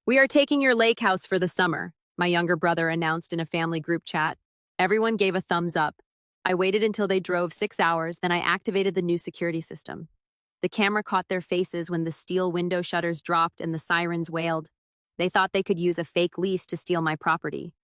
We are taking your lake house for the summer, my younger brother announced in a family group chat. Everyone gave a thumbs up. I waited until they drove 6 hours, then I activated the new security system. The camera caught their faces when the steel window shutters dropped and the sirens wailed. They thought they could use a fake lease to steal my property.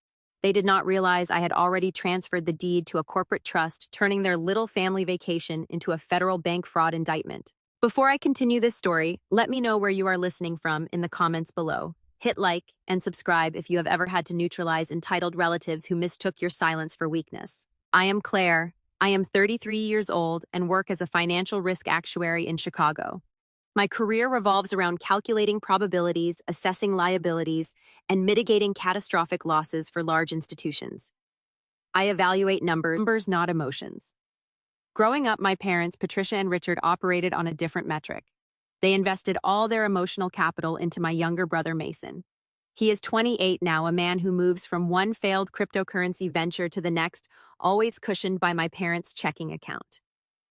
They did not realize I had already transferred the deed to a corporate trust, turning their little family vacation into a federal bank fraud indictment. Before I continue this story, let me know where you are listening from in the comments below. Hit like and subscribe if you have ever had to neutralize entitled relatives who mistook your silence for weakness. I am Claire. I am 33 years old and work as a financial risk actuary in Chicago. My career revolves around calculating probabilities, assessing liabilities, and mitigating catastrophic losses for large institutions. I evaluate numbers, not emotions. Growing up, my parents, Patricia and Richard, operated on a different metric. They invested all their emotional capital into my younger brother, Mason. He is 28 now, a man who moves from one failed cryptocurrency venture to the next, always cushioned by my parents' checking account.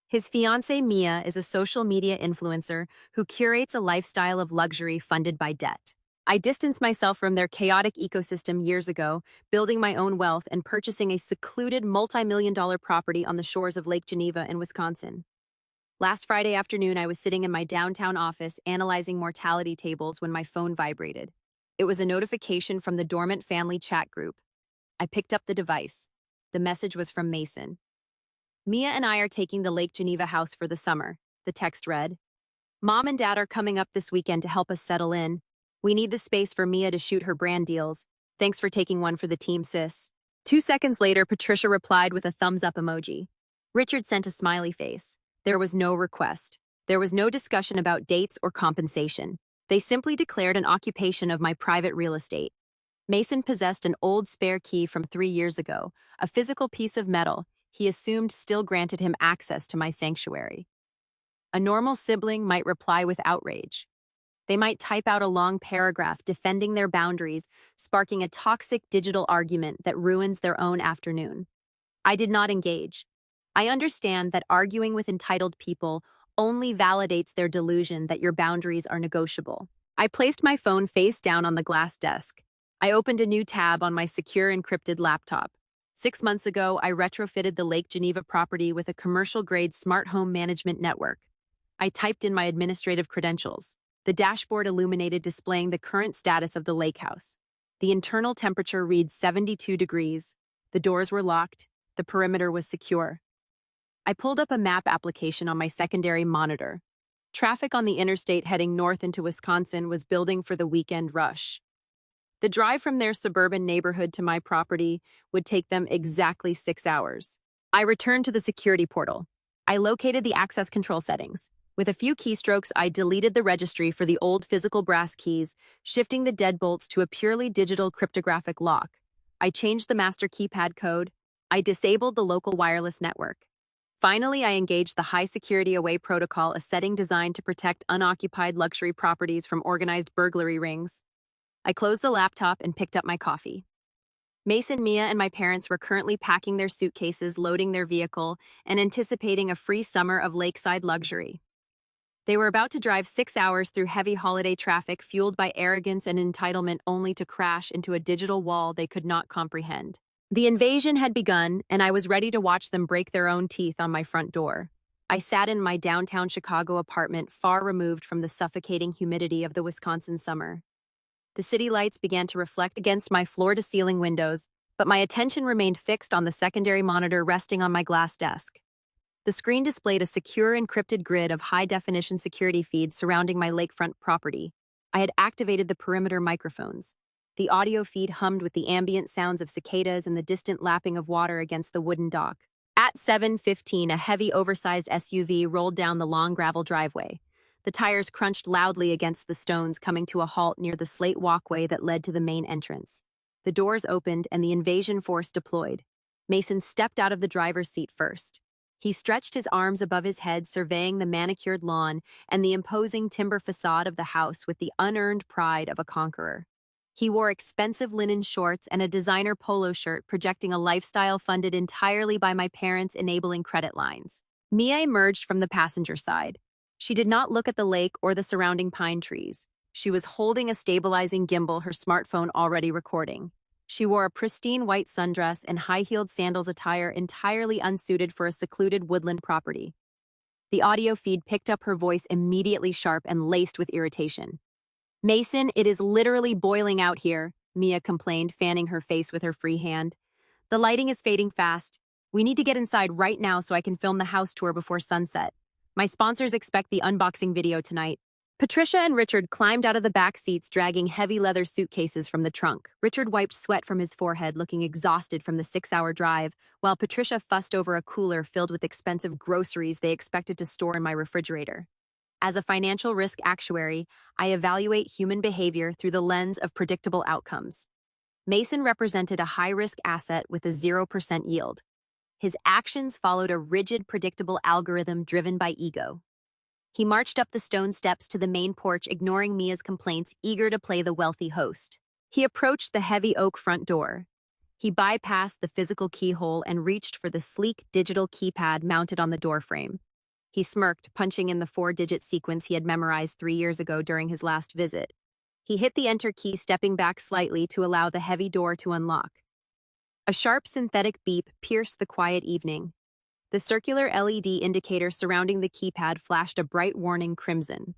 His fiancée, Mia, is a social media influencer who curates a lifestyle of luxury funded by debt. I distanced myself from their chaotic ecosystem years ago, building my own wealth and purchasing a secluded multi-million-dollar property on the shores of Lake Geneva in Wisconsin. Last Friday afternoon, I was sitting in my downtown office analyzing mortality tables when my phone vibrated. It was a notification from the dormant family chat group. I picked up the device. The message was from Mason. Mia and I are taking the Lake Geneva house for the summer, the text read. Mom and Dad are coming up this weekend to help us settle in. We need the space for Mia to shoot her brand deals. Thanks for taking one for the team, sis. 2 seconds later, Patricia replied with a thumbs up emoji. Richard sent a smiley face. There was no request. There was no discussion about dates or compensation. They simply declared an occupation of my private real estate. Mason possessed an old spare key from 3 years ago, a physical piece of metal he assumed still granted him access to my sanctuary. A normal sibling might reply with outrage. They might type out a long paragraph defending their boundaries, sparking a toxic digital argument that ruins their own afternoon. I did not engage. I understand that arguing with entitled people only validates their delusion that your boundaries are negotiable. I placed my phone face down on the glass desk. I opened a new tab on my secure encrypted laptop. 6 months ago, I retrofitted the Lake Geneva property with a commercial-grade smart home management network. I typed in my administrative credentials. The dashboard illuminated, displaying the current status of the lake house. The internal temperature reads 72 degrees. The doors were locked. The perimeter was secure. I pulled up a map application on my secondary monitor. Traffic on the interstate heading north into Wisconsin was building for the weekend rush. The drive from their suburban neighborhood to my property would take them exactly 6 hours. I returned to the security portal. I located the access control settings. With a few keystrokes, I deleted the registry for the old physical brass keys, shifting the deadbolts to a purely digital cryptographic lock. I changed the master keypad code. I disabled the local wireless network. Finally, I engaged the high security away protocol, a setting designed to protect unoccupied luxury properties from organized burglary rings. I closed the laptop and picked up my coffee. Mason, Mia, and my parents were currently packing their suitcases, loading their vehicle, and anticipating a free summer of lakeside luxury. They were about to drive 6 hours through heavy holiday traffic fueled by arrogance and entitlement, only to crash into a digital wall they could not comprehend. The invasion had begun, and I was ready to watch them break their own teeth on my front door. I sat in my downtown Chicago apartment, far removed from the suffocating humidity of the Wisconsin summer. The city lights began to reflect against my floor-to-ceiling windows, but my attention remained fixed on the secondary monitor resting on my glass desk. The screen displayed a secure encrypted grid of high-definition security feeds surrounding my lakefront property. I had activated the perimeter microphones. The audio feed hummed with the ambient sounds of cicadas and the distant lapping of water against the wooden dock. At 7:15, a heavy, oversized SUV rolled down the long gravel driveway. The tires crunched loudly against the stones, coming to a halt near the slate walkway that led to the main entrance. The doors opened and the invasion force deployed. Mason stepped out of the driver's seat first. He stretched his arms above his head, surveying the manicured lawn and the imposing timber facade of the house with the unearned pride of a conqueror. He wore expensive linen shorts and a designer polo shirt, projecting a lifestyle funded entirely by my parents' enabling credit lines. Mia emerged from the passenger side. She did not look at the lake or the surrounding pine trees. She was holding a stabilizing gimbal, her smartphone already recording. She wore a pristine white sundress and high-heeled sandals, attire entirely unsuited for a secluded woodland property. The audio feed picked up her voice, immediately sharp and laced with irritation. "Mason, it is literally boiling out here," Mia complained, fanning her face with her free hand. "The lighting is fading fast. We need to get inside right now so I can film the house tour before sunset. My sponsors expect the unboxing video tonight." Patricia and Richard climbed out of the back seats, dragging heavy leather suitcases from the trunk. Richard wiped sweat from his forehead, looking exhausted from the 6-hour drive, while Patricia fussed over a cooler filled with expensive groceries they expected to store in my refrigerator. As a financial risk actuary, I evaluate human behavior through the lens of predictable outcomes. Mason represented a high-risk asset with a 0% yield. His actions followed a rigid, predictable algorithm driven by ego. He marched up the stone steps to the main porch, ignoring Mia's complaints, eager to play the wealthy host. He approached the heavy oak front door. He bypassed the physical keyhole and reached for the sleek digital keypad mounted on the doorframe. He smirked, punching in the 4-digit sequence he had memorized 3 years ago during his last visit. He hit the enter key, stepping back slightly to allow the heavy door to unlock. A sharp synthetic beep pierced the quiet evening. The circular LED indicator surrounding the keypad flashed a bright warning crimson.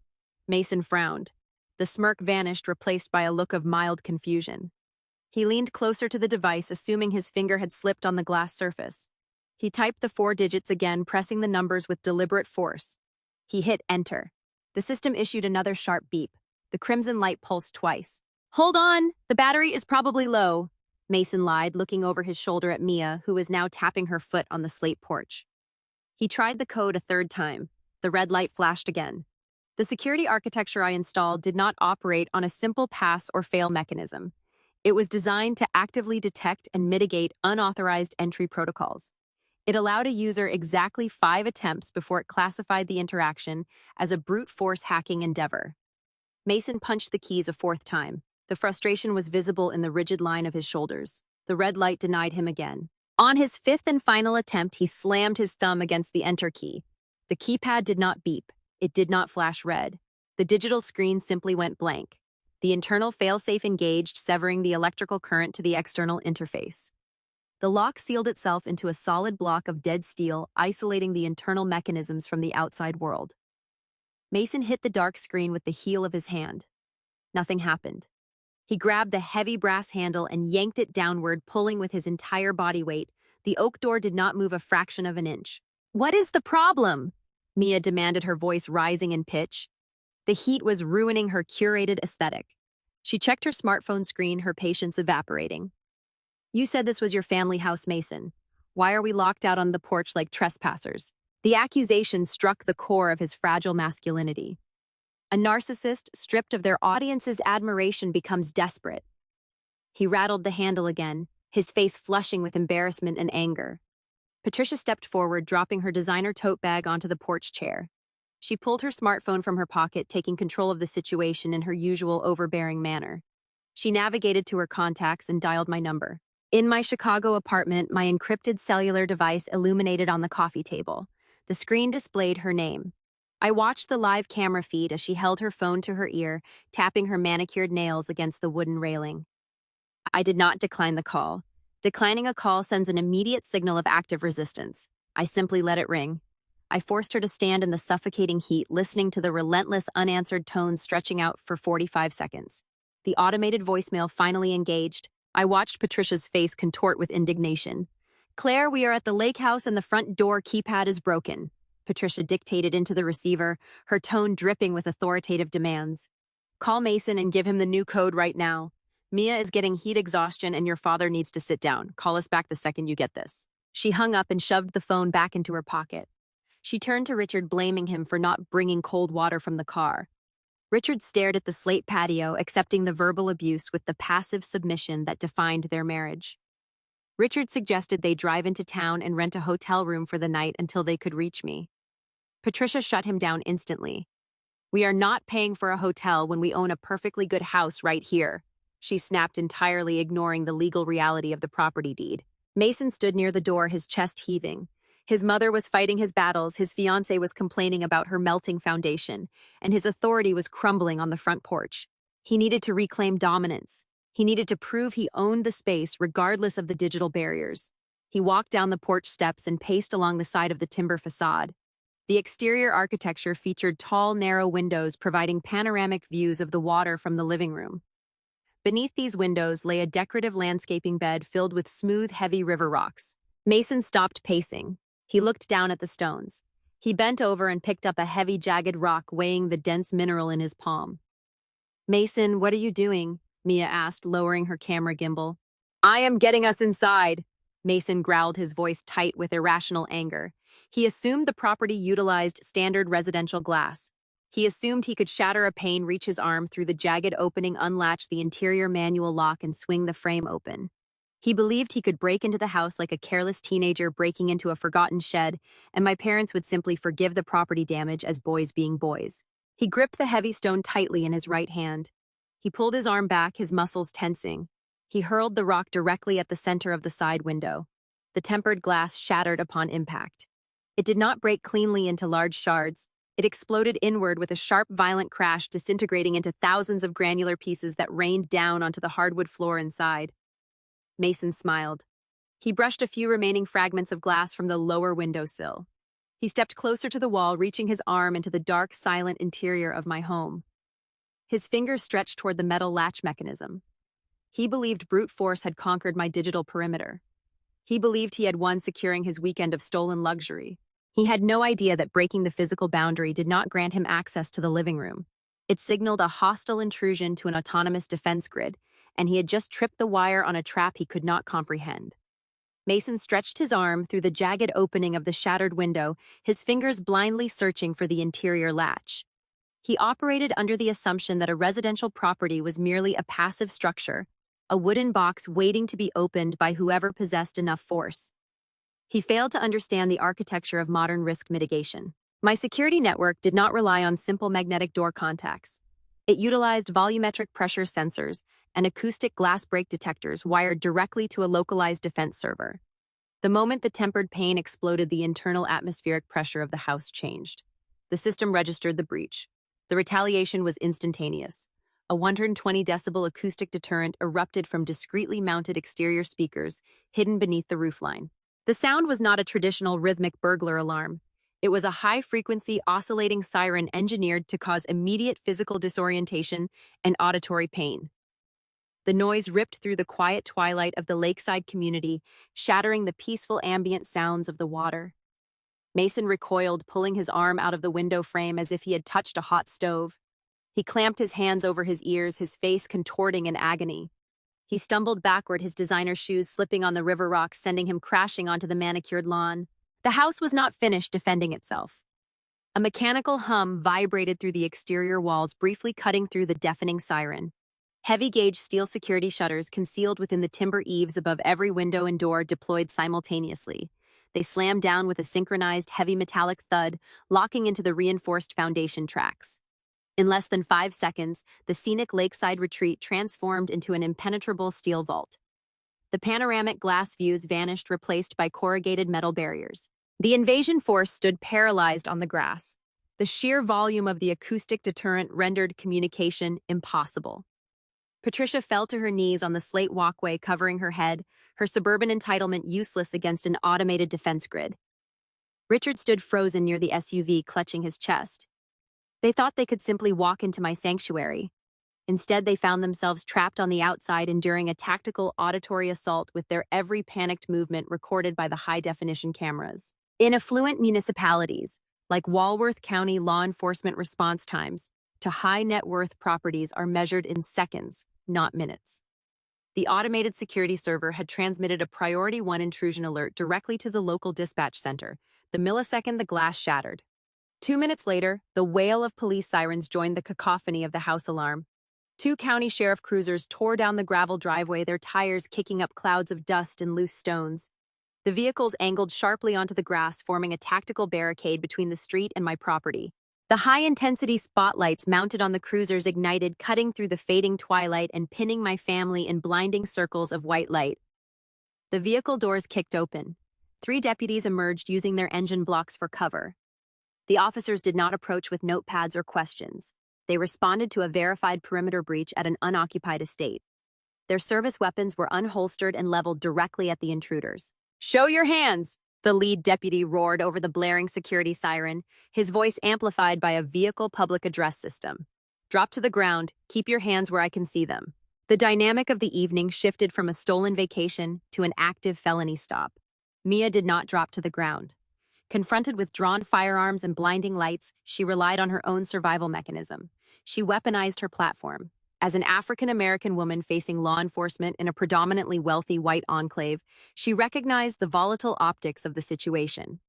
Mason frowned. The smirk vanished, replaced by a look of mild confusion. He leaned closer to the device, assuming his finger had slipped on the glass surface. He typed the 4 digits again, pressing the numbers with deliberate force. He hit enter. The system issued another sharp beep. The crimson light pulsed twice. "Hold on! The battery is probably low," Mason lied, looking over his shoulder at Mia, who was now tapping her foot on the slate porch. He tried the code a 3rd time. The red light flashed again. The security architecture I installed did not operate on a simple pass-or-fail mechanism. It was designed to actively detect and mitigate unauthorized entry protocols. It allowed a user exactly 5 attempts before it classified the interaction as a brute force hacking endeavor. Mason punched the keys a 4th time. The frustration was visible in the rigid line of his shoulders. The red light denied him again. On his 5th and final attempt, he slammed his thumb against the enter key. The keypad did not beep. It did not flash red. The digital screen simply went blank. The internal failsafe engaged, severing the electrical current to the external interface. The lock sealed itself into a solid block of dead steel, isolating the internal mechanisms from the outside world. Mason hit the dark screen with the heel of his hand. Nothing happened. He grabbed the heavy brass handle and yanked it downward, pulling with his entire body weight. The oak door did not move a fraction of an inch. "What is the problem?" Mia demanded, her voice rising in pitch. The heat was ruining her curated aesthetic. She checked her smartphone screen, her patience evaporating. "You said this was your family house, Mason. Why are we locked out on the porch like trespassers?" The accusation struck the core of his fragile masculinity. A narcissist, stripped of their audience's admiration, becomes desperate. He rattled the handle again, his face flushing with embarrassment and anger. Patricia stepped forward, dropping her designer tote bag onto the porch chair. She pulled her smartphone from her pocket, taking control of the situation in her usual overbearing manner. She navigated to her contacts and dialed my number. In my Chicago apartment, my encrypted cellular device illuminated on the coffee table. The screen displayed her name. I watched the live camera feed as she held her phone to her ear, tapping her manicured nails against the wooden railing. I did not decline the call. Declining a call sends an immediate signal of active resistance. I simply let it ring. I forced her to stand in the suffocating heat, listening to the relentless, unanswered tones stretching out for 45 seconds. The automated voicemail finally engaged. I watched Patricia's face contort with indignation. "Claire, we are at the lake house and the front door keypad is broken," Patricia dictated into the receiver, her tone dripping with authoritative demands. "Call Mason and give him the new code right now. Mia is getting heat exhaustion and your father needs to sit down. Call us back the second you get this." She hung up and shoved the phone back into her pocket. She turned to Richard, blaming him for not bringing cold water from the car. Richard stared at the slate patio, accepting the verbal abuse with the passive submission that defined their marriage. Richard suggested they drive into town and rent a hotel room for the night until they could reach me. Patricia shut him down instantly. "We are not paying for a hotel when we own a perfectly good house right here," she snapped, entirely ignoring the legal reality of the property deed. Mason stood near the door, his chest heaving. His mother was fighting his battles, his fiancée was complaining about her melting foundation, and his authority was crumbling on the front porch. He needed to reclaim dominance. He needed to prove he owned the space regardless of the digital barriers. He walked down the porch steps and paced along the side of the timber facade. The exterior architecture featured tall, narrow windows providing panoramic views of the water from the living room. Beneath these windows lay a decorative landscaping bed filled with smooth, heavy river rocks. Mason stopped pacing. He looked down at the stones. He bent over and picked up a heavy, jagged rock weighing the dense mineral in his palm. "Mason, what are you doing?" Mia asked, lowering her camera gimbal. "I am getting us inside." Mason growled, his voice tight with irrational anger. He assumed the property utilized standard residential glass. He assumed he could shatter a pane, reach his arm through the jagged opening, unlatch the interior manual lock, and swing the frame open. He believed he could break into the house like a careless teenager breaking into a forgotten shed, and my parents would simply forgive the property damage as boys being boys. He gripped the heavy stone tightly in his right hand. He pulled his arm back, his muscles tensing. He hurled the rock directly at the center of the side window. The tempered glass shattered upon impact. It did not break cleanly into large shards. It exploded inward with a sharp, violent crash, disintegrating into thousands of granular pieces that rained down onto the hardwood floor inside. Mason smiled. He brushed a few remaining fragments of glass from the lower windowsill. He stepped closer to the wall, reaching his arm into the dark, silent interior of my home. His fingers stretched toward the metal latch mechanism. He believed brute force had conquered my digital perimeter. He believed he had won, securing his weekend of stolen luxury. He had no idea that breaking the physical boundary did not grant him access to the living room. It signaled a hostile intrusion to an autonomous defense grid, and he had just tripped the wire on a trap he could not comprehend. Mason stretched his arm through the jagged opening of the shattered window, his fingers blindly searching for the interior latch. He operated under the assumption that a residential property was merely a passive structure, a wooden box waiting to be opened by whoever possessed enough force. He failed to understand the architecture of modern risk mitigation. My security network did not rely on simple magnetic door contacts. It utilized volumetric pressure sensors and acoustic glass break detectors wired directly to a localized defense server. The moment the tempered pane exploded, the internal atmospheric pressure of the house changed. The system registered the breach. The retaliation was instantaneous. A 120 decibel acoustic deterrent erupted from discreetly mounted exterior speakers hidden beneath the roofline. The sound was not a traditional rhythmic burglar alarm. It was a high-frequency oscillating siren engineered to cause immediate physical disorientation and auditory pain. The noise ripped through the quiet twilight of the lakeside community, shattering the peaceful ambient sounds of the water. Mason recoiled, pulling his arm out of the window frame as if he had touched a hot stove. He clamped his hands over his ears, his face contorting in agony. He stumbled backward, his designer shoes slipping on the river rocks, sending him crashing onto the manicured lawn. The house was not finished defending itself. A mechanical hum vibrated through the exterior walls, briefly cutting through the deafening siren. Heavy-gauge steel security shutters concealed within the timber eaves above every window and door deployed simultaneously. They slammed down with a synchronized heavy metallic thud, locking into the reinforced foundation tracks. In less than 5 seconds, the scenic lakeside retreat transformed into an impenetrable steel vault. The panoramic glass views vanished, replaced by corrugated metal barriers. The invasion force stood paralyzed on the grass. The sheer volume of the acoustic deterrent rendered communication impossible. Patricia fell to her knees on the slate walkway, covering her head, her suburban entitlement useless against an automated defense grid. Richard stood frozen near the SUV, clutching his chest. They thought they could simply walk into my sanctuary. Instead, they found themselves trapped on the outside, enduring a tactical auditory assault with their every panicked movement recorded by the high-definition cameras. In affluent municipalities, like Walworth County, law enforcement response times to high-net-worth properties are measured in seconds, not minutes. The automated security server had transmitted a Priority 1 intrusion alert directly to the local dispatch center, the millisecond the glass shattered. 2 minutes later, the wail of police sirens joined the cacophony of the house alarm. 2 county sheriff cruisers tore down the gravel driveway, their tires kicking up clouds of dust and loose stones. The vehicles angled sharply onto the grass, forming a tactical barricade between the street and my property. The high-intensity spotlights mounted on the cruisers ignited, cutting through the fading twilight and pinning my family in blinding circles of white light. The vehicle doors kicked open. 3 deputies emerged using their engine blocks for cover. The officers did not approach with notepads or questions. They responded to a verified perimeter breach at an unoccupied estate. Their service weapons were unholstered and leveled directly at the intruders. "Show your hands!" the lead deputy roared over the blaring security siren, his voice amplified by a vehicle public address system. "Drop to the ground, keep your hands where I can see them." The dynamic of the evening shifted from a stolen vacation to an active felony stop. Mia did not drop to the ground. Confronted with drawn firearms and blinding lights, she relied on her own survival mechanism. She weaponized her platform. As an African-American woman facing law enforcement in a predominantly wealthy white enclave, she recognized the volatile optics of the situation.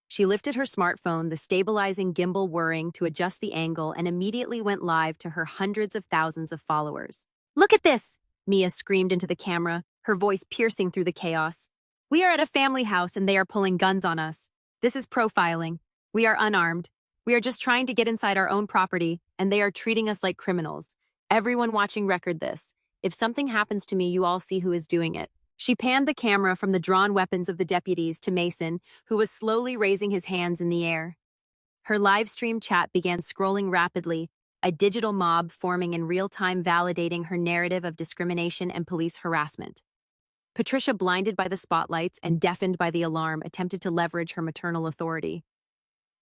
She lifted her smartphone, the stabilizing gimbal whirring to adjust the angle, and immediately went live to her hundreds of thousands of followers. "Look at this!" Mia screamed into the camera, her voice piercing through the chaos. "We are at a family house and they are pulling guns on us. This is profiling. We are unarmed. We are just trying to get inside our own property, and they are treating us like criminals. Everyone watching record this. If something happens to me, you all see who is doing it." She panned the camera from the drawn weapons of the deputies to Mason, who was slowly raising his hands in the air. Her live stream chat began scrolling rapidly, a digital mob forming in real time validating her narrative of discrimination and police harassment. Patricia, blinded by the spotlights and deafened by the alarm, attempted to leverage her maternal authority.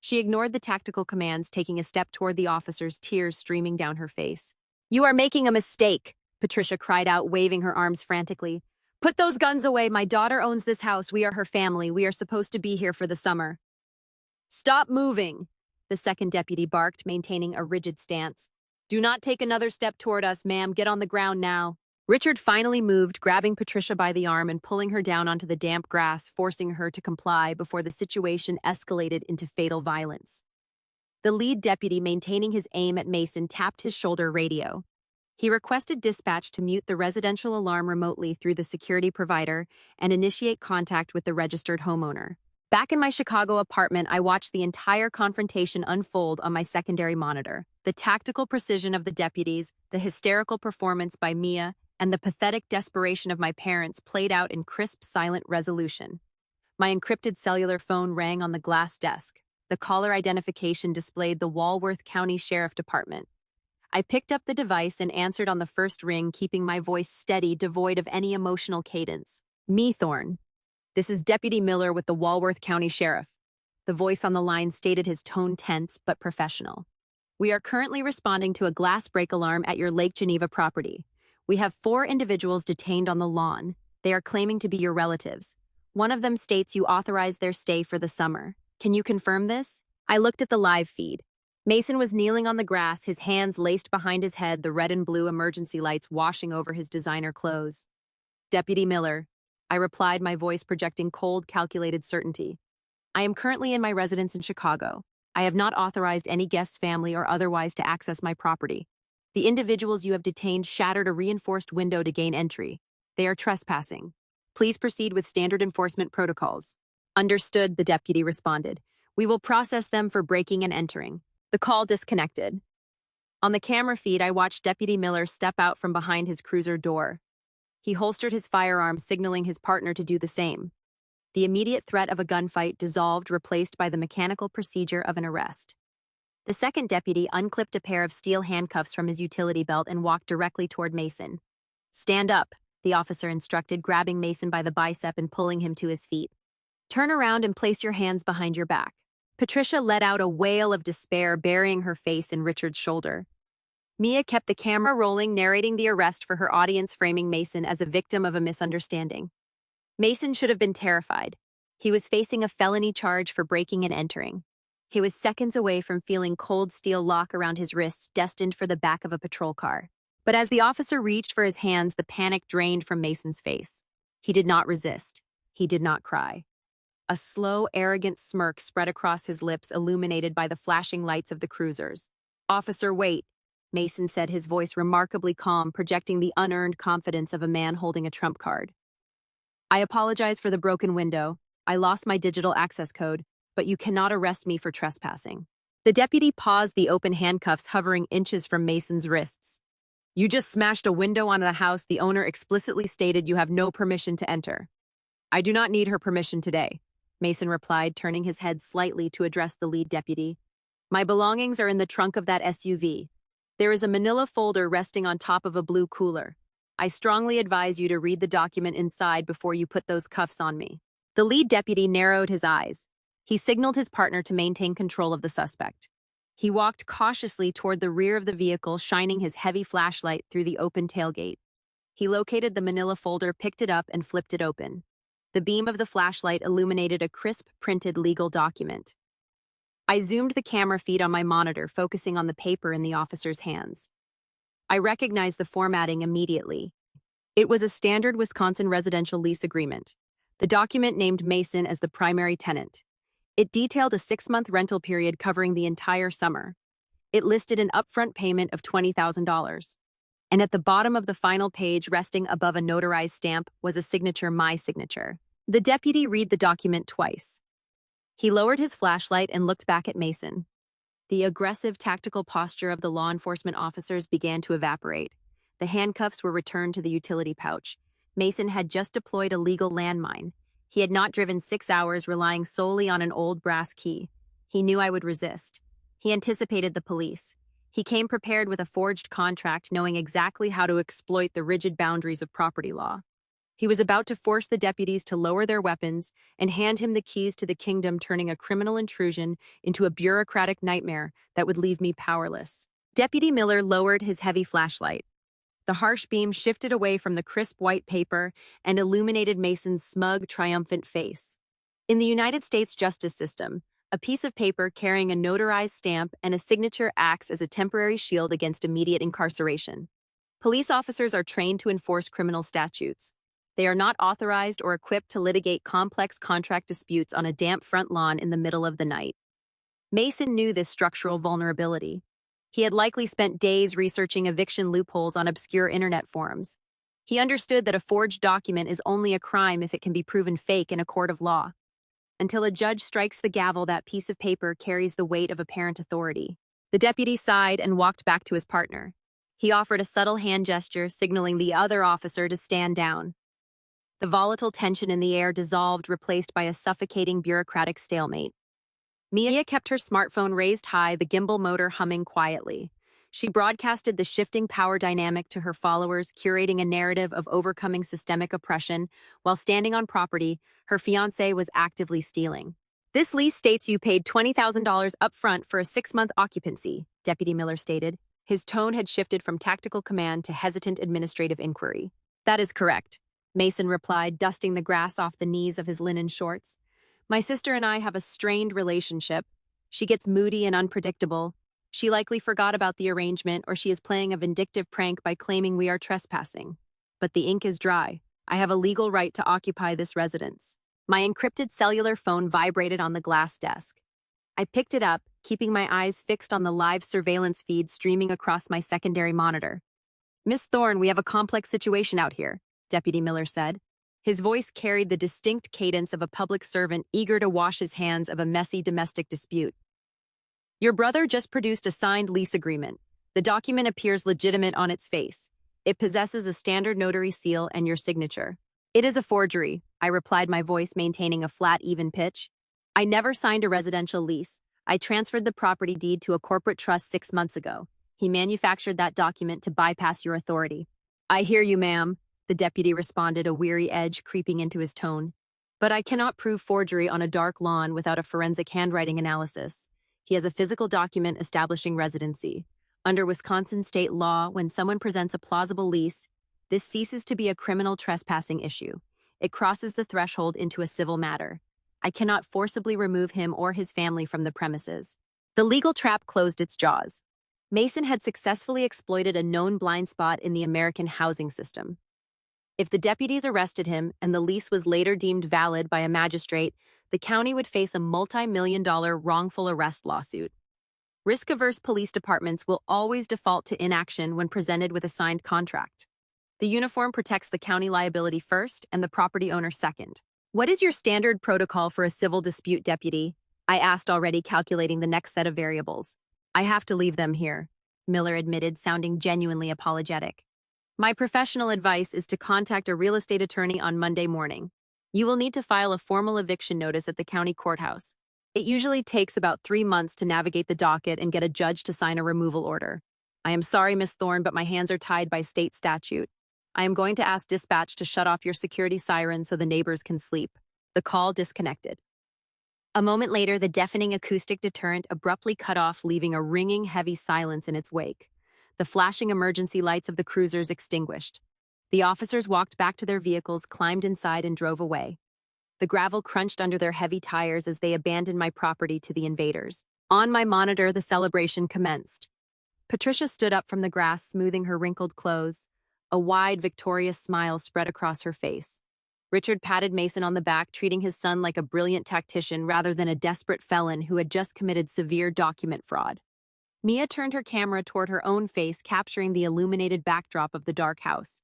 She ignored the tactical commands, taking a step toward the officers, tears streaming down her face. "You are making a mistake," Patricia cried out, waving her arms frantically. "Put those guns away. My daughter owns this house. We are her family. We are supposed to be here for the summer." "Stop moving," the second deputy barked, maintaining a rigid stance. "Do not take another step toward us, ma'am. Get on the ground now." Richard finally moved, grabbing Patricia by the arm and pulling her down onto the damp grass, forcing her to comply before the situation escalated into fatal violence. The lead deputy, maintaining his aim at Mason, tapped his shoulder radio. He requested dispatch to mute the residential alarm remotely through the security provider and initiate contact with the registered homeowner. Back in my Chicago apartment, I watched the entire confrontation unfold on my secondary monitor. The tactical precision of the deputies, the hysterical performance by Mia, and the pathetic desperation of my parents played out in crisp, silent resolution. My encrypted cellular phone rang on the glass desk. The caller identification displayed the Walworth County Sheriff Department. I picked up the device and answered on the first ring, keeping my voice steady, devoid of any emotional cadence. "Meethorn. This is Deputy Miller with the Walworth County Sheriff." The voice on the line stated, his tone tense but professional. "We are currently responding to a glass break alarm at your Lake Geneva property. We have 4 individuals detained on the lawn. They are claiming to be your relatives. One of them states you authorized their stay for the summer. Can you confirm this?" I looked at the live feed. Mason was kneeling on the grass, his hands laced behind his head, the red and blue emergency lights washing over his designer clothes. "Deputy Miller," I replied, my voice projecting cold, calculated certainty. "I am currently in my residence in Chicago. I have not authorized any guest's family or otherwise to access my property. The individuals you have detained shattered a reinforced window to gain entry. They are trespassing. Please proceed with standard enforcement protocols." "Understood," the deputy responded. "We will process them for breaking and entering." The call disconnected. On the camera feed, I watched Deputy Miller step out from behind his cruiser door. He holstered his firearm, signaling his partner to do the same. The immediate threat of a gunfight dissolved, replaced by the mechanical procedure of an arrest. The second deputy unclipped a pair of steel handcuffs from his utility belt and walked directly toward Mason. "Stand up," the officer instructed, grabbing Mason by the bicep and pulling him to his feet. "Turn around and place your hands behind your back." Patricia let out a wail of despair, burying her face in Richard's shoulder. Mia kept the camera rolling, narrating the arrest for her audience, framing Mason as a victim of a misunderstanding. Mason should have been terrified. He was facing a felony charge for breaking and entering. He was seconds away from feeling cold steel lock around his wrists, destined for the back of a patrol car. But as the officer reached for his hands, the panic drained from Mason's face. He did not resist. He did not cry. A slow, arrogant smirk spread across his lips, illuminated by the flashing lights of the cruisers. "Officer, wait," Mason said, his voice remarkably calm, projecting the unearned confidence of a man holding a trump card. "I apologize for the broken window. I lost my digital access code, but you cannot arrest me for trespassing." The deputy paused, the open handcuffs hovering inches from Mason's wrists. "You just smashed a window on the house the owner explicitly stated you have no permission to enter." "I do not need her permission today. Mason replied, turning his head slightly to address the lead deputy. My belongings are in the trunk of that SUV. There is a manila folder resting on top of a blue cooler. I strongly advise you to read the document inside before you put those cuffs on me. The lead deputy narrowed his eyes. He signaled his partner to maintain control of the suspect. He walked cautiously toward the rear of the vehicle, shining his heavy flashlight through the open tailgate. He located the manila folder, picked it up, and flipped it open. The beam of the flashlight illuminated a crisp, printed legal document. I zoomed the camera feed on my monitor, focusing on the paper in the officer's hands. I recognized the formatting immediately. It was a standard Wisconsin residential lease agreement. The document named Mason as the primary tenant. It detailed a 6-month rental period covering the entire summer. It listed an upfront payment of $20,000. And at the bottom of the final page, resting above a notarized stamp, was a signature, my signature. The deputy read the document twice. He lowered his flashlight and looked back at Mason. The aggressive, tactical posture of the law enforcement officers began to evaporate. The handcuffs were returned to the utility pouch. Mason had just deployed a legal landmine. He had not driven 6 hours relying solely on an old brass key. He knew I would resist. He anticipated the police. He came prepared with a forged contract, knowing exactly how to exploit the rigid boundaries of property law. He was about to force the deputies to lower their weapons and hand him the keys to the kingdom, turning a criminal intrusion into a bureaucratic nightmare that would leave me powerless. Deputy Miller lowered his heavy flashlight. The harsh beam shifted away from the crisp white paper and illuminated Mason's smug, triumphant face. In the United States justice system, a piece of paper carrying a notarized stamp and a signature acts as a temporary shield against immediate incarceration. Police officers are trained to enforce criminal statutes. They are not authorized or equipped to litigate complex contract disputes on a damp front lawn in the middle of the night. Mason knew this structural vulnerability. He had likely spent days researching eviction loopholes on obscure internet forums. He understood that a forged document is only a crime if it can be proven fake in a court of law. Until a judge strikes the gavel, that piece of paper carries the weight of apparent authority. The deputy sighed and walked back to his partner. He offered a subtle hand gesture, signaling the other officer to stand down. The volatile tension in the air dissolved, replaced by a suffocating bureaucratic stalemate. Mia kept her smartphone raised high, the gimbal motor humming quietly. She broadcasted the shifting power dynamic to her followers, curating a narrative of overcoming systemic oppression. While standing on property her fiancé was actively stealing. This lease states you paid $20,000 upfront for a 6-month occupancy, Deputy Miller stated. His tone had shifted from tactical command to hesitant administrative inquiry. That is correct, Mason replied, dusting the grass off the knees of his linen shorts. My sister and I have a strained relationship. She gets moody and unpredictable. She likely forgot about the arrangement, or she is playing a vindictive prank by claiming we are trespassing. But the ink is dry. I have a legal right to occupy this residence. My encrypted cellular phone vibrated on the glass desk. I picked it up, keeping my eyes fixed on the live surveillance feed streaming across my secondary monitor. Miss Thorne, we have a complex situation out here, Deputy Miller said. His voice carried the distinct cadence of a public servant eager to wash his hands of a messy domestic dispute. Your brother just produced a signed lease agreement. The document appears legitimate on its face. It possesses a standard notary seal and your signature. It is a forgery, I replied, my voice maintaining a flat, even pitch. I never signed a residential lease. I transferred the property deed to a corporate trust 6 months ago. He manufactured that document to bypass your authority. I hear you, ma'am, the deputy responded, a weary edge creeping into his tone. But I cannot prove forgery on a dark lawn without a forensic handwriting analysis. He has a physical document establishing residency. Under Wisconsin state law, when someone presents a plausible lease, this ceases to be a criminal trespassing issue. It crosses the threshold into a civil matter. I cannot forcibly remove him or his family from the premises. The legal trap closed its jaws. Mason had successfully exploited a known blind spot in the American housing system. If the deputies arrested him and the lease was later deemed valid by a magistrate, the county would face a multi-million-dollar wrongful arrest lawsuit. Risk-averse police departments will always default to inaction when presented with a signed contract. The uniform protects the county liability first and the property owner second. What is your standard protocol for a civil dispute, deputy? I asked, already calculating the next set of variables. I have to leave them here, Miller admitted, sounding genuinely apologetic. My professional advice is to contact a real estate attorney on Monday morning. You will need to file a formal eviction notice at the county courthouse. It usually takes about 3 months to navigate the docket and get a judge to sign a removal order. I am sorry, Miss Thorne, but my hands are tied by state statute. I am going to ask dispatch to shut off your security siren so the neighbors can sleep. The call disconnected. A moment later, the deafening acoustic deterrent abruptly cut off, leaving a ringing, heavy silence in its wake. The flashing emergency lights of the cruisers extinguished. The officers walked back to their vehicles, climbed inside, and drove away. The gravel crunched under their heavy tires as they abandoned my property to the invaders. On my monitor, the celebration commenced. Patricia stood up from the grass, smoothing her wrinkled clothes. A wide, victorious smile spread across her face. Richard patted Mason on the back, treating his son like a brilliant tactician rather than a desperate felon who had just committed severe document fraud. Mia turned her camera toward her own face, capturing the illuminated backdrop of the dark house.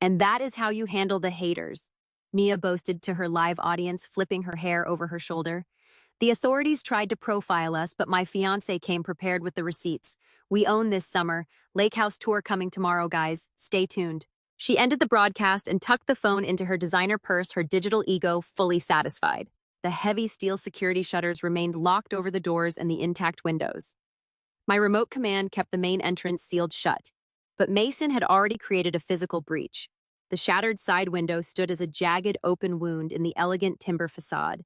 "And that is how you handle the haters," Mia boasted to her live audience, flipping her hair over her shoulder. "The authorities tried to profile us, but my fiancé came prepared with the receipts. We own this summer. Lake House tour coming tomorrow, guys. Stay tuned." She ended the broadcast and tucked the phone into her designer purse, her digital ego fully satisfied. The heavy steel security shutters remained locked over the doors and the intact windows. My remote command kept the main entrance sealed shut, but Mason had already created a physical breach. The shattered side window stood as a jagged, open wound in the elegant timber facade.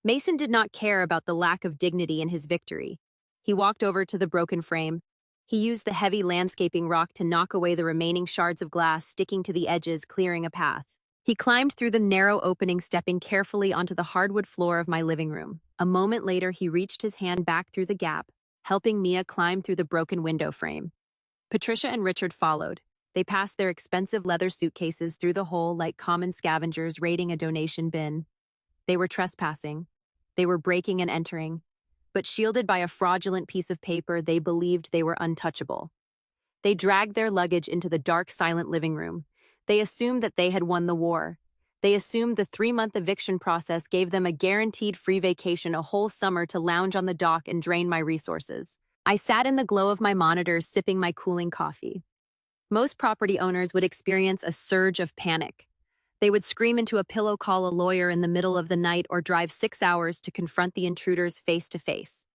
Mason did not care about the lack of dignity in his victory. He walked over to the broken frame. He used the heavy landscaping rock to knock away the remaining shards of glass sticking to the edges, clearing a path. He climbed through the narrow opening, stepping carefully onto the hardwood floor of my living room. A moment later, he reached his hand back through the gap, helping Mia climb through the broken window frame. Patricia and Richard followed. They passed their expensive leather suitcases through the hole like common scavengers raiding a donation bin. They were trespassing. They were breaking and entering. But shielded by a fraudulent piece of paper, they believed they were untouchable. They dragged their luggage into the dark, silent living room. They assumed that they had won the war. They assumed the 3-month eviction process gave them a guaranteed free vacation, a whole summer to lounge on the dock and drain my resources. I sat in the glow of my monitors, sipping my cooling coffee. Most property owners would experience a surge of panic. They would scream into a pillow, call a lawyer in the middle of the night, or drive 6 hours to confront the intruders face to face.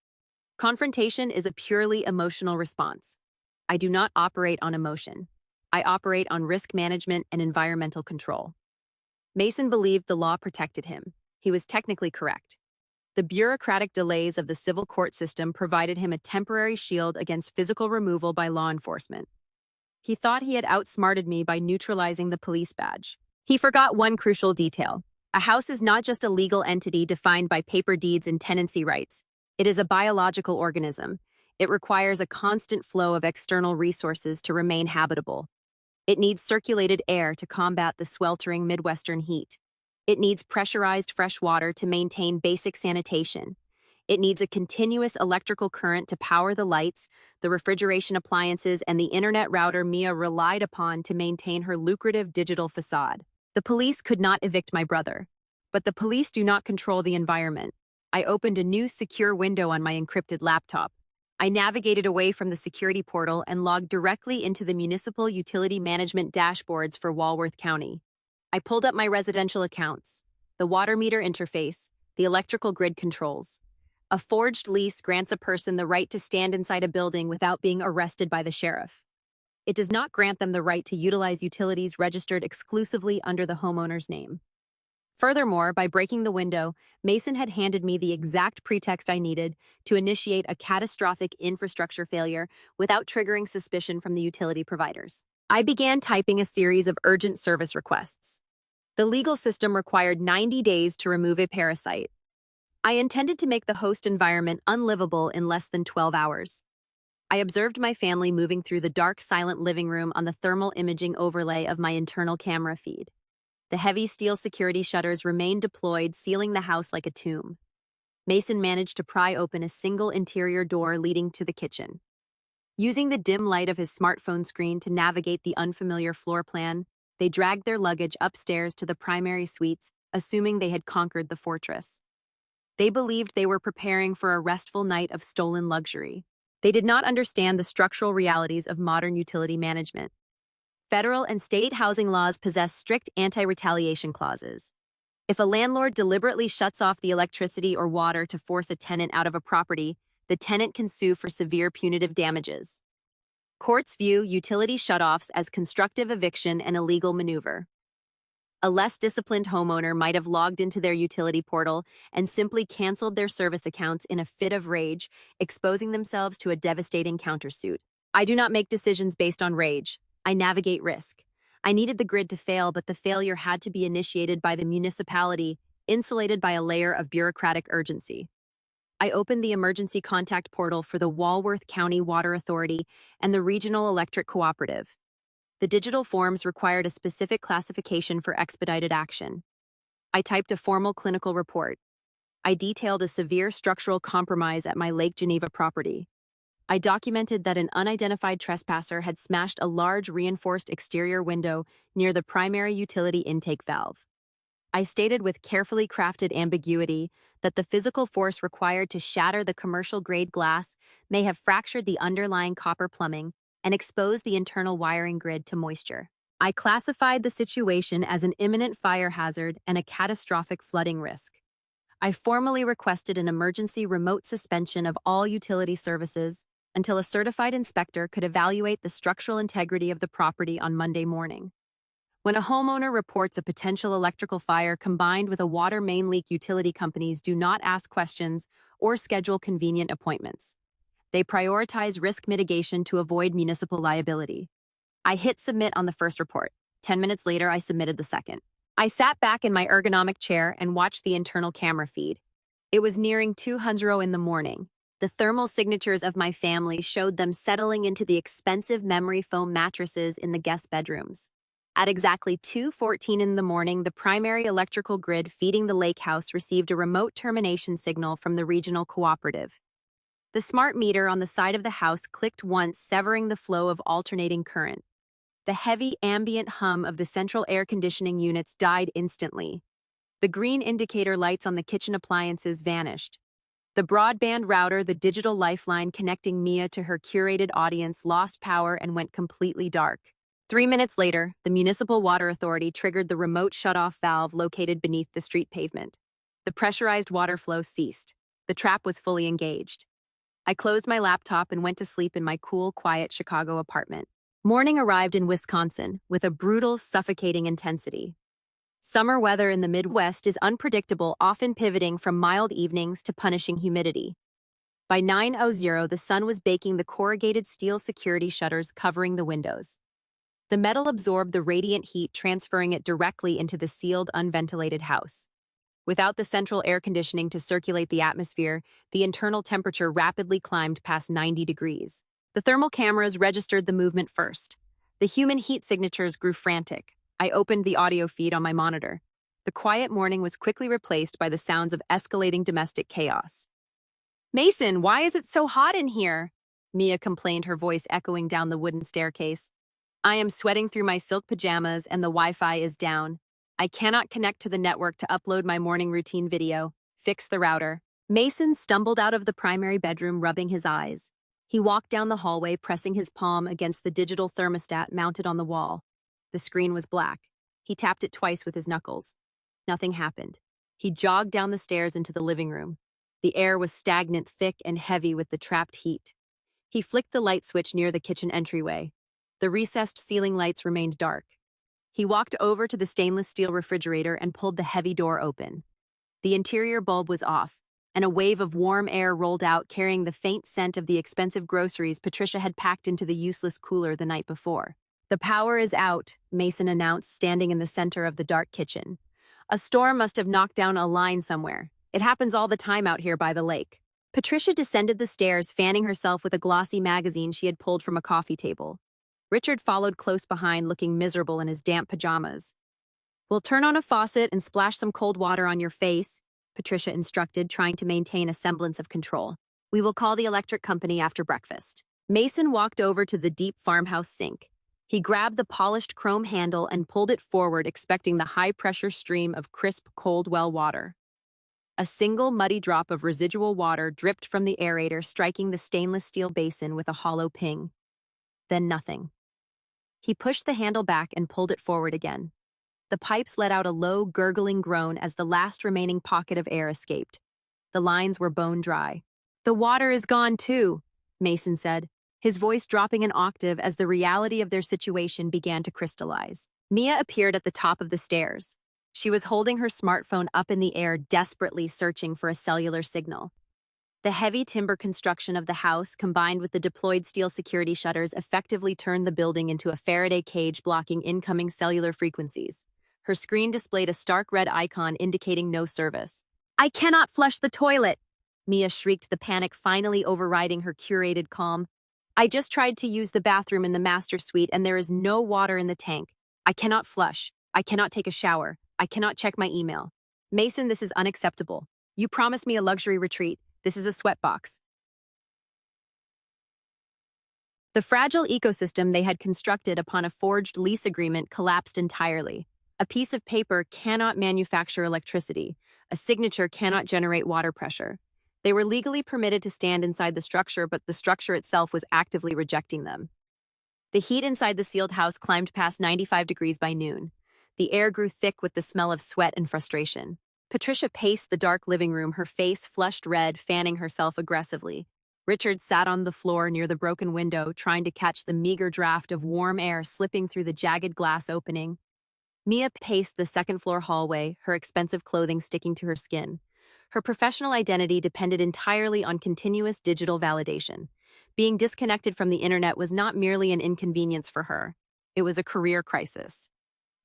Confrontation is a purely emotional response. I do not operate on emotion. I operate on risk management and environmental control. Mason believed the law protected him. He was technically correct. The bureaucratic delays of the civil court system provided him a temporary shield against physical removal by law enforcement. He thought he had outsmarted me by neutralizing the police badge. He forgot one crucial detail. A house is not just a legal entity defined by paper deeds and tenancy rights. It is a biological organism. It requires a constant flow of external resources to remain habitable. It needs circulated air to combat the sweltering Midwestern heat. It needs pressurized fresh water to maintain basic sanitation. It needs a continuous electrical current to power the lights, the refrigeration appliances, and the internet router Mia relied upon to maintain her lucrative digital facade. The police could not evict my brother. But the police do not control the environment. I opened a new secure window on my encrypted laptop. I navigated away from the security portal and logged directly into the municipal utility management dashboards for Walworth County. I pulled up my residential accounts, the water meter interface, the electrical grid controls. A forged lease grants a person the right to stand inside a building without being arrested by the sheriff. It does not grant them the right to utilize utilities registered exclusively under the homeowner's name. Furthermore, by breaking the window, Mason had handed me the exact pretext I needed to initiate a catastrophic infrastructure failure without triggering suspicion from the utility providers. I began typing a series of urgent service requests. The legal system required 90 days to remove a parasite. I intended to make the host environment unlivable in less than 12 hours. I observed my family moving through the dark, silent living room on the thermal imaging overlay of my internal camera feed. The heavy steel security shutters remained deployed, sealing the house like a tomb. Mason managed to pry open a single interior door leading to the kitchen. Using the dim light of his smartphone screen to navigate the unfamiliar floor plan, they dragged their luggage upstairs to the primary suites, assuming they had conquered the fortress. They believed they were preparing for a restful night of stolen luxury. They did not understand the structural realities of modern utility management. Federal and state housing laws possess strict anti-retaliation clauses. If a landlord deliberately shuts off the electricity or water to force a tenant out of a property, the tenant can sue for severe punitive damages. Courts view utility shutoffs as constructive eviction and a legal maneuver. A less disciplined homeowner might have logged into their utility portal and simply canceled their service accounts in a fit of rage, exposing themselves to a devastating countersuit. I do not make decisions based on rage. I navigate risk. I needed the grid to fail, but the failure had to be initiated by the municipality, insulated by a layer of bureaucratic urgency. I opened the emergency contact portal for the Walworth County Water Authority and the Regional Electric Cooperative. The digital forms required a specific classification for expedited action. I typed a formal clinical report. I detailed a severe structural compromise at my Lake Geneva property. I documented that an unidentified trespasser had smashed a large reinforced exterior window near the primary utility intake valve. I stated with carefully crafted ambiguity that the physical force required to shatter the commercial-grade glass may have fractured the underlying copper plumbing and exposed the internal wiring grid to moisture. I classified the situation as an imminent fire hazard and a catastrophic flooding risk. I formally requested an emergency remote suspension of all utility services until a certified inspector could evaluate the structural integrity of the property on Monday morning. When a homeowner reports a potential electrical fire combined with a water main leak, utility companies do not ask questions or schedule convenient appointments. They prioritize risk mitigation to avoid municipal liability. I hit submit on the first report. 10 minutes later, I submitted the second. I sat back in my ergonomic chair and watched the internal camera feed. It was nearing 2:00 in the morning. The thermal signatures of my family showed them settling into the expensive memory foam mattresses in the guest bedrooms. At exactly 2:14 in the morning, the primary electrical grid feeding the lake house received a remote termination signal from the regional cooperative. The smart meter on the side of the house clicked once, severing the flow of alternating current. The heavy ambient hum of the central air conditioning units died instantly. The green indicator lights on the kitchen appliances vanished. The broadband router, the digital lifeline connecting Mia to her curated audience, lost power and went completely dark. 3 minutes later, the Municipal Water Authority triggered the remote shutoff valve located beneath the street pavement. The pressurized water flow ceased. The trap was fully engaged. I closed my laptop and went to sleep in my cool, quiet Chicago apartment. Morning arrived in Wisconsin with a brutal, suffocating intensity. Summer weather in the Midwest is unpredictable, often pivoting from mild evenings to punishing humidity. By 9:00, the sun was baking the corrugated steel security shutters covering the windows. The metal absorbed the radiant heat, transferring it directly into the sealed, unventilated house. Without the central air conditioning to circulate the atmosphere, the internal temperature rapidly climbed past 90 degrees. The thermal cameras registered the movement first. The human heat signatures grew frantic. I opened the audio feed on my monitor. The quiet morning was quickly replaced by the sounds of escalating domestic chaos. "Mason, why is it so hot in here?" Mia complained, her voice echoing down the wooden staircase. "I am sweating through my silk pajamas and the Wi-Fi is down. I cannot connect to the network to upload my morning routine video. Fix the router." Mason stumbled out of the primary bedroom, rubbing his eyes. He walked down the hallway, pressing his palm against the digital thermostat mounted on the wall. The screen was black. He tapped it twice with his knuckles. Nothing happened. He jogged down the stairs into the living room. The air was stagnant, thick and heavy with the trapped heat. He flicked the light switch near the kitchen entryway. The recessed ceiling lights remained dark. He walked over to the stainless steel refrigerator and pulled the heavy door open. The interior bulb was off, and a wave of warm air rolled out, carrying the faint scent of the expensive groceries Patricia had packed into the useless cooler the night before. "The power is out," Mason announced, standing in the center of the dark kitchen. "A storm must have knocked down a line somewhere. It happens all the time out here by the lake." Patricia descended the stairs, fanning herself with a glossy magazine she had pulled from a coffee table. Richard followed close behind, looking miserable in his damp pajamas. "We'll turn on a faucet and splash some cold water on your face," Patricia instructed, trying to maintain a semblance of control. "We will call the electric company after breakfast." Mason walked over to the deep farmhouse sink. He grabbed the polished chrome handle and pulled it forward, expecting the high-pressure stream of crisp, cold well water. A single muddy drop of residual water dripped from the aerator, striking the stainless steel basin with a hollow ping. Then nothing. He pushed the handle back and pulled it forward again. the pipes let out a low, gurgling groan as the last remaining pocket of air escaped. The lines were bone dry. "The water is gone too," Mason said, his voice dropping an octave as the reality of their situation began to crystallize. Mia appeared at the top of the stairs. She was holding her smartphone up in the air, desperately searching for a cellular signal. The heavy timber construction of the house, combined with the deployed steel security shutters, effectively turned the building into a Faraday cage blocking incoming cellular frequencies. Her screen displayed a stark red icon indicating no service. "I cannot flush the toilet!" Mia shrieked, the panic finally overriding her curated calm. "I just tried to use the bathroom in the master suite and there is no water in the tank. I cannot flush. I cannot take a shower. I cannot check my email. Mason, this is unacceptable. You promised me a luxury retreat. This is a sweatbox." The fragile ecosystem they had constructed upon a forged lease agreement collapsed entirely. A piece of paper cannot manufacture electricity. A signature cannot generate water pressure. They were legally permitted to stand inside the structure, but the structure itself was actively rejecting them. The heat inside the sealed house climbed past 95 degrees by noon. The air grew thick with the smell of sweat and frustration. Patricia paced the dark living room, her face flushed red, fanning herself aggressively. Richard sat on the floor near the broken window, trying to catch the meager draft of warm air slipping through the jagged glass opening. Mia paced the second-floor hallway, her expensive clothing sticking to her skin. Her professional identity depended entirely on continuous digital validation. Being disconnected from the internet was not merely an inconvenience for her. It was a career crisis.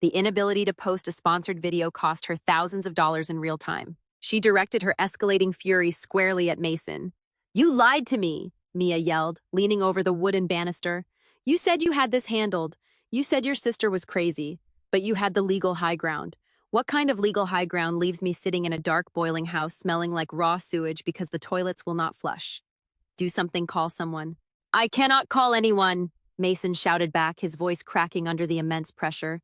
The inability to post a sponsored video cost her thousands of dollars in real time. She directed her escalating fury squarely at Mason. "You lied to me," Mia yelled, leaning over the wooden banister. "You said you had this handled. You said your sister was crazy, but you had the legal high ground. What kind of legal high ground leaves me sitting in a dark, boiling house smelling like raw sewage because the toilets will not flush? Do something, call someone." "I cannot call anyone," Mason shouted back, his voice cracking under the immense pressure.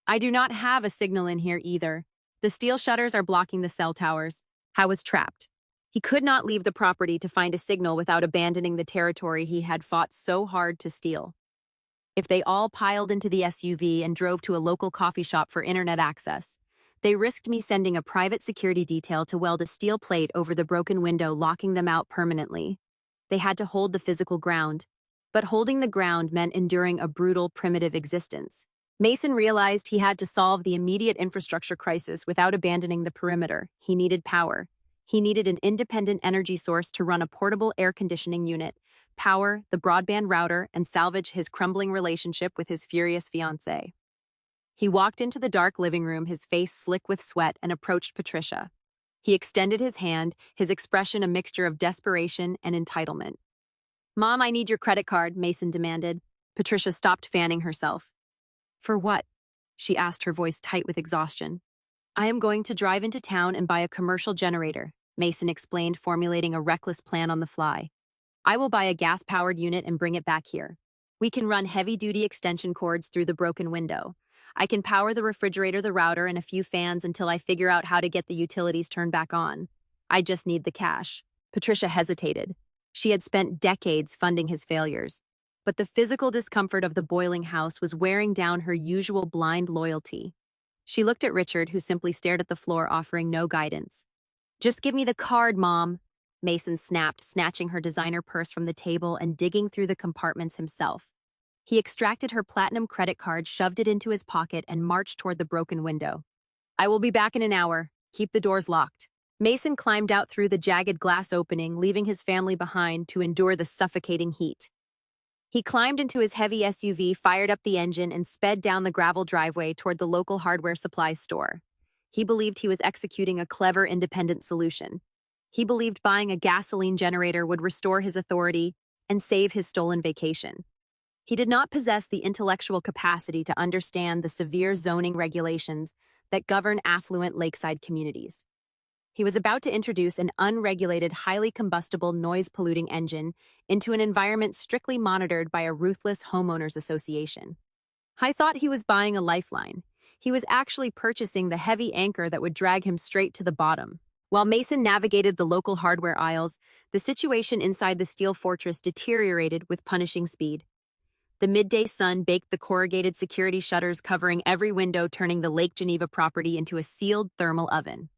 "I do not have a signal in here either. The steel shutters are blocking the cell towers." Howe was trapped. He could not leave the property to find a signal without abandoning the territory he had fought so hard to steal. If they all piled into the SUV and drove to a local coffee shop for internet access, they risked me sending a private security detail to weld a steel plate over the broken window, locking them out permanently. They had to hold the physical ground, but holding the ground meant enduring a brutal, primitive existence. Mason realized he had to solve the immediate infrastructure crisis without abandoning the perimeter. He needed power. He needed an independent energy source to run a portable air conditioning unit, power the broadband router, and salvage his crumbling relationship with his furious fiancée. He walked into the dark living room, his face slick with sweat, and approached Patricia. He extended his hand, his expression a mixture of desperation and entitlement. "Mom, I need your credit card," Mason demanded. Patricia stopped fanning herself. "For what?" she asked, her voice tight with exhaustion. "I am going to drive into town and buy a commercial generator," Mason explained, formulating a reckless plan on the fly. "I will buy a gas-powered unit and bring it back here. We can run heavy-duty extension cords through the broken window. I can power the refrigerator, the router, and a few fans until I figure out how to get the utilities turned back on. I just need the cash." Patricia hesitated. She had spent decades funding his failures, but the physical discomfort of the boiling house was wearing down her usual blind loyalty. She looked at Richard, who simply stared at the floor, offering no guidance. "Just give me the card, Mom," Mason snapped, snatching her designer purse from the table and digging through the compartments himself. He extracted her platinum credit card, shoved it into his pocket, and marched toward the broken window. "I will be back in an hour. Keep the doors locked." Mason climbed out through the jagged glass opening, leaving his family behind to endure the suffocating heat. He climbed into his heavy SUV, fired up the engine, and sped down the gravel driveway toward the local hardware supply store. He believed he was executing a clever, independent solution. He believed buying a gasoline generator would restore his authority and save his stolen vacation. He did not possess the intellectual capacity to understand the severe zoning regulations that govern affluent lakeside communities. He was about to introduce an unregulated, highly combustible, noise-polluting engine into an environment strictly monitored by a ruthless homeowners association. I thought he was buying a lifeline. He was actually purchasing the heavy anchor that would drag him straight to the bottom. While Mason navigated the local hardware aisles, the situation inside the steel fortress deteriorated with punishing speed. The midday sun baked the corrugated security shutters covering every window, turning the Lake Geneva property into a sealed thermal oven.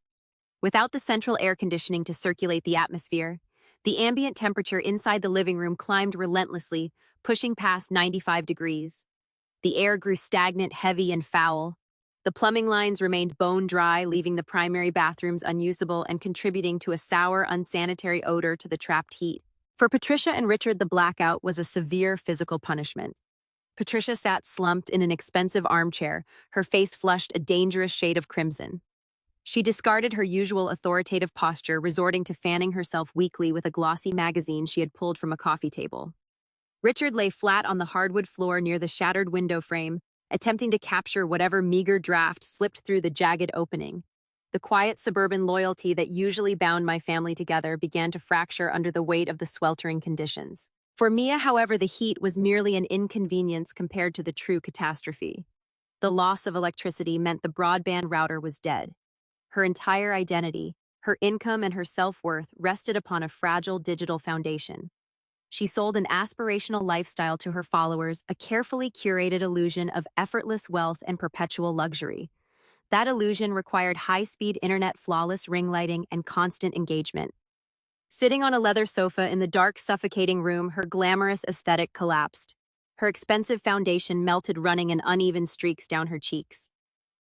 Without the central air conditioning to circulate the atmosphere, the ambient temperature inside the living room climbed relentlessly, pushing past 95 degrees. The air grew stagnant, heavy, and foul. The plumbing lines remained bone dry, leaving the primary bathrooms unusable and contributing to a sour, unsanitary odor to the trapped heat. For Patricia and Richard, the blackout was a severe physical punishment. Patricia sat slumped in an expensive armchair, her face flushed a dangerous shade of crimson. She discarded her usual authoritative posture, resorting to fanning herself weakly with a glossy magazine she had pulled from a coffee table. Richard lay flat on the hardwood floor near the shattered window frame, attempting to capture whatever meager draft slipped through the jagged opening. The quiet suburban loyalty that usually bound my family together began to fracture under the weight of the sweltering conditions. For Mia, however, the heat was merely an inconvenience compared to the true catastrophe. The loss of electricity meant the broadband router was dead. Her entire identity, her income, and her self-worth rested upon a fragile digital foundation. She sold an aspirational lifestyle to her followers, a carefully curated illusion of effortless wealth and perpetual luxury. That illusion required high-speed internet, flawless ring lighting, and constant engagement. Sitting on a leather sofa in the dark, suffocating room, her glamorous aesthetic collapsed. Her expensive foundation melted, running in uneven streaks down her cheeks.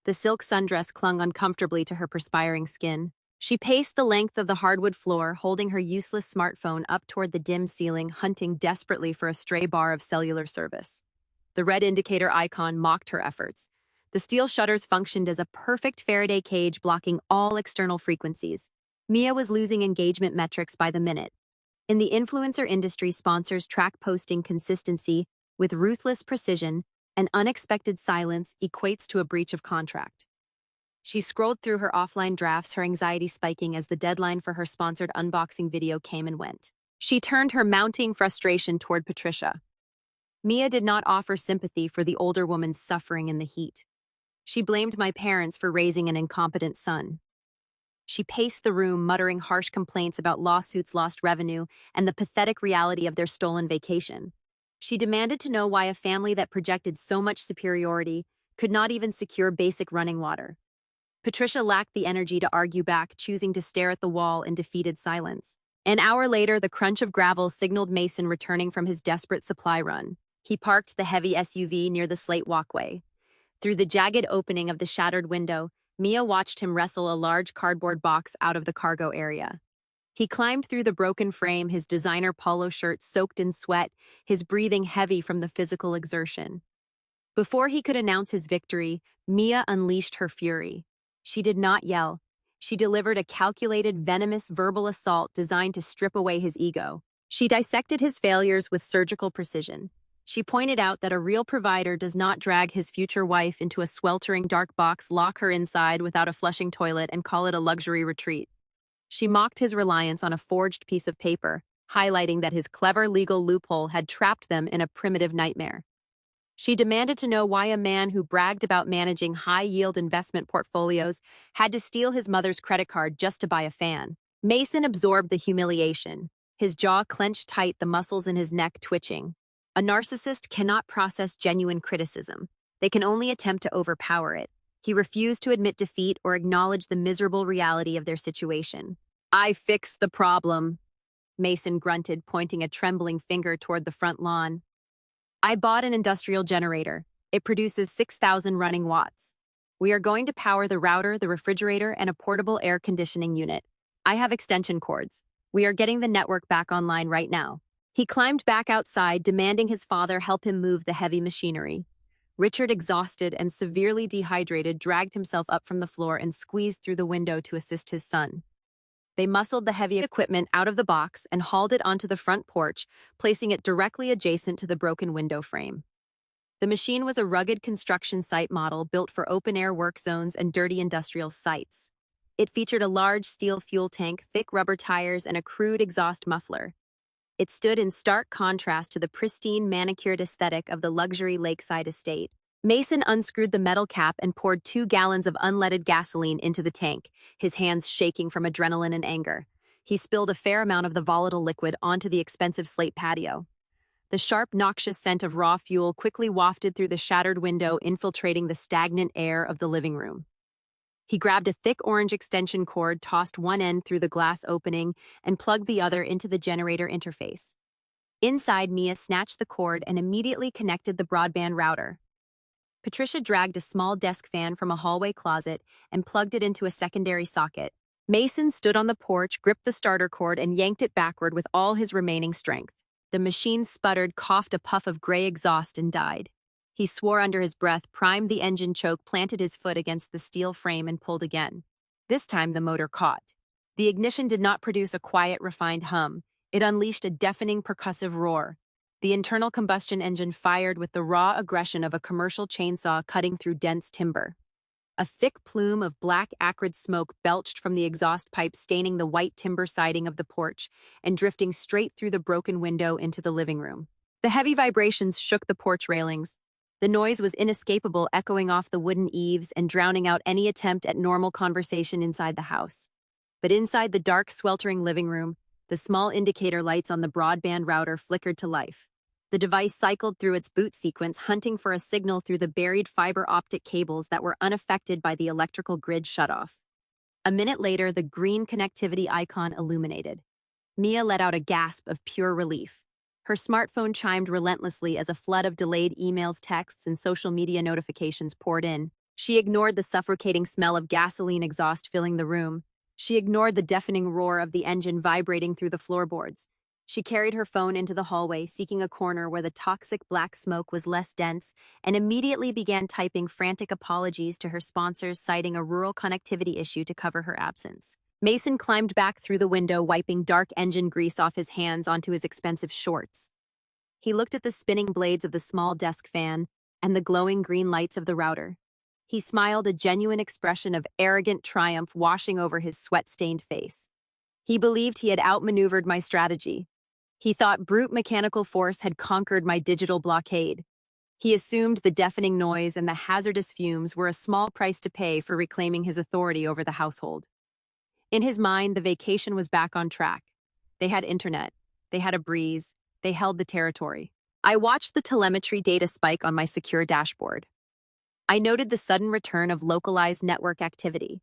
The silk sundress clung uncomfortably to her perspiring skin. She paced the length of the hardwood floor, holding her useless smartphone up toward the dim ceiling, hunting desperately for a stray bar of cellular service. The red indicator icon mocked her efforts. The steel shutters functioned as a perfect Faraday cage, blocking all external frequencies. Mia was losing engagement metrics by the minute. In the influencer industry, sponsors track posting consistency with ruthless precision, and unexpected silence equates to a breach of contract. She scrolled through her offline drafts, her anxiety spiking as the deadline for her sponsored unboxing video came and went. She turned her mounting frustration toward Patricia. Mia did not offer sympathy for the older woman's suffering in the heat. She blamed my parents for raising an incompetent son. She paced the room, muttering harsh complaints about lawsuits, lost revenue, and the pathetic reality of their stolen vacation. She demanded to know why a family that projected so much superiority could not even secure basic running water. Patricia lacked the energy to argue back, choosing to stare at the wall in defeated silence. An hour later, the crunch of gravel signaled Mason returning from his desperate supply run. He parked the heavy SUV near the slate walkway. Through the jagged opening of the shattered window, Mia watched him wrestle a large cardboard box out of the cargo area. He climbed through the broken frame, his designer polo shirt soaked in sweat, his breathing heavy from the physical exertion. Before he could announce his victory, Mia unleashed her fury. She did not yell. She delivered a calculated, venomous verbal assault designed to strip away his ego. She dissected his failures with surgical precision. She pointed out that a real provider does not drag his future wife into a sweltering dark box, lock her inside without a flushing toilet, and call it a luxury retreat. She mocked his reliance on a forged piece of paper, highlighting that his clever legal loophole had trapped them in a primitive nightmare. She demanded to know why a man who bragged about managing high-yield investment portfolios had to steal his mother's credit card just to buy a fan. Mason absorbed the humiliation, his jaw clenched tight, the muscles in his neck twitching. A narcissist cannot process genuine criticism. They can only attempt to overpower it. He refused to admit defeat or acknowledge the miserable reality of their situation. "I fixed the problem," Mason grunted, pointing a trembling finger toward the front lawn. "I bought an industrial generator. It produces 6,000 running watts. We are going to power the router, the refrigerator, and a portable air conditioning unit. I have extension cords. We are getting the network back online right now." He climbed back outside, demanding his father help him move the heavy machinery. Richard, exhausted and severely dehydrated, dragged himself up from the floor and squeezed through the window to assist his son. They muscled the heavy equipment out of the box and hauled it onto the front porch, placing it directly adjacent to the broken window frame. The machine was a rugged construction site model built for open-air work zones and dirty industrial sites. It featured a large steel fuel tank, thick rubber tires, and a crude exhaust muffler. It stood in stark contrast to the pristine, manicured aesthetic of the luxury lakeside estate. Mason unscrewed the metal cap and poured 2 gallons of unleaded gasoline into the tank, his hands shaking from adrenaline and anger. He spilled a fair amount of the volatile liquid onto the expensive slate patio. The sharp, noxious scent of raw fuel quickly wafted through the shattered window, infiltrating the stagnant air of the living room. He grabbed a thick orange extension cord, tossed one end through the glass opening, and plugged the other into the generator interface. Inside, Mia snatched the cord and immediately connected the broadband router. Patricia dragged a small desk fan from a hallway closet and plugged it into a secondary socket. Mason stood on the porch, gripped the starter cord, and yanked it backward with all his remaining strength. The machine sputtered, coughed a puff of gray exhaust, and died. He swore under his breath, primed the engine choke, planted his foot against the steel frame, and pulled again. This time the motor caught. The ignition did not produce a quiet, refined hum. It unleashed a deafening, percussive roar. The internal combustion engine fired with the raw aggression of a commercial chainsaw cutting through dense timber. A thick plume of black, acrid smoke belched from the exhaust pipe, staining the white timber siding of the porch and drifting straight through the broken window into the living room. The heavy vibrations shook the porch railings. The noise was inescapable, echoing off the wooden eaves and drowning out any attempt at normal conversation inside the house. But inside the dark, sweltering living room, the small indicator lights on the broadband router flickered to life. The device cycled through its boot sequence, hunting for a signal through the buried fiber optic cables that were unaffected by the electrical grid shutoff. A minute later, the green connectivity icon illuminated. Mia let out a gasp of pure relief. Her smartphone chimed relentlessly as a flood of delayed emails, texts, and social media notifications poured in. She ignored the suffocating smell of gasoline exhaust filling the room. She ignored the deafening roar of the engine vibrating through the floorboards. She carried her phone into the hallway, seeking a corner where the toxic black smoke was less dense, and immediately began typing frantic apologies to her sponsors, citing a rural connectivity issue to cover her absence. Mason climbed back through the window, wiping dark engine grease off his hands onto his expensive shorts. He looked at the spinning blades of the small desk fan and the glowing green lights of the router. He smiled, a genuine expression of arrogant triumph washing over his sweat-stained face. He believed he had outmaneuvered my strategy. He thought brute mechanical force had conquered my digital blockade. He assumed the deafening noise and the hazardous fumes were a small price to pay for reclaiming his authority over the household. In his mind, the vacation was back on track. They had internet. They had a breeze. They held the territory. I watched the telemetry data spike on my secure dashboard. I noted the sudden return of localized network activity.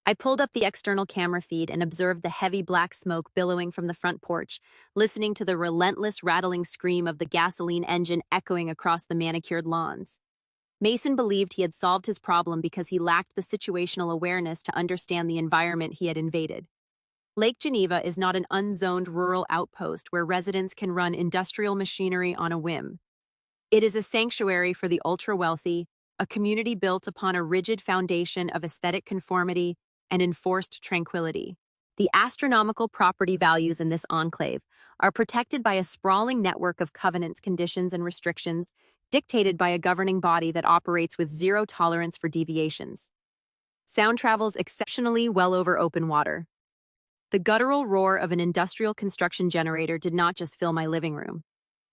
I pulled up the external camera feed and observed the heavy black smoke billowing from the front porch, listening to the relentless rattling scream of the gasoline engine echoing across the manicured lawns. Mason believed he had solved his problem because he lacked the situational awareness to understand the environment he had invaded. Lake Geneva is not an unzoned rural outpost where residents can run industrial machinery on a whim. It is a sanctuary for the ultra-wealthy, a community built upon a rigid foundation of aesthetic conformity and enforced tranquility. The astronomical property values in this enclave are protected by a sprawling network of covenants, conditions, and restrictions dictated by a governing body that operates with zero tolerance for deviations. Sound travels exceptionally well over open water. The guttural roar of an industrial construction generator did not just fill my living room.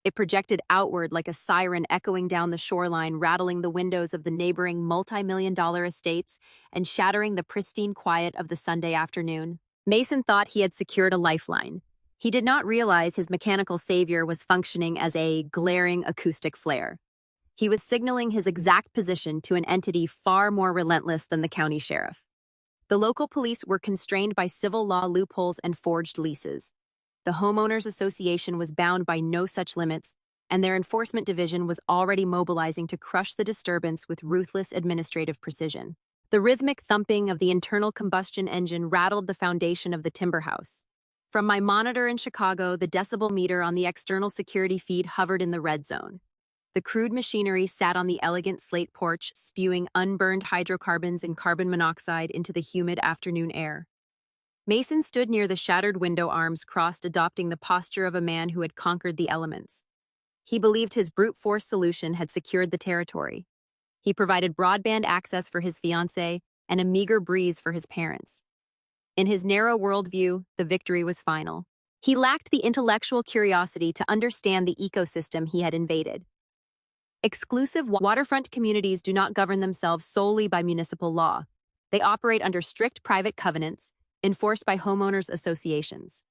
It projected outward like a siren echoing down the shoreline, rattling the windows of the neighboring multi-million-dollar estates and shattering the pristine quiet of the Sunday afternoon. Mason thought he had secured a lifeline. He did not realize his mechanical savior was functioning as a glaring acoustic flare. He was signaling his exact position to an entity far more relentless than the county sheriff. The local police were constrained by civil law loopholes and forged leases. The homeowners association was bound by no such limits, and their enforcement division was already mobilizing to crush the disturbance with ruthless administrative precision. The rhythmic thumping of the internal combustion engine rattled the foundation of the timber house. From my monitor in Chicago, the decibel meter on the external security feed hovered in the red zone. The crude machinery sat on the elegant slate porch, spewing unburned hydrocarbons and carbon monoxide into the humid afternoon air. Mason stood near the shattered window, arms crossed, adopting the posture of a man who had conquered the elements. He believed his brute force solution had secured the territory. He provided broadband access for his fiancée and a meager breeze for his parents. In his narrow worldview, the victory was final. He lacked the intellectual curiosity to understand the ecosystem he had invaded. Exclusive waterfront communities do not govern themselves solely by municipal law. They operate under strict private covenants, enforced by homeowners associations.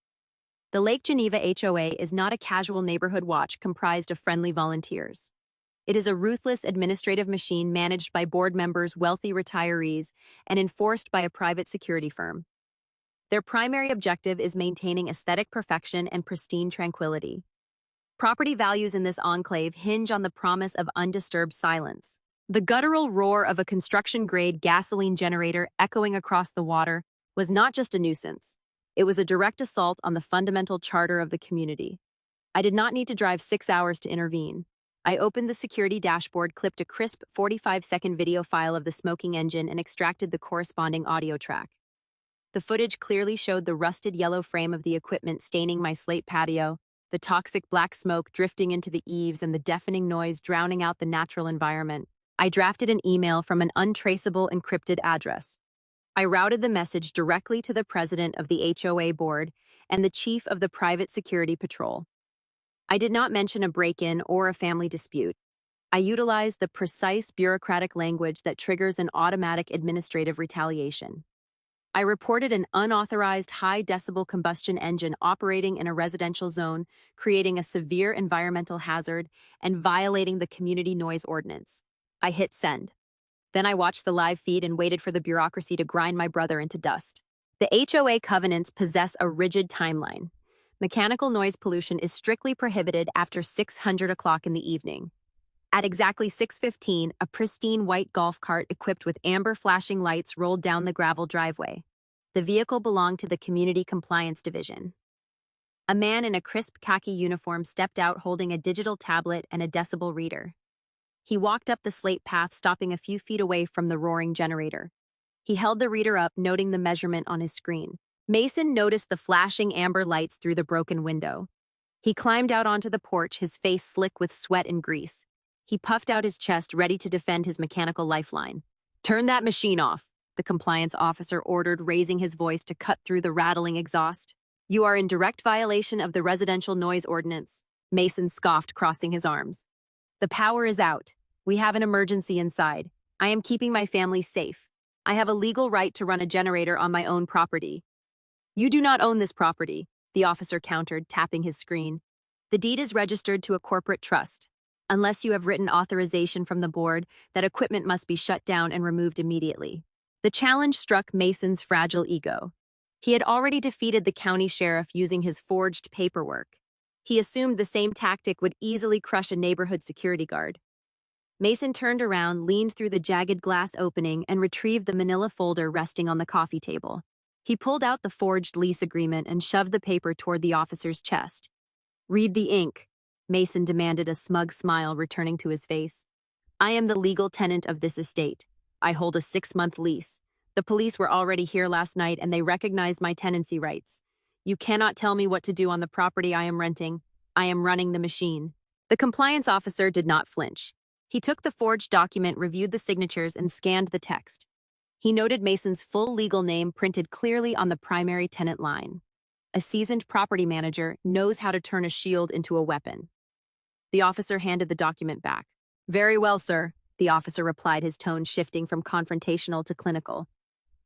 The Lake Geneva HOA is not a casual neighborhood watch comprised of friendly volunteers. It is a ruthless administrative machine managed by board members, wealthy retirees, and enforced by a private security firm. Their primary objective is maintaining aesthetic perfection and pristine tranquility. Property values in this enclave hinge on the promise of undisturbed silence. The guttural roar of a construction-grade gasoline generator echoing across the water was not just a nuisance. It was a direct assault on the fundamental charter of the community. I did not need to drive 6 hours to intervene. I opened the security dashboard, clipped a crisp 45-second video file of the smoking engine, and extracted the corresponding audio track. The footage clearly showed the rusted yellow frame of the equipment staining my slate patio, the toxic black smoke drifting into the eaves, and the deafening noise drowning out the natural environment. I drafted an email from an untraceable encrypted address. I routed the message directly to the president of the HOA board and the chief of the private security patrol. I did not mention a break-in or a family dispute. I utilized the precise bureaucratic language that triggers an automatic administrative retaliation. I reported an unauthorized high-decibel combustion engine operating in a residential zone, creating a severe environmental hazard and violating the community noise ordinance. I hit send. Then I watched the live feed and waited for the bureaucracy to grind my brother into dust. The HOA covenants possess a rigid timeline. Mechanical noise pollution is strictly prohibited after 600 o'clock in the evening. At exactly 6:15, a pristine white golf cart equipped with amber flashing lights rolled down the gravel driveway. The vehicle belonged to the Community Compliance Division. A man in a crisp khaki uniform stepped out holding a digital tablet and a decibel reader. He walked up the slate path, stopping a few feet away from the roaring generator. He held the reader up, noting the measurement on his screen. Mason noticed the flashing amber lights through the broken window. He climbed out onto the porch, his face slick with sweat and grease. He puffed out his chest, ready to defend his mechanical lifeline. "Turn that machine off," the compliance officer ordered, raising his voice to cut through the rattling exhaust. "You are in direct violation of the residential noise ordinance," Mason scoffed, crossing his arms. "The power is out. We have an emergency inside. I am keeping my family safe. I have a legal right to run a generator on my own property." "You do not own this property," the officer countered, tapping his screen. "The deed is registered to a corporate trust. Unless you have written authorization from the board, that equipment must be shut down and removed immediately." The challenge struck Mason's fragile ego. He had already defeated the county sheriff using his forged paperwork. He assumed the same tactic would easily crush a neighborhood security guard. Mason turned around, leaned through the jagged glass opening, and retrieved the manila folder resting on the coffee table. He pulled out the forged lease agreement and shoved the paper toward the officer's chest. "Read the ink," Mason demanded, a smug smile returning to his face. "I am the legal tenant of this estate. I hold a 6-month lease. The police were already here last night and they recognized my tenancy rights. You cannot tell me what to do on the property I am renting. I am running the machine." The compliance officer did not flinch. He took the forged document, reviewed the signatures, and scanned the text. He noted Mason's full legal name printed clearly on the primary tenant line. A seasoned property manager knows how to turn a shield into a weapon. The officer handed the document back. "Very well, sir," the officer replied, his tone shifting from confrontational to clinical.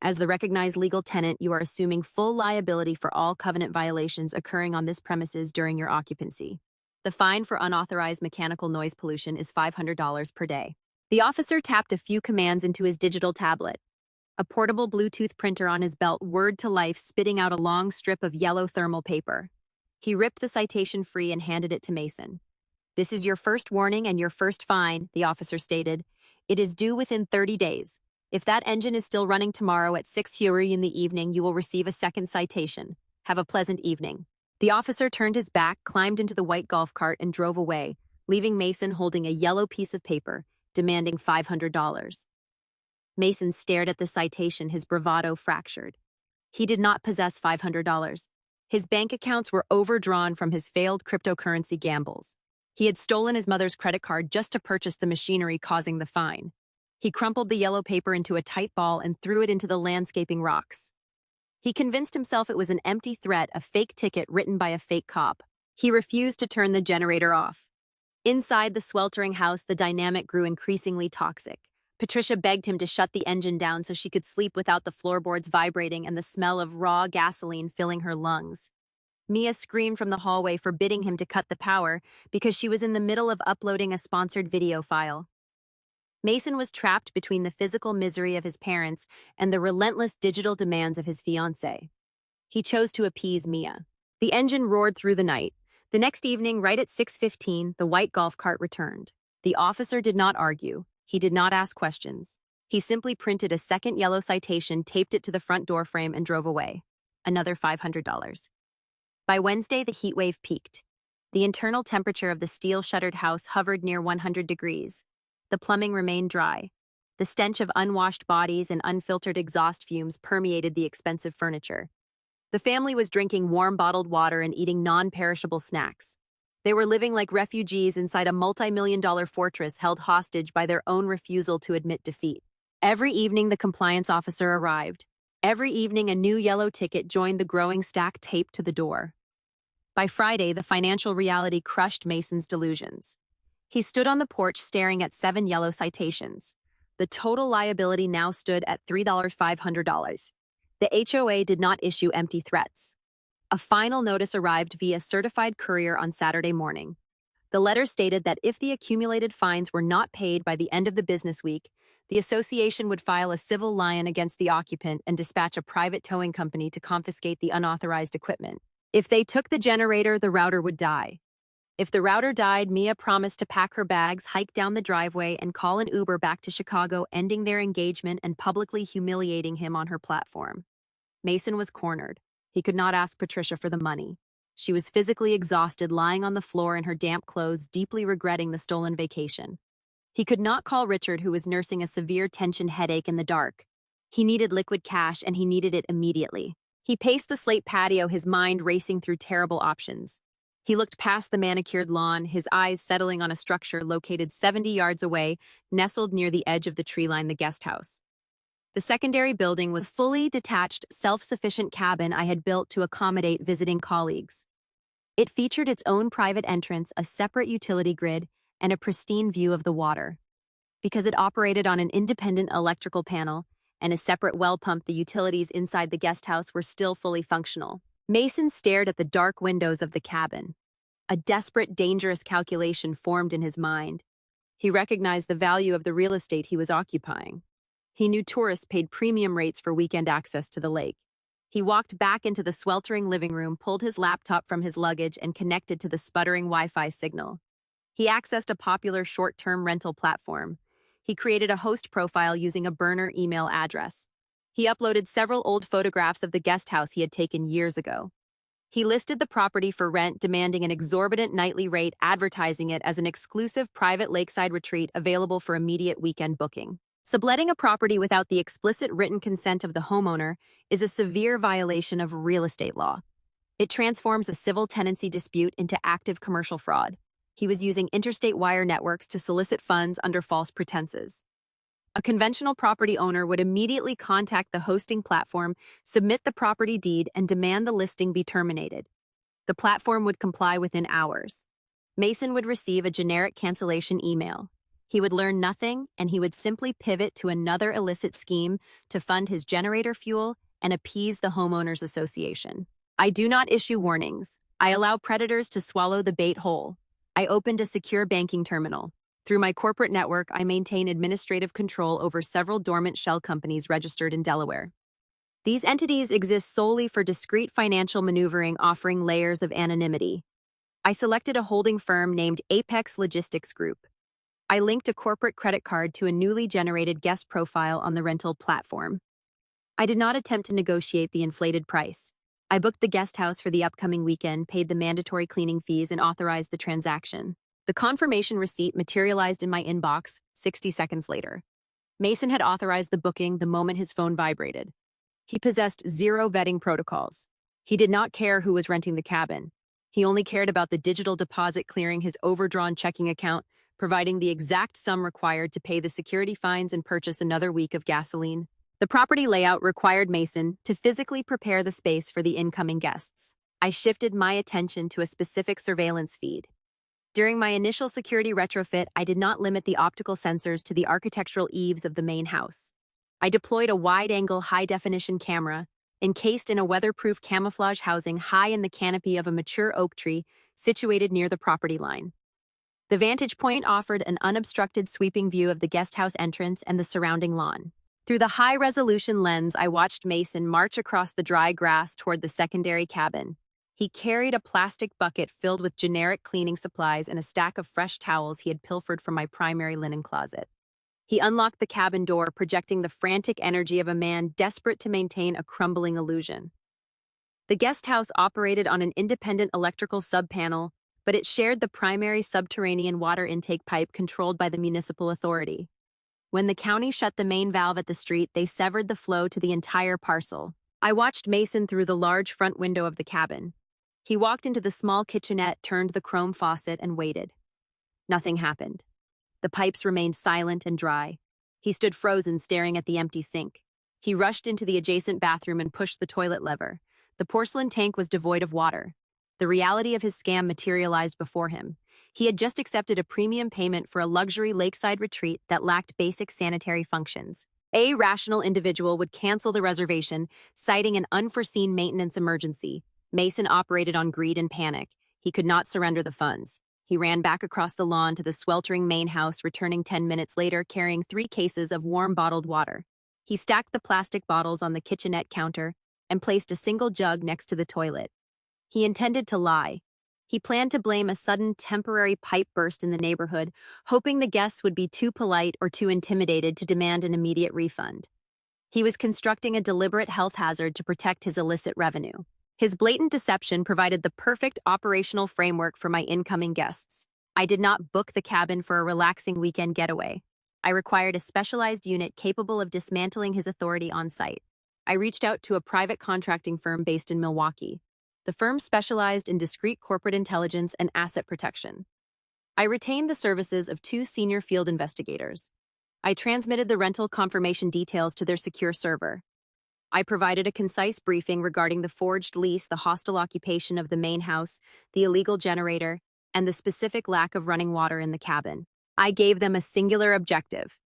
"As the recognized legal tenant, you are assuming full liability for all covenant violations occurring on this premises during your occupancy. The fine for unauthorized mechanical noise pollution is $500 per day." The officer tapped a few commands into his digital tablet. A portable Bluetooth printer on his belt whirred to life, spitting out a long strip of yellow thermal paper. He ripped the citation free and handed it to Mason. "This is your first warning and your first fine," the officer stated. "It is due within 30 days. If that engine is still running tomorrow at 6:00 in the evening, you will receive a second citation. Have a pleasant evening." The officer turned his back, climbed into the white golf cart, and drove away, leaving Mason holding a yellow piece of paper, demanding $500. Mason stared at the citation, his bravado fractured. He did not possess $500. His bank accounts were overdrawn from his failed cryptocurrency gambles. He had stolen his mother's credit card just to purchase the machinery causing the fine. He crumpled the yellow paper into a tight ball and threw it into the landscaping rocks. He convinced himself it was an empty threat, a fake ticket written by a fake cop. He refused to turn the generator off. Inside the sweltering house, the dynamic grew increasingly toxic. Patricia begged him to shut the engine down so she could sleep without the floorboards vibrating and the smell of raw gasoline filling her lungs. Mia screamed from the hallway, forbidding him to cut the power because she was in the middle of uploading a sponsored video file. Mason was trapped between the physical misery of his parents and the relentless digital demands of his fiancée. He chose to appease Mia. The engine roared through the night. The next evening, right at 6:15, the white golf cart returned. The officer did not argue. He did not ask questions. He simply printed a second yellow citation, taped it to the front door frame, and drove away. Another $500. By Wednesday, the heat wave peaked. The internal temperature of the steel-shuttered house hovered near 100 degrees. The plumbing remained dry. The stench of unwashed bodies and unfiltered exhaust fumes permeated the expensive furniture. The family was drinking warm bottled water and eating non-perishable snacks. They were living like refugees inside a multi-million-dollar fortress held hostage by their own refusal to admit defeat. Every evening, the compliance officer arrived. Every evening, a new yellow ticket joined the growing stack taped to the door. By Friday, the financial reality crushed Mason's delusions. He stood on the porch staring at 7 yellow citations. The total liability now stood at $3,500. The HOA did not issue empty threats. A final notice arrived via certified courier on Saturday morning. The letter stated that if the accumulated fines were not paid by the end of the business week, the association would file a civil lion against the occupant and dispatch a private towing company to confiscate the unauthorized equipment. If they took the generator, the router would die. If the router died, Mia promised to pack her bags, hike down the driveway, and call an Uber back to Chicago, ending their engagement and publicly humiliating him on her platform. Mason was cornered. He could not ask Patricia for the money. She was physically exhausted, lying on the floor in her damp clothes, deeply regretting the stolen vacation. He could not call Richard, who was nursing a severe tension headache in the dark. He needed liquid cash, and he needed it immediately. He paced the slate patio, his mind racing through terrible options. He looked past the manicured lawn, his eyes settling on a structure located 70 yards away, nestled near the edge of the tree line, the guest house. The secondary building was a fully detached, self-sufficient cabin I had built to accommodate visiting colleagues. It featured its own private entrance, a separate utility grid, and a pristine view of the water. Because it operated on an independent electrical panel and a separate well pump, the utilities inside the guest house were still fully functional. Mason stared at the dark windows of the cabin. A desperate, dangerous calculation formed in his mind. He recognized the value of the real estate he was occupying. He knew tourists paid premium rates for weekend access to the lake. He walked back into the sweltering living room, pulled his laptop from his luggage, and connected to the sputtering Wi-Fi signal. He accessed a popular short-term rental platform. He created a host profile using a burner email address. He uploaded several old photographs of the guest house he had taken years ago. He listed the property for rent, demanding an exorbitant nightly rate, advertising it as an exclusive private lakeside retreat available for immediate weekend booking. Subletting a property without the explicit written consent of the homeowner is a severe violation of real estate law. It transforms a civil tenancy dispute into active commercial fraud. He was using interstate wire networks to solicit funds under false pretenses. A conventional property owner would immediately contact the hosting platform, submit the property deed, and demand the listing be terminated. The platform would comply within hours. Mason would receive a generic cancellation email. He would learn nothing, and he would simply pivot to another illicit scheme to fund his generator fuel and appease the homeowners association. I do not issue warnings. I allow predators to swallow the bait whole. I opened a secure banking terminal. Through my corporate network, I maintain administrative control over several dormant shell companies registered in Delaware. These entities exist solely for discreet financial maneuvering, offering layers of anonymity. I selected a holding firm named Apex Logistics Group. I linked a corporate credit card to a newly generated guest profile on the rental platform. I did not attempt to negotiate the inflated price. I booked the guest house for the upcoming weekend, paid the mandatory cleaning fees, and authorized the transaction. The confirmation receipt materialized in my inbox 60 seconds later. Mason had authorized the booking the moment his phone vibrated. He possessed zero vetting protocols. He did not care who was renting the cabin. He only cared about the digital deposit clearing his overdrawn checking account, providing the exact sum required to pay the security fines and purchase another week of gasoline. The property layout required Mason to physically prepare the space for the incoming guests. I shifted my attention to a specific surveillance feed. During my initial security retrofit, I did not limit the optical sensors to the architectural eaves of the main house. I deployed a wide-angle, high-definition camera, encased in a weatherproof camouflage housing high in the canopy of a mature oak tree situated near the property line. The vantage point offered an unobstructed sweeping view of the guest house entrance and the surrounding lawn. Through the high-resolution lens, I watched Mason march across the dry grass toward the secondary cabin. He carried a plastic bucket filled with generic cleaning supplies and a stack of fresh towels he had pilfered from my primary linen closet. He unlocked the cabin door, projecting the frantic energy of a man desperate to maintain a crumbling illusion. The guest house operated on an independent electrical subpanel, but it shared the primary subterranean water intake pipe controlled by the municipal authority. When the county shut the main valve at the street, they severed the flow to the entire parcel. I watched Mason through the large front window of the cabin. He walked into the small kitchenette, turned the chrome faucet, and waited. Nothing happened. The pipes remained silent and dry. He stood frozen, staring at the empty sink. He rushed into the adjacent bathroom and pushed the toilet lever. The porcelain tank was devoid of water. The reality of his scam materialized before him. He had just accepted a premium payment for a luxury lakeside retreat that lacked basic sanitary functions. A rational individual would cancel the reservation, citing an unforeseen maintenance emergency. Mason operated on greed and panic. He could not surrender the funds. He ran back across the lawn to the sweltering main house, returning 10 minutes later carrying 3 cases of warm bottled water. He stacked the plastic bottles on the kitchenette counter and placed a single jug next to the toilet. He intended to lie. He planned to blame a sudden temporary pipe burst in the neighborhood, hoping the guests would be too polite or too intimidated to demand an immediate refund. He was constructing a deliberate health hazard to protect his illicit revenue. His blatant deception provided the perfect operational framework for my incoming guests. I did not book the cabin for a relaxing weekend getaway. I required a specialized unit capable of dismantling his authority on site. I reached out to a private contracting firm based in Milwaukee. The firm specialized in discreet corporate intelligence and asset protection. I retained the services of 2 senior field investigators. I transmitted the rental confirmation details to their secure server. I provided a concise briefing regarding the forged lease, the hostile occupation of the main house, the illegal generator, and the specific lack of running water in the cabin. I gave them a singular objective.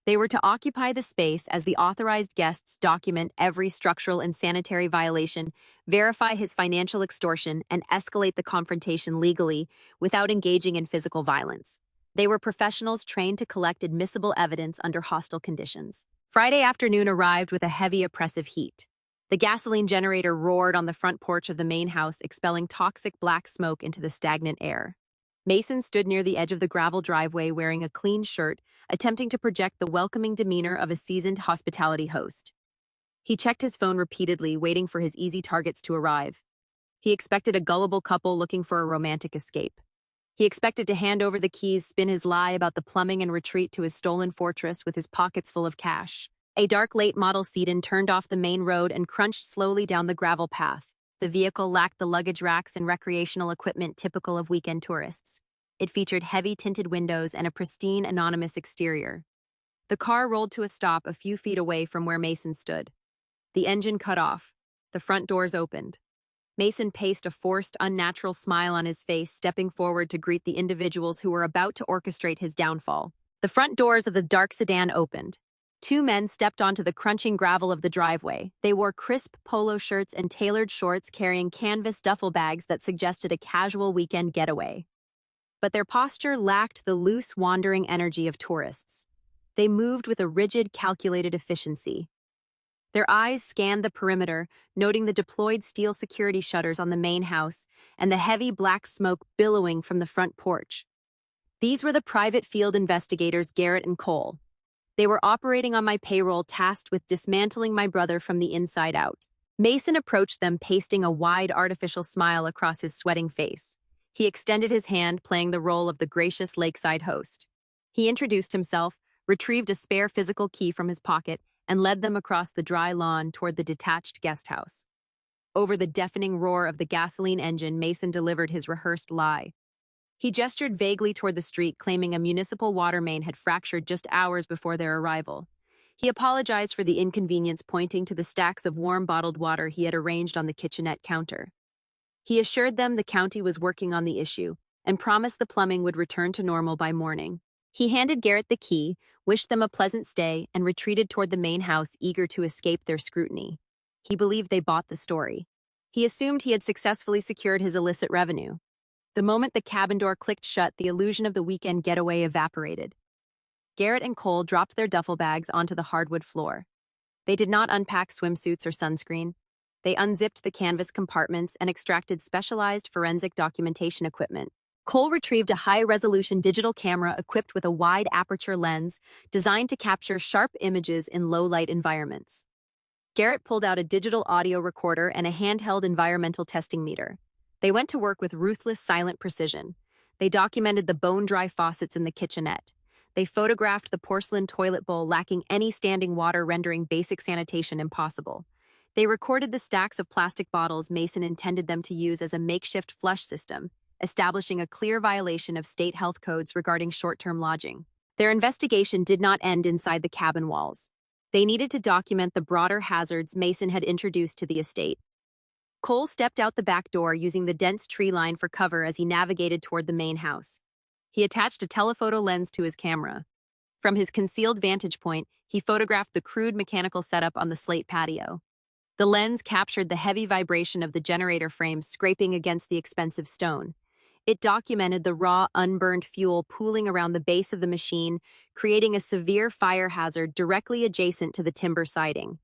They were to occupy the space as the authorized guests document every structural and sanitary violation, verify his financial extortion, and escalate the confrontation legally without engaging in physical violence. They were professionals trained to collect admissible evidence under hostile conditions. Friday afternoon arrived with a heavy, oppressive heat. The gasoline generator roared on the front porch of the main house, expelling toxic black smoke into the stagnant air. Mason stood near the edge of the gravel driveway wearing a clean shirt, attempting to project the welcoming demeanor of a seasoned hospitality host. He checked his phone repeatedly, waiting for his easy targets to arrive. He expected a gullible couple looking for a romantic escape. He expected to hand over the keys, spin his lie about the plumbing, and retreat to his stolen fortress with his pockets full of cash. A dark late-model sedan turned off the main road and crunched slowly down the gravel path. The vehicle lacked the luggage racks and recreational equipment typical of weekend tourists. It featured heavy tinted windows and a pristine, anonymous exterior. The car rolled to a stop a few feet away from where Mason stood. The engine cut off. The front doors opened. Mason paced, a forced, unnatural smile on his face, stepping forward to greet the individuals who were about to orchestrate his downfall. The front doors of the dark sedan opened. 2 men stepped onto the crunching gravel of the driveway. They wore crisp polo shirts and tailored shorts, carrying canvas duffel bags that suggested a casual weekend getaway. But their posture lacked the loose, wandering energy of tourists. They moved with a rigid, calculated efficiency. Their eyes scanned the perimeter, noting the deployed steel security shutters on the main house and the heavy black smoke billowing from the front porch. These were the private field investigators Garrett and Cole. They were operating on my payroll, tasked with dismantling my brother from the inside out. Mason approached them, pasting a wide, artificial smile across his sweating face. He extended his hand, playing the role of the gracious lakeside host. He introduced himself, retrieved a spare physical key from his pocket, and led them across the dry lawn toward the detached guest house. Over the deafening roar of the gasoline engine, Mason delivered his rehearsed lie. He gestured vaguely toward the street, claiming a municipal water main had fractured just hours before their arrival. He apologized for the inconvenience, pointing to the stacks of warm bottled water he had arranged on the kitchenette counter. He assured them the county was working on the issue and promised the plumbing would return to normal by morning. He handed Garrett the key, wished them a pleasant stay, and retreated toward the main house, eager to escape their scrutiny. He believed they bought the story. He assumed he had successfully secured his illicit revenue. The moment the cabin door clicked shut, the illusion of the weekend getaway evaporated. Garrett and Cole dropped their duffel bags onto the hardwood floor. They did not unpack swimsuits or sunscreen. They unzipped the canvas compartments and extracted specialized forensic documentation equipment. Cole retrieved a high-resolution digital camera equipped with a wide-aperture lens designed to capture sharp images in low-light environments. Garrett pulled out a digital audio recorder and a handheld environmental testing meter. They went to work with ruthless, silent precision. They documented the bone-dry faucets in the kitchenette. They photographed the porcelain toilet bowl lacking any standing water, rendering basic sanitation impossible. They recorded the stacks of plastic bottles Mason intended them to use as a makeshift flush system, establishing a clear violation of state health codes regarding short-term lodging. Their investigation did not end inside the cabin walls. They needed to document the broader hazards Mason had introduced to the estate. Cole stepped out the back door using the dense tree line for cover as he navigated toward the main house. He attached a telephoto lens to his camera. From his concealed vantage point, he photographed the crude mechanical setup on the slate patio. The lens captured the heavy vibration of the generator frame scraping against the expensive stone. It documented the raw, unburned fuel pooling around the base of the machine, creating a severe fire hazard directly adjacent to the timber siding.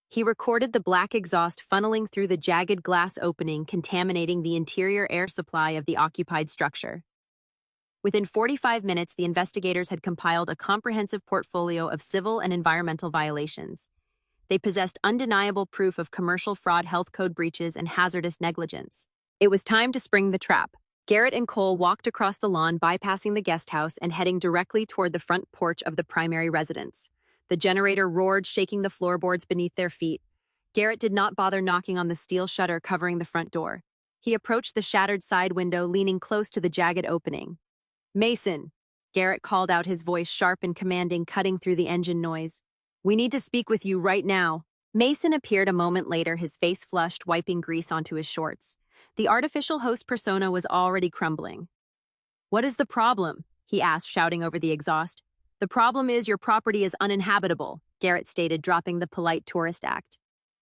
He recorded the black exhaust funneling through the jagged glass opening, contaminating the interior air supply of the occupied structure. Within 45 minutes, the investigators had compiled a comprehensive portfolio of civil and environmental violations. They possessed undeniable proof of commercial fraud, health code breaches, and hazardous negligence. It was time to spring the trap. Garrett and Cole walked across the lawn, bypassing the guest house and heading directly toward the front porch of the primary residence. The generator roared, shaking the floorboards beneath their feet. Garrett did not bother knocking on the steel shutter covering the front door. He approached the shattered side window, leaning close to the jagged opening. "Mason," Garrett called out, his voice sharp and commanding, cutting through the engine noise. "We need to speak with you right now." Mason appeared a moment later, his face flushed, wiping grease onto his shorts. The artificial host persona was already crumbling. "What is the problem?" he asked, shouting over the exhaust. "The problem is your property is uninhabitable," Garrett stated, dropping the polite tourist act.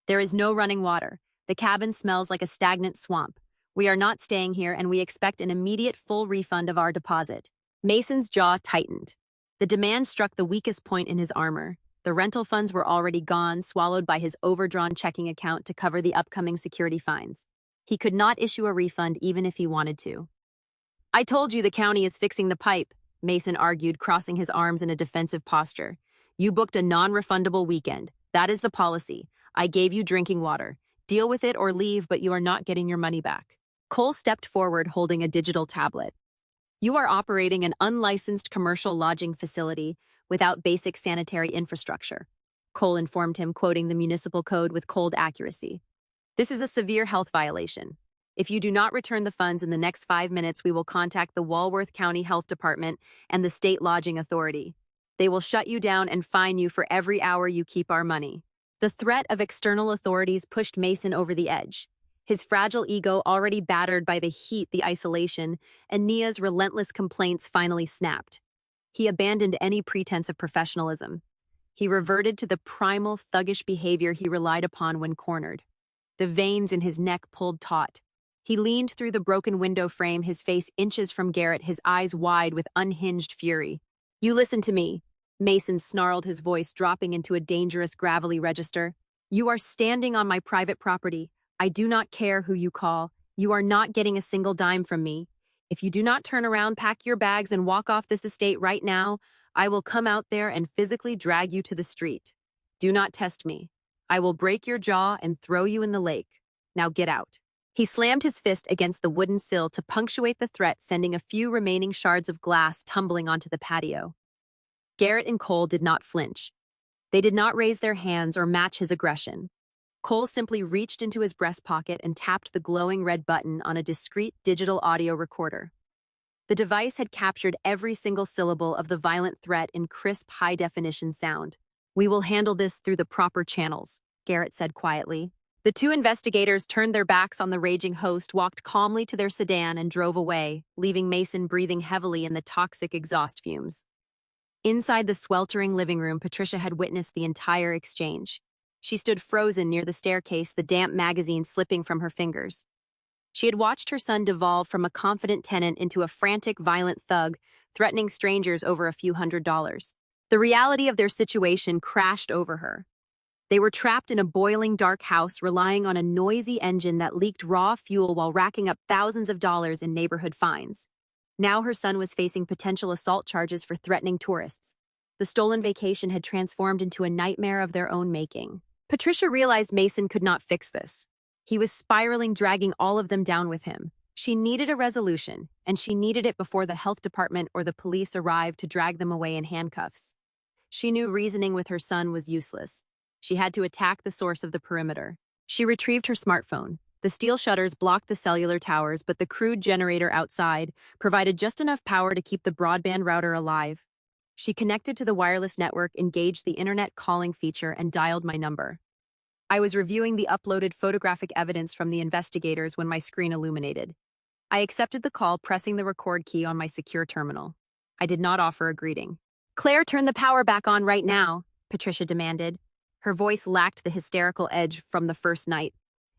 "There is no running water. The cabin smells like a stagnant swamp. We are not staying here, and we expect an immediate full refund of our deposit." Mason's jaw tightened. The demand struck the weakest point in his armor. The rental funds were already gone, swallowed by his overdrawn checking account to cover the upcoming security fines. He could not issue a refund even if he wanted to. "I told you the county is fixing the pipe," Mason argued, crossing his arms in a defensive posture. "You booked a non-refundable weekend. That is the policy. I gave you drinking water. Deal with it or leave, but you are not getting your money back." Cole stepped forward, holding a digital tablet. "You are operating an unlicensed commercial lodging facility without basic sanitary infrastructure," Cole informed him, quoting the municipal code with cold accuracy. "This is a severe health violation. If you do not return the funds in the next 5 minutes, we will contact the Walworth County Health Department and the State Lodging Authority. They will shut you down and fine you for every hour you keep our money." The threat of external authorities pushed Mason over the edge. His fragile ego, already battered by the heat, the isolation, and Nia's relentless complaints, finally snapped. He abandoned any pretense of professionalism. He reverted to the primal, thuggish behavior he relied upon when cornered. The veins in his neck pulled taut. He leaned through the broken window frame, his face inches from Garrett, his eyes wide with unhinged fury. "You listen to me," Mason snarled, his voice dropping into a dangerous, gravelly register. "You are standing on my private property. I do not care who you call. You are not getting a single dime from me. If you do not turn around, pack your bags, and walk off this estate right now, I will come out there and physically drag you to the street. Do not test me. I will break your jaw and throw you in the lake. Now get out." He slammed his fist against the wooden sill to punctuate the threat, sending a few remaining shards of glass tumbling onto the patio. Garrett and Cole did not flinch. They did not raise their hands or match his aggression. Cole simply reached into his breast pocket and tapped the glowing red button on a discreet digital audio recorder. The device had captured every single syllable of the violent threat in crisp, high-definition sound. "We will handle this through the proper channels," Garrett said quietly. The two investigators turned their backs on the raging host, walked calmly to their sedan, and drove away, leaving Mason breathing heavily in the toxic exhaust fumes. Inside the sweltering living room, Patricia had witnessed the entire exchange. She stood frozen near the staircase, the damp magazine slipping from her fingers. She had watched her son devolve from a confident tenant into a frantic, violent thug, threatening strangers over a few $100s. The reality of their situation crashed over her. They were trapped in a boiling dark house, relying on a noisy engine that leaked raw fuel while racking up thousands of dollars in neighborhood fines. Now her son was facing potential assault charges for threatening tourists. The stolen vacation had transformed into a nightmare of their own making. Patricia realized Mason could not fix this. He was spiraling, dragging all of them down with him. She needed a resolution, and she needed it before the health department or the police arrived to drag them away in handcuffs. She knew reasoning with her son was useless. She had to attack the source of the perimeter. She retrieved her smartphone. The steel shutters blocked the cellular towers, but the crude generator outside provided just enough power to keep the broadband router alive. She connected to the wireless network, engaged the internet calling feature, and dialed my number. I was reviewing the uploaded photographic evidence from the investigators when my screen illuminated. I accepted the call, pressing the record key on my secure terminal. I did not offer a greeting. "Claire, turn the power back on right now," Patricia demanded. Her voice lacked the hysterical edge from the first night.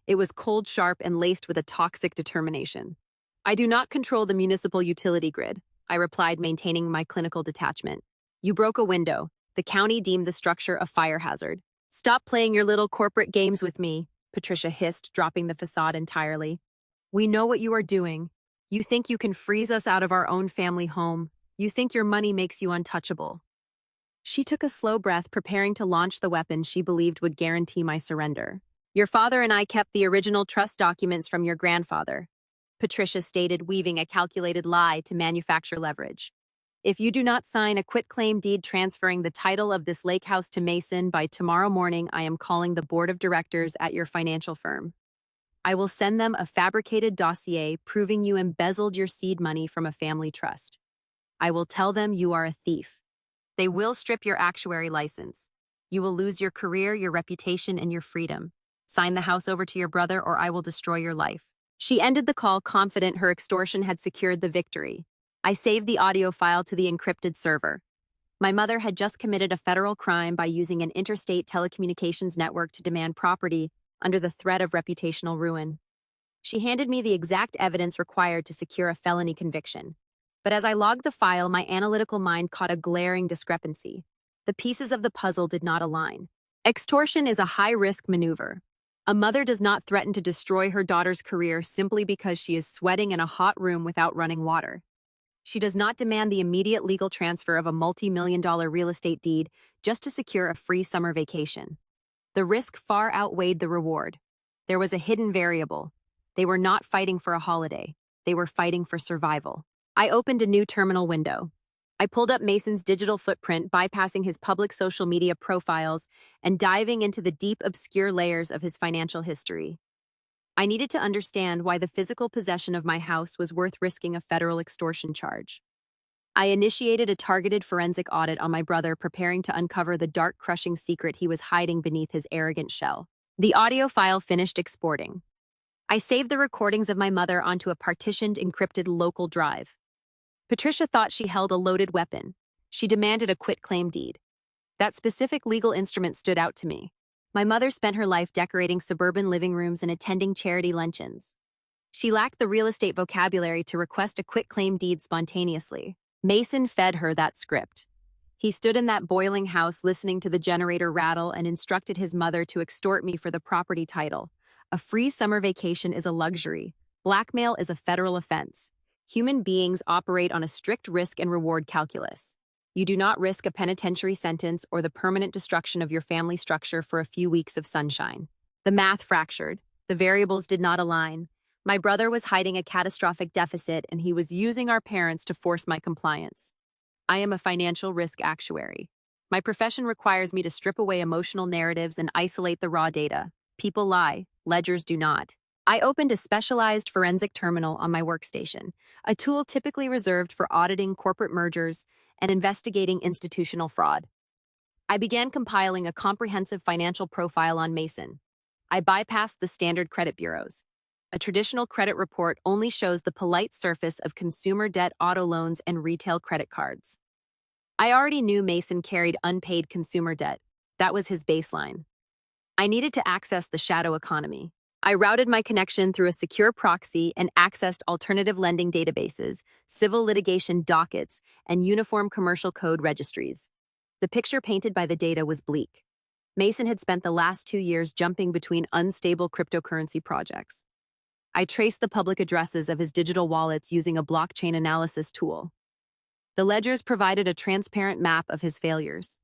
It was cold, sharp, and laced with a toxic determination. "I do not control the municipal utility grid," I replied, maintaining my clinical detachment. "You broke a window. The county deemed the structure a fire hazard." "Stop playing your little corporate games with me," Patricia hissed, dropping the facade entirely. "We know what you are doing. You think you can freeze us out of our own family home. You think your money makes you untouchable." She took a slow breath, preparing to launch the weapon she believed would guarantee my surrender. "Your father and I kept the original trust documents from your grandfather," Patricia stated, weaving a calculated lie to manufacture leverage. "If you do not sign a quitclaim deed transferring the title of this lake house to Mason by tomorrow morning, I am calling the board of directors at your financial firm. I will send them a fabricated dossier proving you embezzled your seed money from a family trust. I will tell them you are a thief. They will strip your actuary license. You will lose your career, your reputation, and your freedom. Sign the house over to your brother or I will destroy your life." She ended the call, confident her extortion had secured the victory. I saved the audio file to the encrypted server. My mother had just committed a federal crime by using an interstate telecommunications network to demand property under the threat of reputational ruin. She handed me the exact evidence required to secure a felony conviction. But as I logged the file, my analytical mind caught a glaring discrepancy. The pieces of the puzzle did not align. Extortion is a high-risk maneuver. A mother does not threaten to destroy her daughter's career simply because she is sweating in a hot room without running water. She does not demand the immediate legal transfer of a multi-million-dollar real estate deed just to secure a free summer vacation. The risk far outweighed the reward. There was a hidden variable. They were not fighting for a holiday. They were fighting for survival. I opened a new terminal window. I pulled up Mason's digital footprint, bypassing his public social media profiles and diving into the deep, obscure layers of his financial history. I needed to understand why the physical possession of my house was worth risking a federal extortion charge. I initiated a targeted forensic audit on my brother, preparing to uncover the dark, crushing secret he was hiding beneath his arrogant shell. The audio file finished exporting. I saved the recordings of my mother onto a partitioned, encrypted local drive. Patricia thought she held a loaded weapon. She demanded a quitclaim deed. That specific legal instrument stood out to me. My mother spent her life decorating suburban living rooms and attending charity luncheons. She lacked the real estate vocabulary to request a quitclaim deed spontaneously. Mason fed her that script. He stood in that boiling house listening to the generator rattle and instructed his mother to extort me for the property title. A free summer vacation is a luxury. Blackmail is a federal offense. Human beings operate on a strict risk and reward calculus. You do not risk a penitentiary sentence or the permanent destruction of your family structure for a few weeks of sunshine. The math fractured. The variables did not align. My brother was hiding a catastrophic deficit, and he was using our parents to force my compliance. I am a financial risk actuary. My profession requires me to strip away emotional narratives and isolate the raw data. People lie, ledgers do not. I opened a specialized forensic terminal on my workstation, a tool typically reserved for auditing corporate mergers and investigating institutional fraud. I began compiling a comprehensive financial profile on Mason. I bypassed the standard credit bureaus. A traditional credit report only shows the polite surface of consumer debt, auto loans, and retail credit cards. I already knew Mason carried unpaid consumer debt. That was his baseline. I needed to access the shadow economy. I routed my connection through a secure proxy and accessed alternative lending databases, civil litigation dockets, and uniform commercial code registries. The picture painted by the data was bleak. Mason had spent the last 2 years jumping between unstable cryptocurrency projects. I traced the public addresses of his digital wallets using a blockchain analysis tool. The ledgers provided a transparent map of his failures.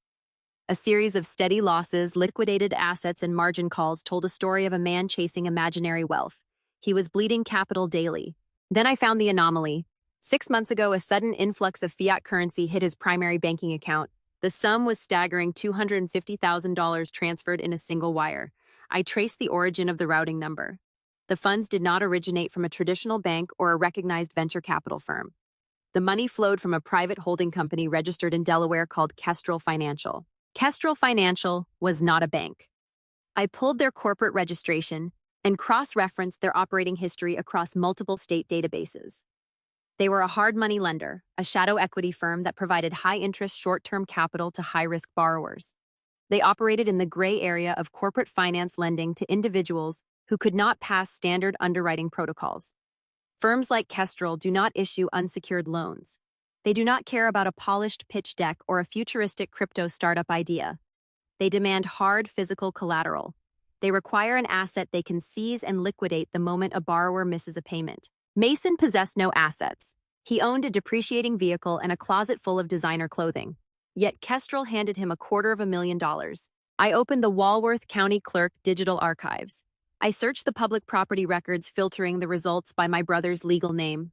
A series of steady losses, liquidated assets, and margin calls told a story of a man chasing imaginary wealth. He was bleeding capital daily. Then I found the anomaly. 6 months ago, a sudden influx of fiat currency hit his primary banking account. The sum was staggering $250,000 transferred in a single wire. I traced the origin of the routing number. The funds did not originate from a traditional bank or a recognized venture capital firm. The money flowed from a private holding company registered in Delaware called Kestrel Financial. Kestrel Financial was not a bank. I pulled their corporate registration and cross-referenced their operating history across multiple state databases. They were a hard money lender, a shadow equity firm that provided high-interest short-term capital to high-risk borrowers. They operated in the gray area of corporate finance lending to individuals who could not pass standard underwriting protocols. Firms like Kestrel do not issue unsecured loans. They do not care about a polished pitch deck or a futuristic crypto startup idea. They demand hard physical collateral. They require an asset they can seize and liquidate the moment a borrower misses a payment. Mason possessed no assets. He owned a depreciating vehicle and a closet full of designer clothing. Yet Kestrel handed him $250,000. I opened the Walworth County Clerk Digital Archives. I searched the public property records, filtering the results by my brother's legal name.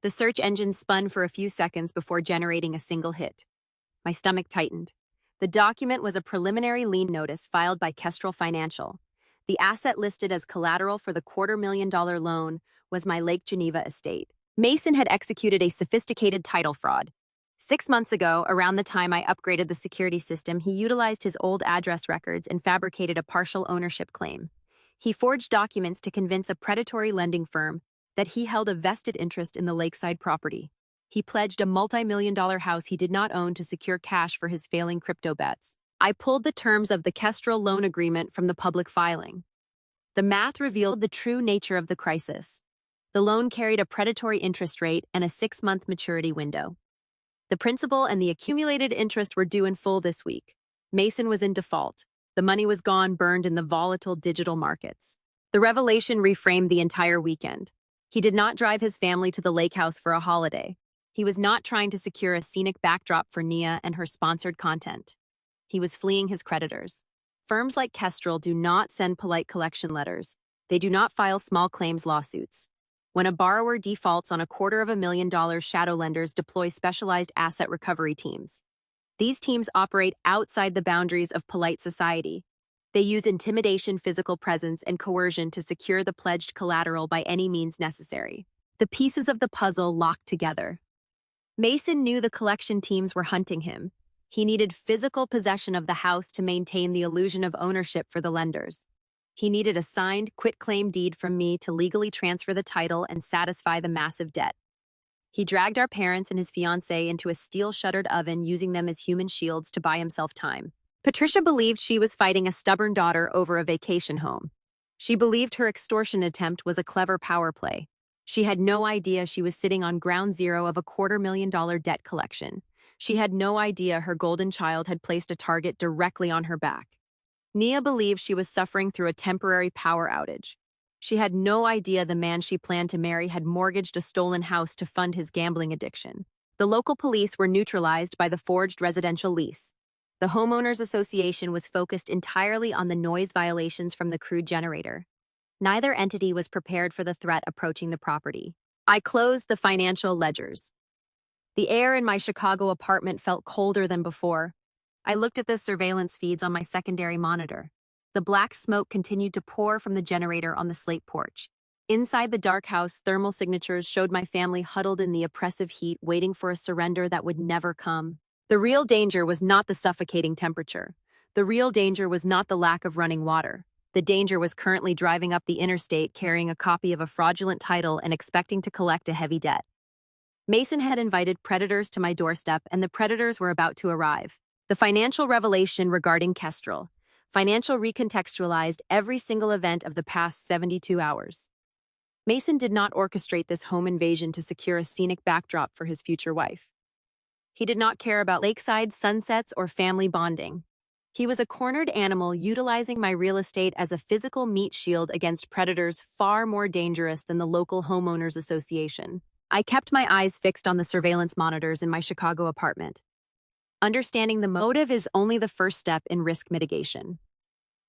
The search engine spun for a few seconds before generating a single hit. My stomach tightened. The document was a preliminary lien notice filed by Kestrel Financial. The asset listed as collateral for the $250,000 loan was my Lake Geneva estate. Mason had executed a sophisticated title fraud. 6 months ago, around the time I upgraded the security system, he utilized his old address records and fabricated a partial ownership claim. He forged documents to convince a predatory lending firm that he held a vested interest in the lakeside property. He pledged a multi-million-dollar house he did not own to secure cash for his failing crypto bets. I pulled the terms of the Kestrel loan agreement from the public filing. The math revealed the true nature of the crisis. The loan carried a predatory interest rate and a 6-month maturity window. The principal and the accumulated interest were due in full this week. Mason was in default. The money was gone, burned in the volatile digital markets. The revelation reframed the entire weekend. He did not drive his family to the lake house for a holiday. He was not trying to secure a scenic backdrop for Nia and her sponsored content. He was fleeing his creditors. Firms like Kestrel do not send polite collection letters. They do not file small claims lawsuits. When a borrower defaults on $250,000, shadow lenders deploy specialized asset recovery teams. These teams operate outside the boundaries of polite society. They use intimidation, physical presence, and coercion to secure the pledged collateral by any means necessary. The pieces of the puzzle locked together. Mason knew the collection teams were hunting him. He needed physical possession of the house to maintain the illusion of ownership for the lenders. He needed a signed quitclaim deed from me to legally transfer the title and satisfy the massive debt. He dragged our parents and his fiancée into a steel-shuttered oven, using them as human shields to buy himself time. Patricia believed she was fighting a stubborn daughter over a vacation home. She believed her extortion attempt was a clever power play. She had no idea she was sitting on ground zero of a $250,000 debt collection. She had no idea her golden child had placed a target directly on her back. Nia believed she was suffering through a temporary power outage. She had no idea the man she planned to marry had mortgaged a stolen house to fund his gambling addiction. The local police were neutralized by the forged residential lease. The Homeowners Association was focused entirely on the noise violations from the crude generator. Neither entity was prepared for the threat approaching the property. I closed the financial ledgers. The air in my Chicago apartment felt colder than before. I looked at the surveillance feeds on my secondary monitor. The black smoke continued to pour from the generator on the slate porch. Inside the dark house, thermal signatures showed my family huddled in the oppressive heat, waiting for a surrender that would never come. The real danger was not the suffocating temperature. The real danger was not the lack of running water. The danger was currently driving up the interstate carrying a copy of a fraudulent title and expecting to collect a heavy debt. Mason had invited predators to my doorstep, and the predators were about to arrive. The financial revelation regarding Kestrel. Financial recontextualized every single event of the past 72 hours. Mason did not orchestrate this home invasion to secure a scenic backdrop for his future wife. He did not care about lakeside sunsets or family bonding. He was a cornered animal utilizing my real estate as a physical meat shield against predators far more dangerous than the local homeowners association. I kept my eyes fixed on the surveillance monitors in my Chicago apartment. Understanding the motive is only the first step in risk mitigation.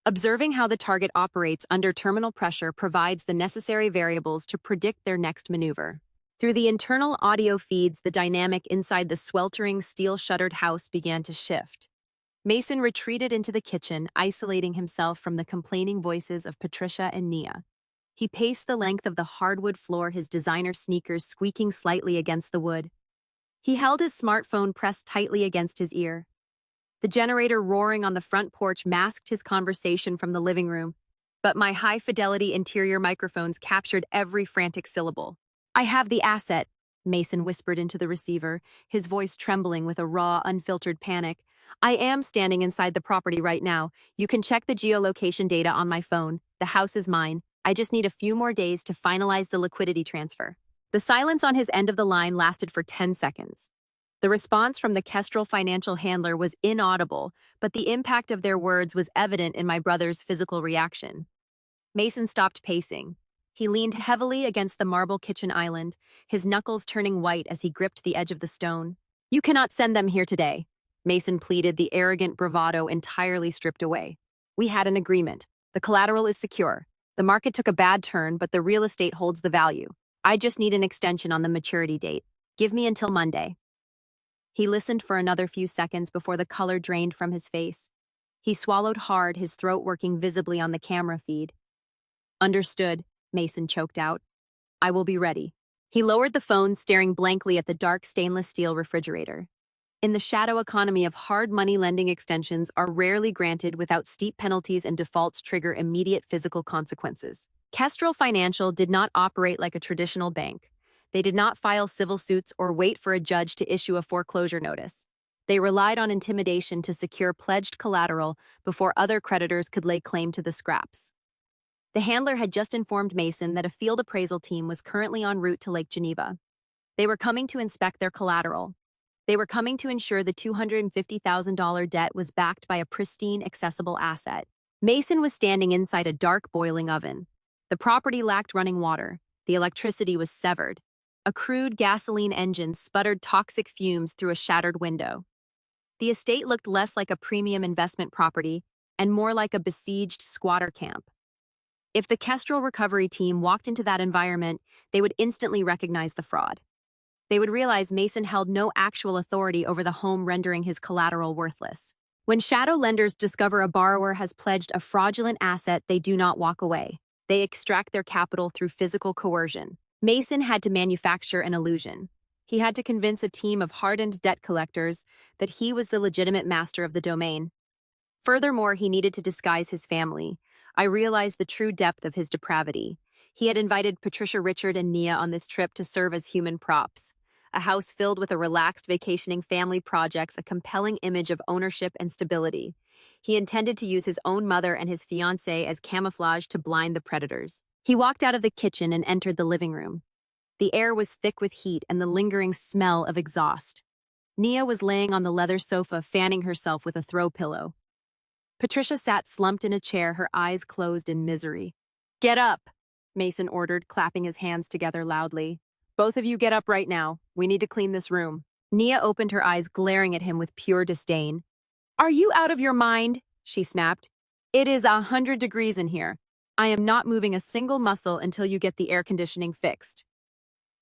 Observing how the target operates under terminal pressure provides the necessary variables to predict their next maneuver. Through the internal audio feeds, the dynamic inside the sweltering, steel-shuttered house began to shift. Mason retreated into the kitchen, isolating himself from the complaining voices of Patricia and Nia. He paced the length of the hardwood floor, his designer sneakers squeaking slightly against the wood. He held his smartphone pressed tightly against his ear. The generator roaring on the front porch masked his conversation from the living room, but my high-fidelity interior microphones captured every frantic syllable. "I have the asset," Mason whispered into the receiver, his voice trembling with a raw, unfiltered panic. "I am standing inside the property right now. You can check the geolocation data on my phone. The house is mine. I just need a few more days to finalize the liquidity transfer." The silence on his end of the line lasted for 10 seconds. The response from the Kestrel financial handler was inaudible, but the impact of their words was evident in my brother's physical reaction. Mason stopped pacing. He leaned heavily against the marble kitchen island, his knuckles turning white as he gripped the edge of the stone. "You cannot send them here today," Mason pleaded, the arrogant bravado entirely stripped away. "We had an agreement. The collateral is secure. The market took a bad turn, but the real estate holds the value. I just need an extension on the maturity date. Give me until Monday." He listened for another few seconds before the color drained from his face. He swallowed hard, his throat working visibly on the camera feed. "Understood," Mason choked out. "I will be ready." He lowered the phone, staring blankly at the dark stainless steel refrigerator. In the shadow economy of hard money, lending extensions are rarely granted without steep penalties, and defaults trigger immediate physical consequences. Kestrel Financial did not operate like a traditional bank. They did not file civil suits or wait for a judge to issue a foreclosure notice. They relied on intimidation to secure pledged collateral before other creditors could lay claim to the scraps. The handler had just informed Mason that a field appraisal team was currently en route to Lake Geneva. They were coming to inspect their collateral. They were coming to ensure the $250,000 debt was backed by a pristine, accessible asset. Mason was standing inside a dark, boiling oven. The property lacked running water. The electricity was severed. A crude gasoline engine sputtered toxic fumes through a shattered window. The estate looked less like a premium investment property and more like a besieged squatter camp. If the Kestrel recovery team walked into that environment, they would instantly recognize the fraud. They would realize Mason held no actual authority over the home, rendering his collateral worthless. When shadow lenders discover a borrower has pledged a fraudulent asset, they do not walk away. They extract their capital through physical coercion. Mason had to manufacture an illusion. He had to convince a team of hardened debt collectors that he was the legitimate master of the domain. Furthermore, he needed to disguise his family. I realized the true depth of his depravity. He had invited Patricia, Richard, and Nia on this trip to serve as human props. A house filled with a relaxed vacationing family projects a compelling image of ownership and stability. He intended to use his own mother and his fiancée as camouflage to blind the predators. He walked out of the kitchen and entered the living room. The air was thick with heat and the lingering smell of exhaust. Nia was laying on the leather sofa, fanning herself with a throw pillow. Patricia sat slumped in a chair, her eyes closed in misery. "Get up," Mason ordered, clapping his hands together loudly. "Both of you get up right now. We need to clean this room." Nia opened her eyes, glaring at him with pure disdain. "Are you out of your mind?" she snapped. "It is 100 degrees in here. I am not moving a single muscle until you get the air conditioning fixed."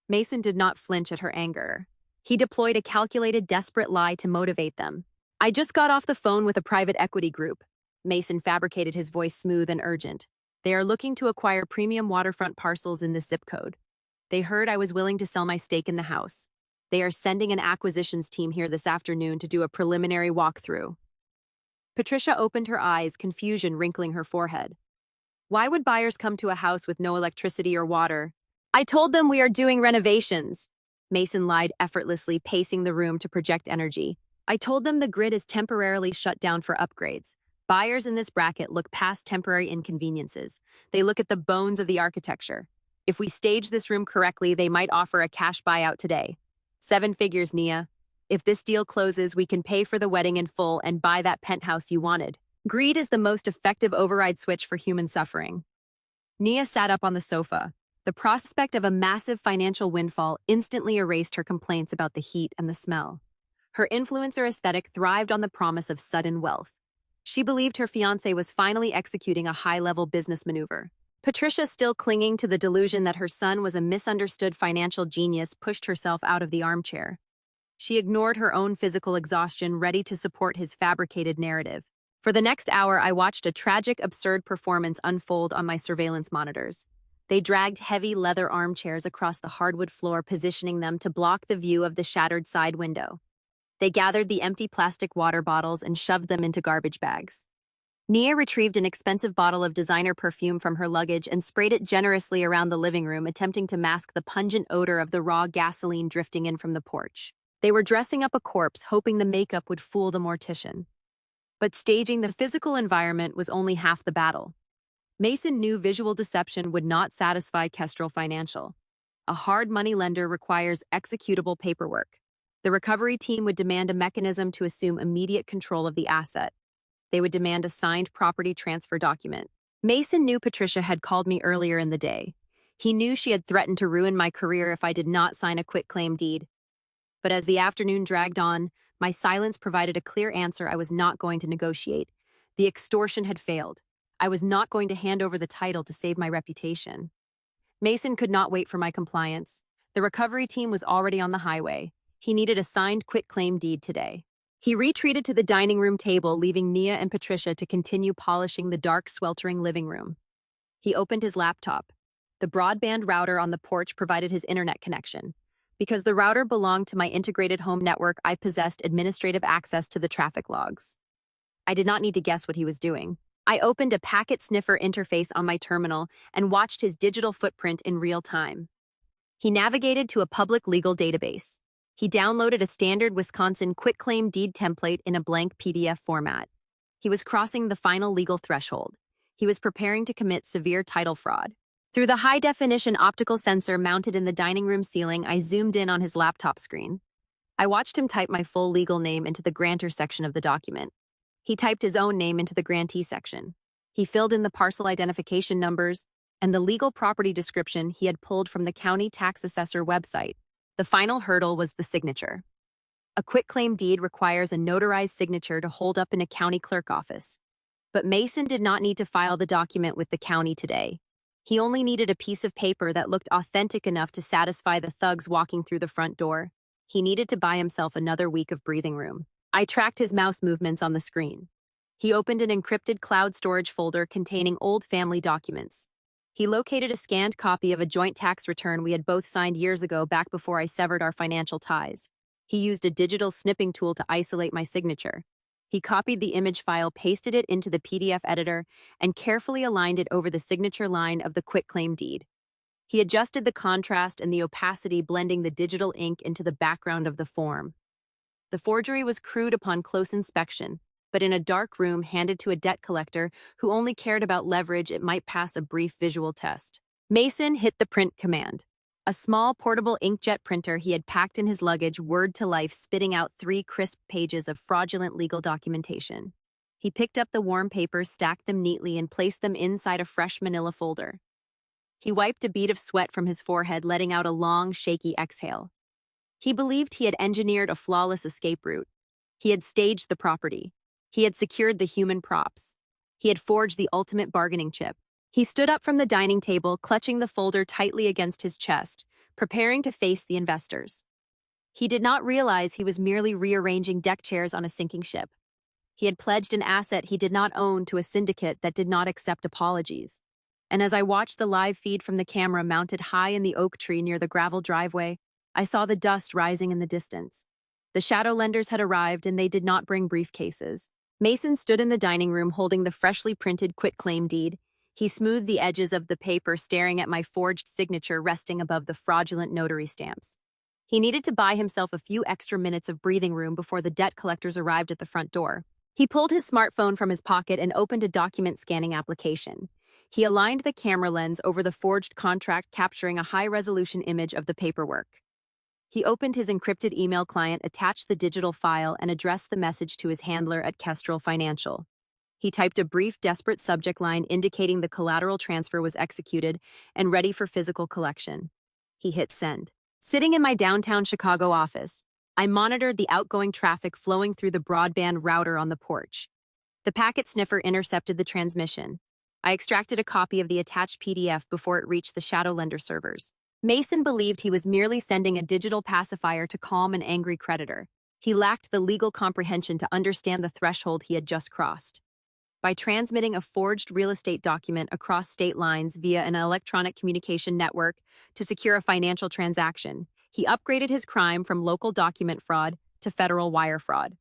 Mason did not flinch at her anger. He deployed a calculated, desperate lie to motivate them. "I just got off the phone with a private equity group." Mason fabricated his voice smooth and urgent. "They are looking to acquire premium waterfront parcels in this zip code. They heard I was willing to sell my stake in the house. They are sending an acquisitions team here this afternoon to do a preliminary walkthrough." Patricia opened her eyes, confusion wrinkling her forehead. "Why would buyers come to a house with no electricity or water?" "I told them we are doing renovations." Mason lied effortlessly, pacing the room to project energy. "I told them the grid is temporarily shut down for upgrades. Buyers in this bracket look past temporary inconveniences. They look at the bones of the architecture. If we stage this room correctly, they might offer a cash buyout today. 7 figures, Nia. If this deal closes, we can pay for the wedding in full and buy that penthouse you wanted. Greed is the most effective override switch for human suffering. Nia sat up on the sofa. The prospect of a massive financial windfall instantly erased her complaints about the heat and the smell. Her influencer aesthetic thrived on the promise of sudden wealth. She believed her fiancé was finally executing a high-level business maneuver. Patricia, still clinging to the delusion that her son was a misunderstood financial genius, pushed herself out of the armchair. She ignored her own physical exhaustion, ready to support his fabricated narrative. For the next hour, I watched a tragic, absurd performance unfold on my surveillance monitors. They dragged heavy leather armchairs across the hardwood floor, positioning them to block the view of the shattered side window. They gathered the empty plastic water bottles and shoved them into garbage bags. Nia retrieved an expensive bottle of designer perfume from her luggage and sprayed it generously around the living room, attempting to mask the pungent odor of the raw gasoline drifting in from the porch. They were dressing up a corpse, hoping the makeup would fool the mortician. But staging the physical environment was only half the battle. Mason knew visual deception would not satisfy Kestrel Financial. A hard money lender requires executable paperwork. The recovery team would demand a mechanism to assume immediate control of the asset. They would demand a signed property transfer document. Mason knew Patricia had called me earlier in the day. He knew she had threatened to ruin my career if I did not sign a quitclaim deed. But as the afternoon dragged on, my silence provided a clear answer. I was not going to negotiate. The extortion had failed. I was not going to hand over the title to save my reputation. Mason could not wait for my compliance. The recovery team was already on the highway. He needed a signed quitclaim deed today. He retreated to the dining room table, leaving Nia and Patricia to continue polishing the dark, sweltering living room. He opened his laptop. The broadband router on the porch provided his internet connection. Because the router belonged to my integrated home network, I possessed administrative access to the traffic logs. I did not need to guess what he was doing. I opened a packet sniffer interface on my terminal and watched his digital footprint in real time. He navigated to a public legal database. He downloaded a standard Wisconsin quitclaim deed template in a blank PDF format. He was crossing the final legal threshold. He was preparing to commit severe title fraud. Through the high-definition optical sensor mounted in the dining room ceiling, I zoomed in on his laptop screen. I watched him type my full legal name into the grantor section of the document. He typed his own name into the grantee section. He filled in the parcel identification numbers and the legal property description he had pulled from the county tax assessor website. The final hurdle was the signature. A quitclaim deed requires a notarized signature to hold up in a county clerk office. But Mason did not need to file the document with the county today. He only needed a piece of paper that looked authentic enough to satisfy the thugs walking through the front door. He needed to buy himself another week of breathing room. I tracked his mouse movements on the screen. He opened an encrypted cloud storage folder containing old family documents. He located a scanned copy of a joint tax return we had both signed years ago, back before I severed our financial ties. He used a digital snipping tool to isolate my signature. He copied the image file, pasted it into the PDF editor, and carefully aligned it over the signature line of the quitclaim deed. He adjusted the contrast and the opacity, blending the digital ink into the background of the form. The forgery was crude upon close inspection, but in a dark room handed to a debt collector who only cared about leverage, it might pass a brief visual test. Mason hit the print command. A small portable inkjet printer he had packed in his luggage whirred to life, spitting out 3 crisp pages of fraudulent legal documentation. He picked up the warm papers, stacked them neatly, and placed them inside a fresh manila folder. He wiped a bead of sweat from his forehead, letting out a long, shaky exhale. He believed he had engineered a flawless escape route. He had staged the property. He had secured the human props. He had forged the ultimate bargaining chip. He stood up from the dining table, clutching the folder tightly against his chest, preparing to face the investors. He did not realize he was merely rearranging deck chairs on a sinking ship. He had pledged an asset he did not own to a syndicate that did not accept apologies. And as I watched the live feed from the camera mounted high in the oak tree near the gravel driveway, I saw the dust rising in the distance. The shadow lenders had arrived, and they did not bring briefcases. Mason stood in the dining room holding the freshly printed quitclaim deed. He smoothed the edges of the paper, staring at my forged signature resting above the fraudulent notary stamps. He needed to buy himself a few extra minutes of breathing room before the debt collectors arrived at the front door. He pulled his smartphone from his pocket and opened a document scanning application. He aligned the camera lens over the forged contract, capturing a high-resolution image of the paperwork. He opened his encrypted email client, attached the digital file, and addressed the message to his handler at Kestrel Financial. He typed a brief, desperate subject line indicating the collateral transfer was executed and ready for physical collection. He hit send. Sitting in my downtown Chicago office, I monitored the outgoing traffic flowing through the broadband router on the porch. The packet sniffer intercepted the transmission. I extracted a copy of the attached PDF before it reached the Shadowlender servers. Mason believed he was merely sending a digital pacifier to calm an angry creditor. He lacked the legal comprehension to understand the threshold he had just crossed. By transmitting a forged real estate document across state lines via an electronic communication network to secure a financial transaction, he upgraded his crime from local document fraud to federal wire fraud.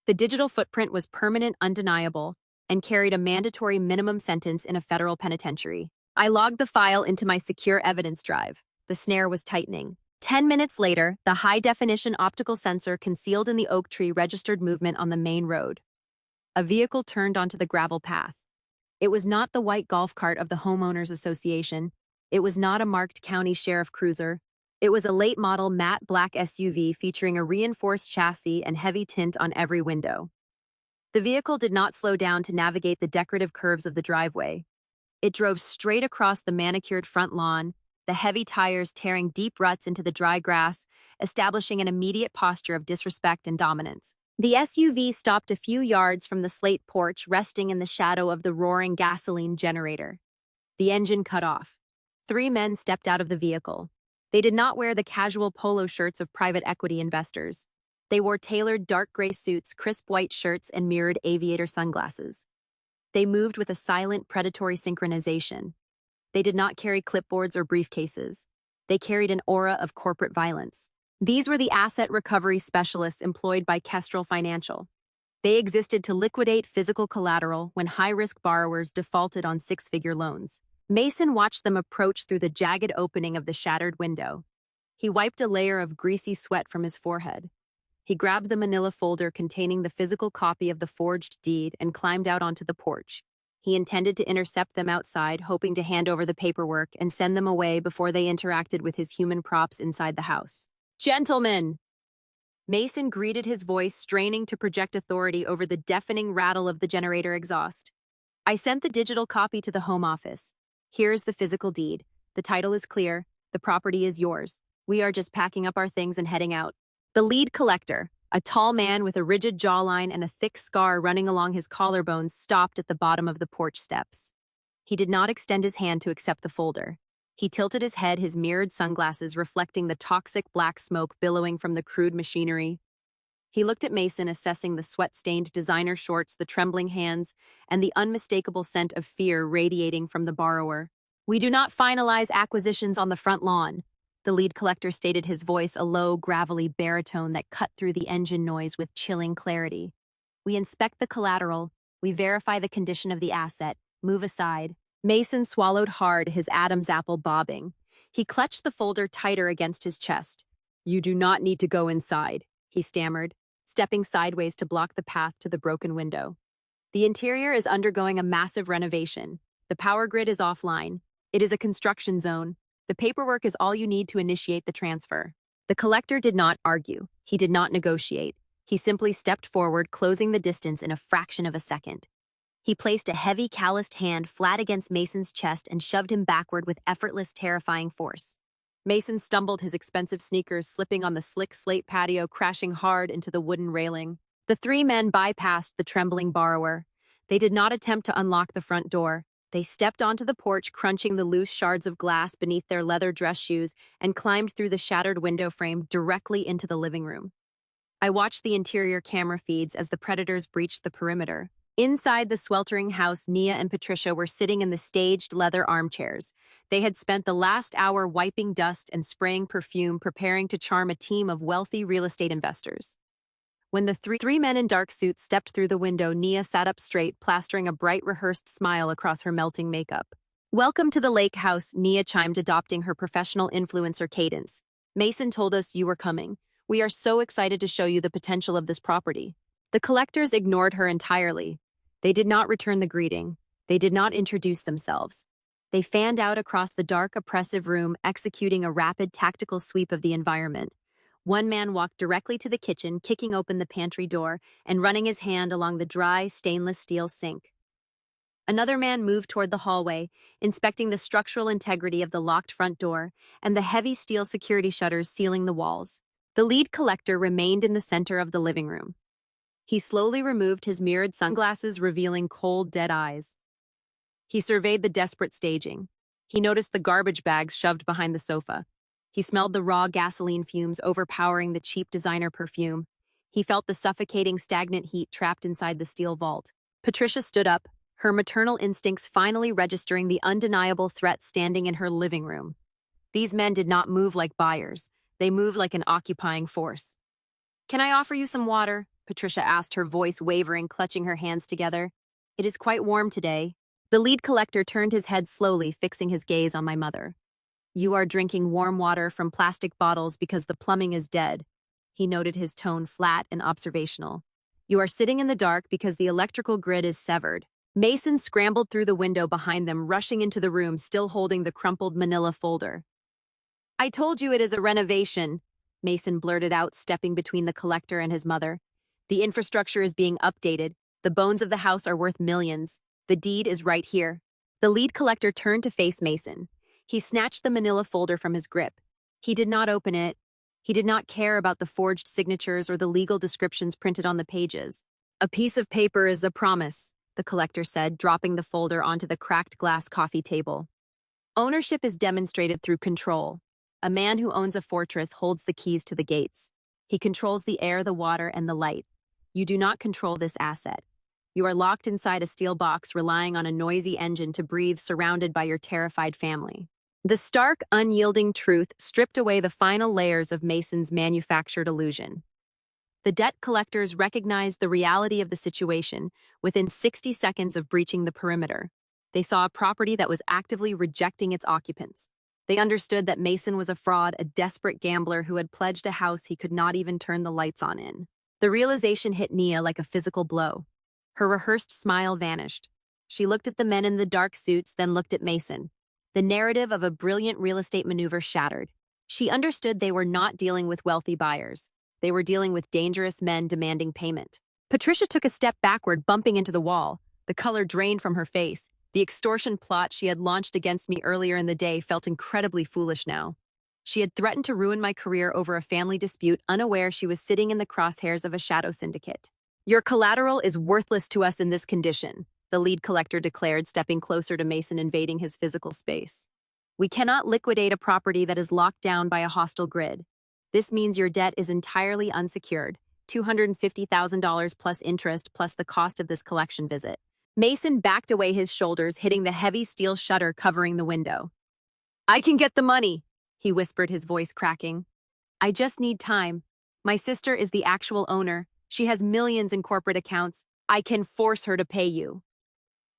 The digital footprint was permanent, undeniable, and carried a mandatory minimum sentence in a federal penitentiary. I logged the file into my secure evidence drive. The snare was tightening. 10 minutes later, the high-definition optical sensor concealed in the oak tree registered movement on the main road. A vehicle turned onto the gravel path. It was not the white golf cart of the Homeowners Association. It was not a marked county sheriff cruiser. It was a late-model matte black SUV featuring a reinforced chassis and heavy tint on every window. The vehicle did not slow down to navigate the decorative curves of the driveway. It drove straight across the manicured front lawn, the heavy tires tearing deep ruts into the dry grass, establishing an immediate posture of disrespect and dominance. The SUV stopped a few yards from the slate porch, resting in the shadow of the roaring gasoline generator. The engine cut off. 3 men stepped out of the vehicle. They did not wear the casual polo shirts of private equity investors. They wore tailored dark gray suits, crisp white shirts, and mirrored aviator sunglasses. They moved with a silent, predatory synchronization. They did not carry clipboards or briefcases. They carried an aura of corporate violence. These were the asset recovery specialists employed by Kestrel Financial. They existed to liquidate physical collateral when high-risk borrowers defaulted on 6-figure loans. Mason watched them approach through the jagged opening of the shattered window. He wiped a layer of greasy sweat from his forehead. He grabbed the manila folder containing the physical copy of the forged deed and climbed out onto the porch. He intended to intercept them outside, hoping to hand over the paperwork and send them away before they interacted with his human props inside the house. "Gentlemen!" Mason greeted his voice, straining to project authority over the deafening rattle of the generator exhaust. "I sent the digital copy to the home office. Here's the physical deed. The title is clear. The property is yours. We are just packing up our things and heading out." The lead collector, a tall man with a rigid jawline and a thick scar running along his collarbones, stopped at the bottom of the porch steps. He did not extend his hand to accept the folder. He tilted his head, his mirrored sunglasses reflecting the toxic black smoke billowing from the crude machinery. He looked at Mason, assessing the sweat-stained designer shorts, the trembling hands, and the unmistakable scent of fear radiating from the borrower. "We do not finalize acquisitions on the front lawn," the lead collector stated, his voice a low, gravelly baritone that cut through the engine noise with chilling clarity. "We inspect the collateral, we verify the condition of the asset, move aside." Mason swallowed hard, his Adam's apple bobbing. He clutched the folder tighter against his chest. "You do not need to go inside," he stammered, stepping sideways to block the path to the broken window. "The interior is undergoing a massive renovation. The power grid is offline. It is a construction zone. The paperwork is all you need to initiate the transfer." The collector did not argue. He did not negotiate. He simply stepped forward, closing the distance in a fraction of a second. He placed a heavy, calloused hand flat against Mason's chest and shoved him backward with effortless, terrifying force. Mason stumbled, his expensive sneakers slipping on the slick slate patio, crashing hard into the wooden railing. The 3 men bypassed the trembling borrower. They did not attempt to unlock the front door. They stepped onto the porch, crunching the loose shards of glass beneath their leather dress shoes, and climbed through the shattered window frame directly into the living room. I watched the interior camera feeds as the predators breached the perimeter. Inside the sweltering house, Nia and Patricia were sitting in the staged leather armchairs. They had spent the last hour wiping dust and spraying perfume, preparing to charm a team of wealthy real estate investors. When the three men in dark suits stepped through the window, Nia sat up straight, plastering a bright, rehearsed smile across her melting makeup. "Welcome to the lake house," Nia chimed, adopting her professional influencer cadence. "Mason told us you were coming. We are so excited to show you the potential of this property." The collectors ignored her entirely. They did not return the greeting. They did not introduce themselves. They fanned out across the dark, oppressive room, executing a rapid tactical sweep of the environment. One man walked directly to the kitchen, kicking open the pantry door and running his hand along the dry, stainless steel sink. Another man moved toward the hallway, inspecting the structural integrity of the locked front door and the heavy steel security shutters sealing the walls. The lead collector remained in the center of the living room. He slowly removed his mirrored sunglasses, revealing cold, dead eyes. He surveyed the desperate staging. He noticed the garbage bags shoved behind the sofa. He smelled the raw gasoline fumes overpowering the cheap designer perfume. He felt the suffocating, stagnant heat trapped inside the steel vault. Patricia stood up, her maternal instincts finally registering the undeniable threat standing in her living room. These men did not move like buyers. They moved like an occupying force. "Can I offer you some water?" Patricia asked, her voice wavering, clutching her hands together. "It is quite warm today." The lead collector turned his head slowly, fixing his gaze on my mother. "You are drinking warm water from plastic bottles because the plumbing is dead." He noted, his tone flat and observational. "You are sitting in the dark because the electrical grid is severed." Mason scrambled through the window behind them, rushing into the room, still holding the crumpled manila folder. "I told you it is a renovation," Mason blurted out, stepping between the collector and his mother. "The infrastructure is being updated. The bones of the house are worth millions. The deed is right here." The lead collector turned to face Mason. He snatched the manila folder from his grip. He did not open it. He did not care about the forged signatures or the legal descriptions printed on the pages. "A piece of paper is a promise," the collector said, dropping the folder onto the cracked glass coffee table. "Ownership is demonstrated through control. A man who owns a fortress holds the keys to the gates. He controls the air, the water, and the light. You do not control this asset. You are locked inside a steel box, relying on a noisy engine to breathe, surrounded by your terrified family." The stark, unyielding truth stripped away the final layers of Mason's manufactured illusion. The debt collectors recognized the reality of the situation within 60 seconds of breaching the perimeter. They saw a property that was actively rejecting its occupants. They understood that Mason was a fraud, a desperate gambler who had pledged a house he could not even turn the lights on in. The realization hit Nia like a physical blow. Her rehearsed smile vanished. She looked at the men in the dark suits, then looked at Mason. The narrative of a brilliant real estate maneuver shattered. She understood they were not dealing with wealthy buyers. They were dealing with dangerous men demanding payment. Patricia took a step backward, bumping into the wall. The color drained from her face. The extortion plot she had launched against me earlier in the day felt incredibly foolish now. She had threatened to ruin my career over a family dispute, unaware she was sitting in the crosshairs of a shadow syndicate. "Your collateral is worthless to us in this condition," the lead collector declared, stepping closer to Mason, invading his physical space. "We cannot liquidate a property that is locked down by a hostile grid. This means your debt is entirely unsecured, $250,000 plus interest plus the cost of this collection visit." Mason backed away, his shoulders hitting the heavy steel shutter covering the window. "I can get the money," he whispered, his voice cracking. "I just need time. My sister is the actual owner. She has millions in corporate accounts. I can force her to pay you."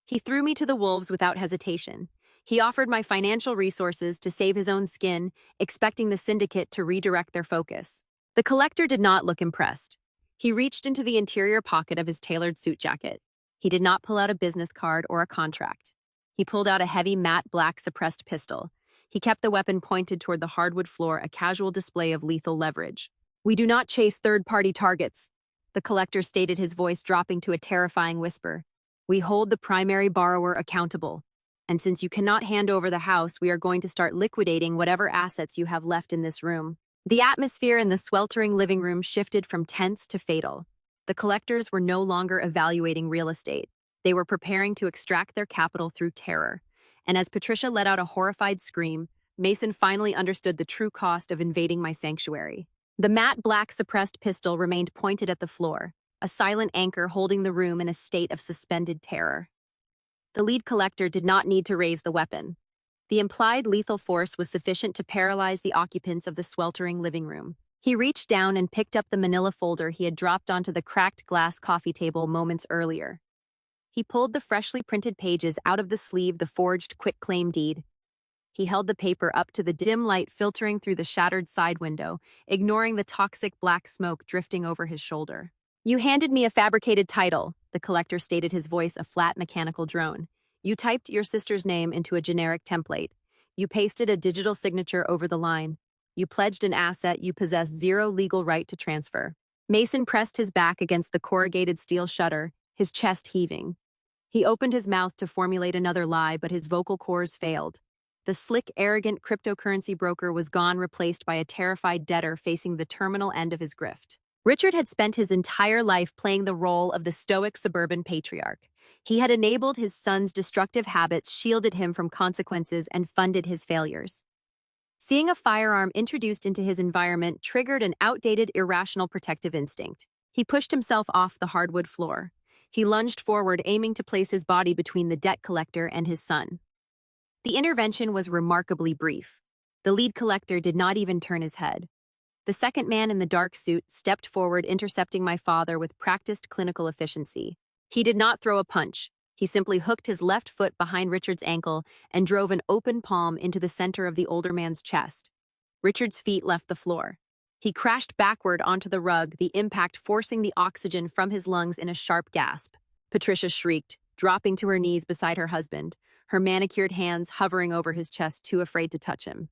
He threw me to the wolves without hesitation. He offered my financial resources to save his own skin, expecting the syndicate to redirect their focus. The collector did not look impressed. He reached into the interior pocket of his tailored suit jacket. He did not pull out a business card or a contract. He pulled out a heavy matte black suppressed pistol. He kept the weapon pointed toward the hardwood floor, a casual display of lethal leverage. "We do not chase third-party targets," the collector stated, his voice dropping to a terrifying whisper. "We hold the primary borrower accountable. And since you cannot hand over the house, we are going to start liquidating whatever assets you have left in this room." The atmosphere in the sweltering living room shifted from tense to fatal. The collectors were no longer evaluating real estate. They were preparing to extract their capital through terror. And as Patricia let out a horrified scream, Mason finally understood the true cost of invading my sanctuary. The matte black suppressed pistol remained pointed at the floor, a silent anchor holding the room in a state of suspended terror. The lead collector did not need to raise the weapon. The implied lethal force was sufficient to paralyze the occupants of the sweltering living room. He reached down and picked up the manila folder he had dropped onto the cracked glass coffee table moments earlier. He pulled the freshly printed pages out of the sleeve, the forged quitclaim deed. He held the paper up to the dim light filtering through the shattered side window, ignoring the toxic black smoke drifting over his shoulder. You handed me a fabricated title, the collector stated, his voice a flat mechanical drone. You typed your sister's name into a generic template. You pasted a digital signature over the line. You pledged an asset you possess zero legal right to transfer. Mason pressed his back against the corrugated steel shutter, his chest heaving. He opened his mouth to formulate another lie, but his vocal cords failed. The slick, arrogant cryptocurrency broker was gone, replaced by a terrified debtor facing the terminal end of his grift. Richard had spent his entire life playing the role of the stoic suburban patriarch. He had enabled his son's destructive habits, shielded him from consequences, and funded his failures. Seeing a firearm introduced into his environment triggered an outdated, irrational protective instinct. He pushed himself off the hardwood floor. He lunged forward, aiming to place his body between the debt collector and his son. The intervention was remarkably brief. The lead collector did not even turn his head. The second man in the dark suit stepped forward, intercepting my father with practiced clinical efficiency. He did not throw a punch. He simply hooked his left foot behind Richard's ankle and drove an open palm into the center of the older man's chest. Richard's feet left the floor. He crashed backward onto the rug, the impact forcing the oxygen from his lungs in a sharp gasp. Patricia shrieked, dropping to her knees beside her husband, her manicured hands hovering over his chest, too afraid to touch him.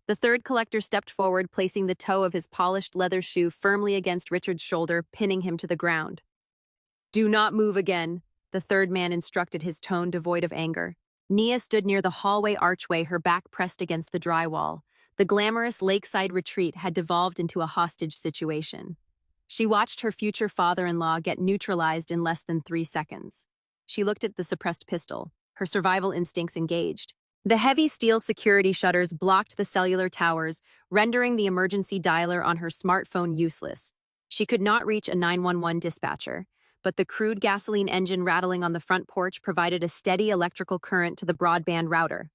The third collector stepped forward, placing the toe of his polished leather shoe firmly against Richard's shoulder, pinning him to the ground. "Do not move again," the third man instructed, his tone devoid of anger. Nia stood near the hallway archway, her back pressed against the drywall. The glamorous lakeside retreat had devolved into a hostage situation. She watched her future father-in-law get neutralized in less than 3 seconds. She looked at the suppressed pistol, her survival instincts engaged. The heavy steel security shutters blocked the cellular towers, rendering the emergency dialer on her smartphone useless. She could not reach a 911 dispatcher, but the crude gasoline engine rattling on the front porch provided a steady electrical current to the broadband router.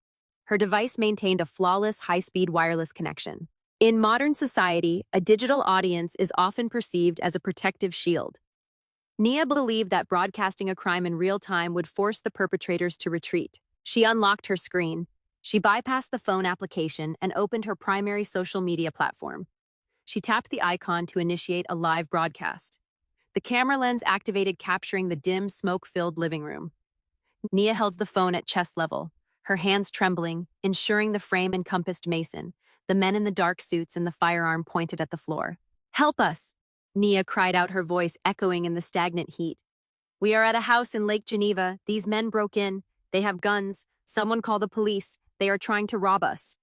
Her device maintained a flawless, high-speed wireless connection. In modern society, a digital audience is often perceived as a protective shield. Nia believed that broadcasting a crime in real time would force the perpetrators to retreat. She unlocked her screen. She bypassed the phone application and opened her primary social media platform. She tapped the icon to initiate a live broadcast. The camera lens activated, capturing the dim, smoke-filled living room. Nia held the phone at chest level, her hands trembling, ensuring the frame encompassed Mason, the men in the dark suits, and the firearm pointed at the floor. "Help us!" Nia cried out, her voice echoing in the stagnant heat. "We are at a house in Lake Geneva. These men broke in. They have guns. Someone call the police. They are trying to rob us."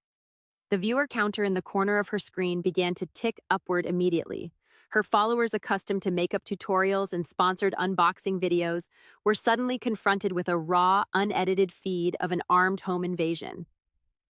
The viewer counter in the corner of her screen began to tick upward immediately. Her followers, accustomed to makeup tutorials and sponsored unboxing videos, were suddenly confronted with a raw, unedited feed of an armed home invasion.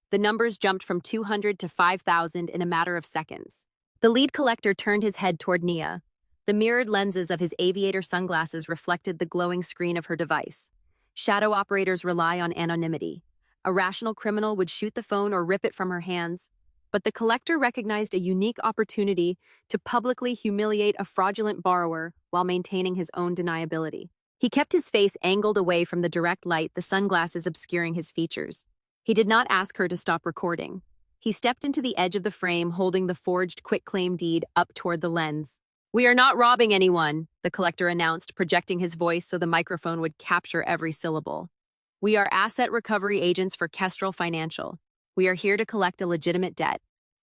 The numbers jumped from 200 to 5,000 in a matter of seconds. The lead collector turned his head toward Nia. The mirrored lenses of his aviator sunglasses reflected the glowing screen of her device. Shadow operators rely on anonymity. A rational criminal would shoot the phone or rip it from her hands. But the collector recognized a unique opportunity to publicly humiliate a fraudulent borrower while maintaining his own deniability. He kept his face angled away from the direct light, the sunglasses obscuring his features. He did not ask her to stop recording. He stepped into the edge of the frame, holding the forged quitclaim deed up toward the lens. "We are not robbing anyone," the collector announced, projecting his voice so the microphone would capture every syllable. "We are asset recovery agents for Kestrel Financial. We are here to collect a legitimate debt.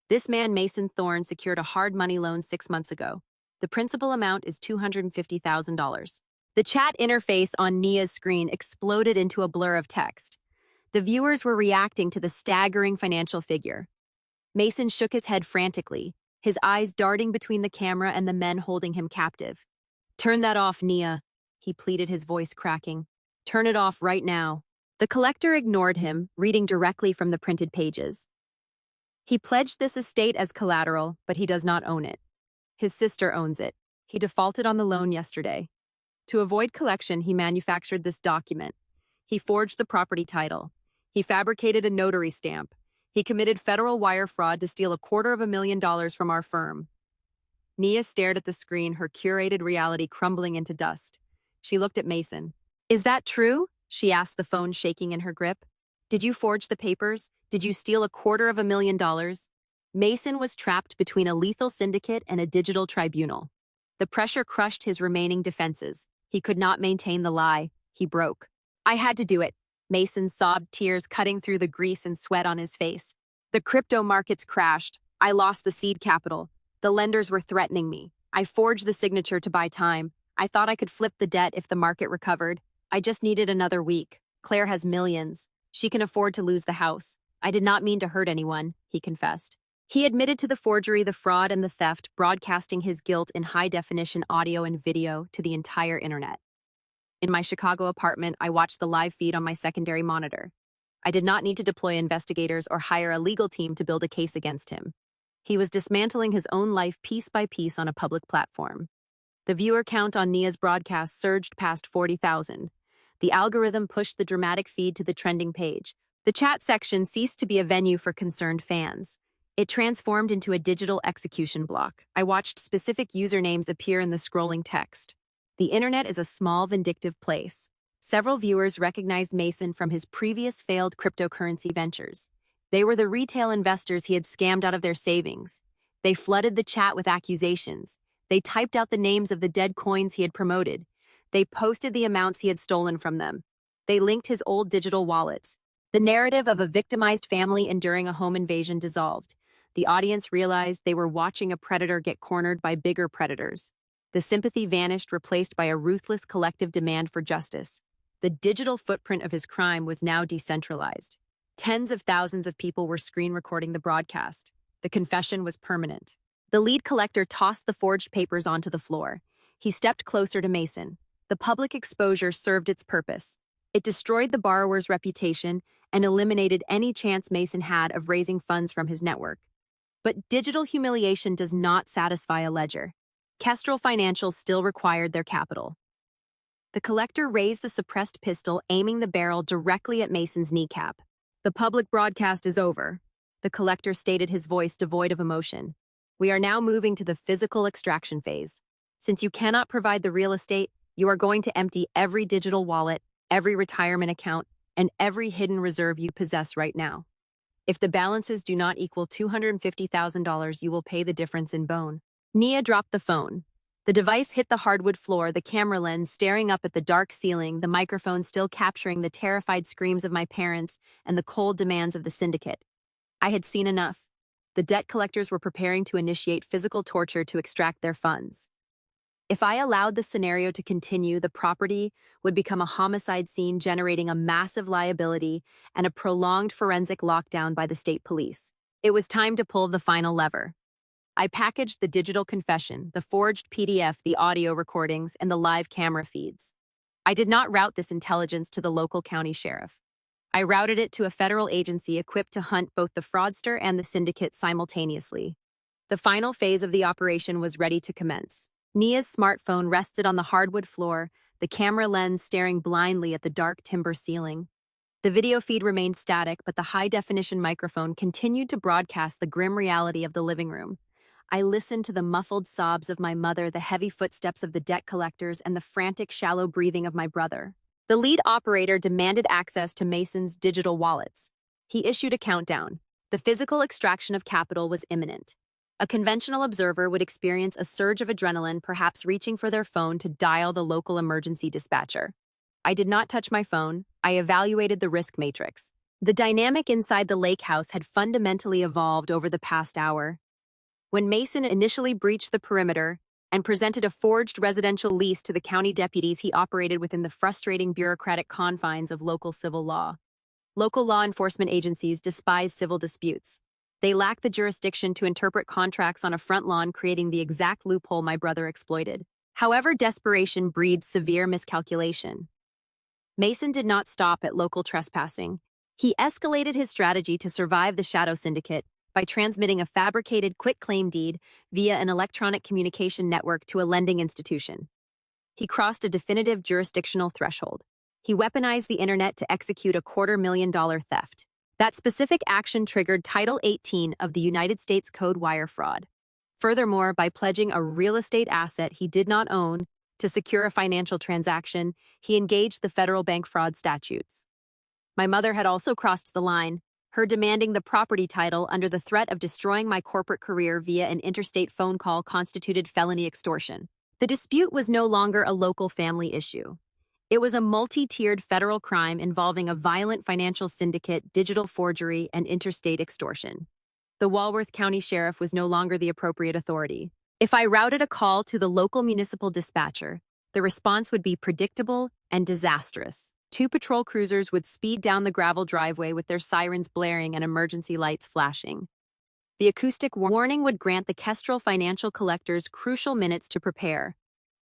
This man, Mason Thorne, secured a hard money loan 6 months ago. The principal amount is $250,000. The chat interface on Nia's screen exploded into a blur of text. The viewers were reacting to the staggering financial figure. Mason shook his head frantically, his eyes darting between the camera and the men holding him captive. "Turn that off, Nia," he pleaded, his voice cracking. "Turn it off right now." The collector ignored him, reading directly from the printed pages. "He pledged this estate as collateral, but he does not own it. His sister owns it. He defaulted on the loan yesterday. To avoid collection, he manufactured this document. He forged the property title. He fabricated a notary stamp. He committed federal wire fraud to steal $250,000 from our firm." Nia stared at the screen, her curated reality crumbling into dust. She looked at Mason. "Is that true?" she asked, the phone shaking in her grip. "Did you forge the papers? Did you steal $250,000? Mason was trapped between a lethal syndicate and a digital tribunal. The pressure crushed his remaining defenses. He could not maintain the lie. He broke. I had to do it. Mason sobbed, tears cutting through the grease and sweat on his face. The crypto markets crashed. I lost the seed capital. The lenders were threatening me. I forged the signature to buy time. I thought I could flip the debt if the market recovered. I just needed another week. Claire has millions. She can afford to lose the house. I did not mean to hurt anyone, he confessed. He admitted to the forgery, the fraud, and the theft, broadcasting his guilt in high-definition audio and video to the entire internet. In my Chicago apartment, I watched the live feed on my secondary monitor. I did not need to deploy investigators or hire a legal team to build a case against him. He was dismantling his own life piece by piece on a public platform. The viewer count on Nia's broadcast surged past 40,000. The algorithm pushed the dramatic feed to the trending page. The chat section ceased to be a venue for concerned fans. It transformed into a digital execution block. I watched specific usernames appear in the scrolling text. The internet is a small, vindictive place. Several viewers recognized Mason from his previous failed cryptocurrency ventures. They were the retail investors he had scammed out of their savings. They flooded the chat with accusations. They typed out the names of the dead coins he had promoted. They posted the amounts he had stolen from them. They linked his old digital wallets. The narrative of a victimized family enduring a home invasion dissolved. The audience realized they were watching a predator get cornered by bigger predators. The sympathy vanished, replaced by a ruthless collective demand for justice. The digital footprint of his crime was now decentralized. Tens of thousands of people were screen recording the broadcast. The confession was permanent. The lead collector tossed the forged papers onto the floor. He stepped closer to Mason. The public exposure served its purpose. It destroyed the borrower's reputation and eliminated any chance Mason had of raising funds from his network. But digital humiliation does not satisfy a ledger. Kestrel Financial still required their capital. The collector raised the suppressed pistol, aiming the barrel directly at Mason's kneecap. The public broadcast is over. The collector stated, his voice devoid of emotion. We are now moving to the physical extraction phase. Since you cannot provide the real estate, you are going to empty every digital wallet, every retirement account, and every hidden reserve you possess right now. If the balances do not equal $250,000, you will pay the difference in bone. Nia dropped the phone. The device hit the hardwood floor, the camera lens staring up at the dark ceiling, the microphone still capturing the terrified screams of my parents and the cold demands of the syndicate. I had seen enough. The debt collectors were preparing to initiate physical torture to extract their funds. If I allowed the scenario to continue, the property would become a homicide scene, generating a massive liability and a prolonged forensic lockdown by the state police. It was time to pull the final lever. I packaged the digital confession, the forged PDF, the audio recordings, and the live camera feeds. I did not route this intelligence to the local county sheriff. I routed it to a federal agency equipped to hunt both the fraudster and the syndicate simultaneously. The final phase of the operation was ready to commence. Nia's smartphone rested on the hardwood floor, the camera lens staring blindly at the dark timber ceiling. The video feed remained static, but the high-definition microphone continued to broadcast the grim reality of the living room. I listened to the muffled sobs of my mother, the heavy footsteps of the debt collectors, and the frantic, shallow breathing of my brother. The lead operator demanded access to Mason's digital wallets. He issued a countdown. The physical extraction of capital was imminent. A conventional observer would experience a surge of adrenaline, perhaps reaching for their phone to dial the local emergency dispatcher. I did not touch my phone. I evaluated the risk matrix. The dynamic inside the lake house had fundamentally evolved over the past hour. When Mason initially breached the perimeter and presented a forged residential lease to the county deputies, he operated within the frustrating bureaucratic confines of local civil law. Local law enforcement agencies despise civil disputes. They lack the jurisdiction to interpret contracts on a front lawn, creating the exact loophole my brother exploited. However, desperation breeds severe miscalculation. Mason did not stop at local trespassing. He escalated his strategy to survive the shadow syndicate by transmitting a fabricated quitclaim deed via an electronic communication network to a lending institution. He crossed a definitive jurisdictional threshold. He weaponized the internet to execute a $250,000 theft. That specific action triggered Title 18 of the United States Code wire fraud. Furthermore, by pledging a real estate asset he did not own to secure a financial transaction, he engaged the federal bank fraud statutes. My mother had also crossed the line, her demanding the property title under the threat of destroying my corporate career via an interstate phone call constituted felony extortion. The dispute was no longer a local family issue. It was a multi-tiered federal crime involving a violent financial syndicate, digital forgery, and interstate extortion. The Walworth County Sheriff was no longer the appropriate authority. If I routed a call to the local municipal dispatcher, the response would be predictable and disastrous. Two patrol cruisers would speed down the gravel driveway with their sirens blaring and emergency lights flashing. The acoustic warning would grant the Kestrel financial collectors crucial minutes to prepare.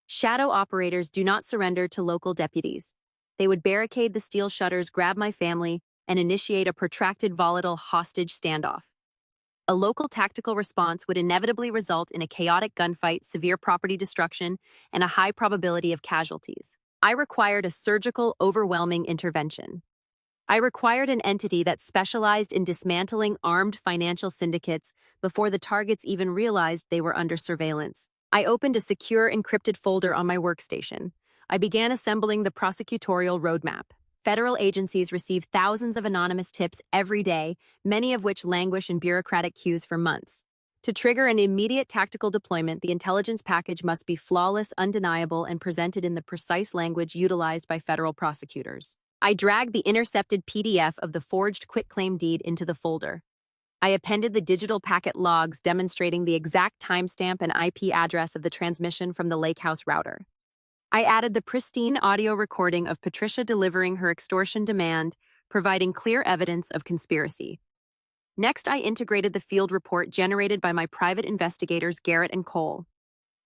Shadow operators do not surrender to local deputies. They would barricade the steel shutters, grab my family, and initiate a protracted volatile hostage standoff. A local tactical response would inevitably result in a chaotic gunfight, severe property destruction, and a high probability of casualties. I required a surgical, overwhelming intervention. I required an entity that specialized in dismantling armed financial syndicates before the targets even realized they were under surveillance. I opened a secure, encrypted folder on my workstation. I began assembling the prosecutorial roadmap. Federal agencies receive thousands of anonymous tips every day, many of which languish in bureaucratic queues for months. To trigger an immediate tactical deployment, the intelligence package must be flawless, undeniable, and presented in the precise language utilized by federal prosecutors. I dragged the intercepted PDF of the forged quitclaim deed into the folder. I appended the digital packet logs demonstrating the exact timestamp and IP address of the transmission from the Lake House router. I added the pristine audio recording of Patricia delivering her extortion demand, providing clear evidence of conspiracy. Next, I integrated the field report generated by my private investigators Garrett and Cole.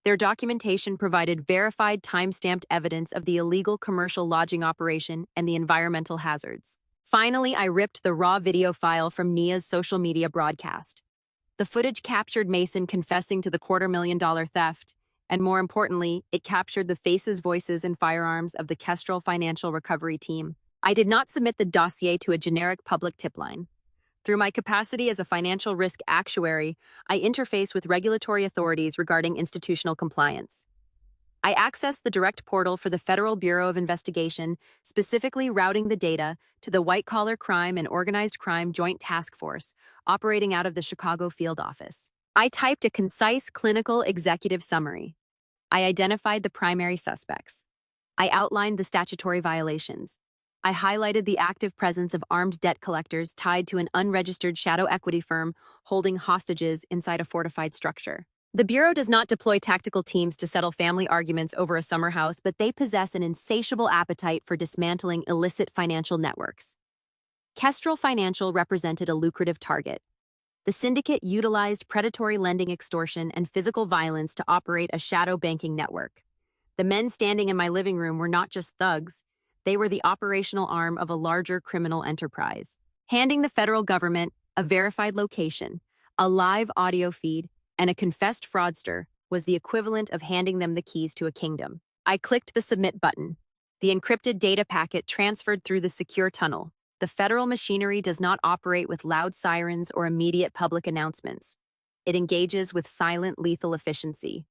Their documentation provided verified time-stamped evidence of the illegal commercial lodging operation and the environmental hazards. Finally, I ripped the raw video file from Nia's social media broadcast. The footage captured Mason confessing to the $250,000 theft, and more importantly, it captured the faces, voices, and firearms of the Kestrel Financial Recovery Team. I did not submit the dossier to a generic public tip line. Through my capacity as a financial risk actuary, I interface with regulatory authorities regarding institutional compliance. I accessed the direct portal for the Federal Bureau of Investigation, specifically routing the data to the White-Collar Crime and Organized Crime Joint Task Force, operating out of the Chicago field office. I typed a concise clinical executive summary. I identified the primary suspects. I outlined the statutory violations. I highlighted the active presence of armed debt collectors tied to an unregistered shadow equity firm holding hostages inside a fortified structure. The Bureau does not deploy tactical teams to settle family arguments over a summer house, but they possess an insatiable appetite for dismantling illicit financial networks. Kestrel Financial represented a lucrative target. The syndicate utilized predatory lending, extortion, and physical violence to operate a shadow banking network. The men standing in my living room were not just thugs. They were the operational arm of a larger criminal enterprise. Handing the federal government a verified location, a live audio feed, and a confessed fraudster was the equivalent of handing them the keys to a kingdom. I clicked the submit button. The encrypted data packet transferred through the secure tunnel. The federal machinery does not operate with loud sirens or immediate public announcements. It engages with silent, lethal efficiency.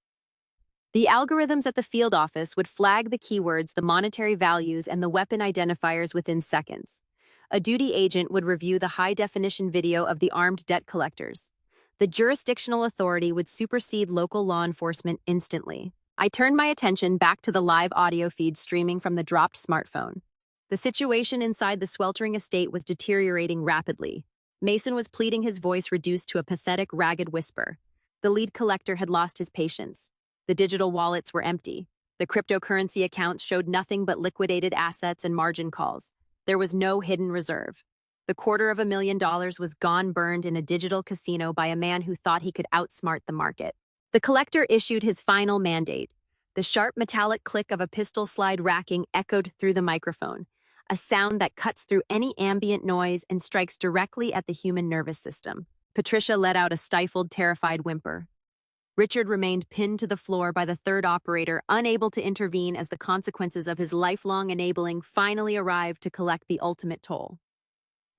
The algorithms at the field office would flag the keywords, the monetary values, and the weapon identifiers within seconds. A duty agent would review the high-definition video of the armed debt collectors. The jurisdictional authority would supersede local law enforcement instantly. I turned my attention back to the live audio feed streaming from the dropped smartphone. The situation inside the sweltering estate was deteriorating rapidly. Mason was pleading, his voice reduced to a pathetic, ragged whisper. The lead collector had lost his patience. The digital wallets were empty. The cryptocurrency accounts showed nothing but liquidated assets and margin calls. There was no hidden reserve. The $250,000 was gone, burned in a digital casino by a man who thought he could outsmart the market. The collector issued his final mandate. The sharp metallic click of a pistol slide racking echoed through the microphone, a sound that cuts through any ambient noise and strikes directly at the human nervous system. Patricia let out a stifled, terrified whimper. Richard remained pinned to the floor by the third operator, unable to intervene as the consequences of his lifelong enabling finally arrived to collect the ultimate toll.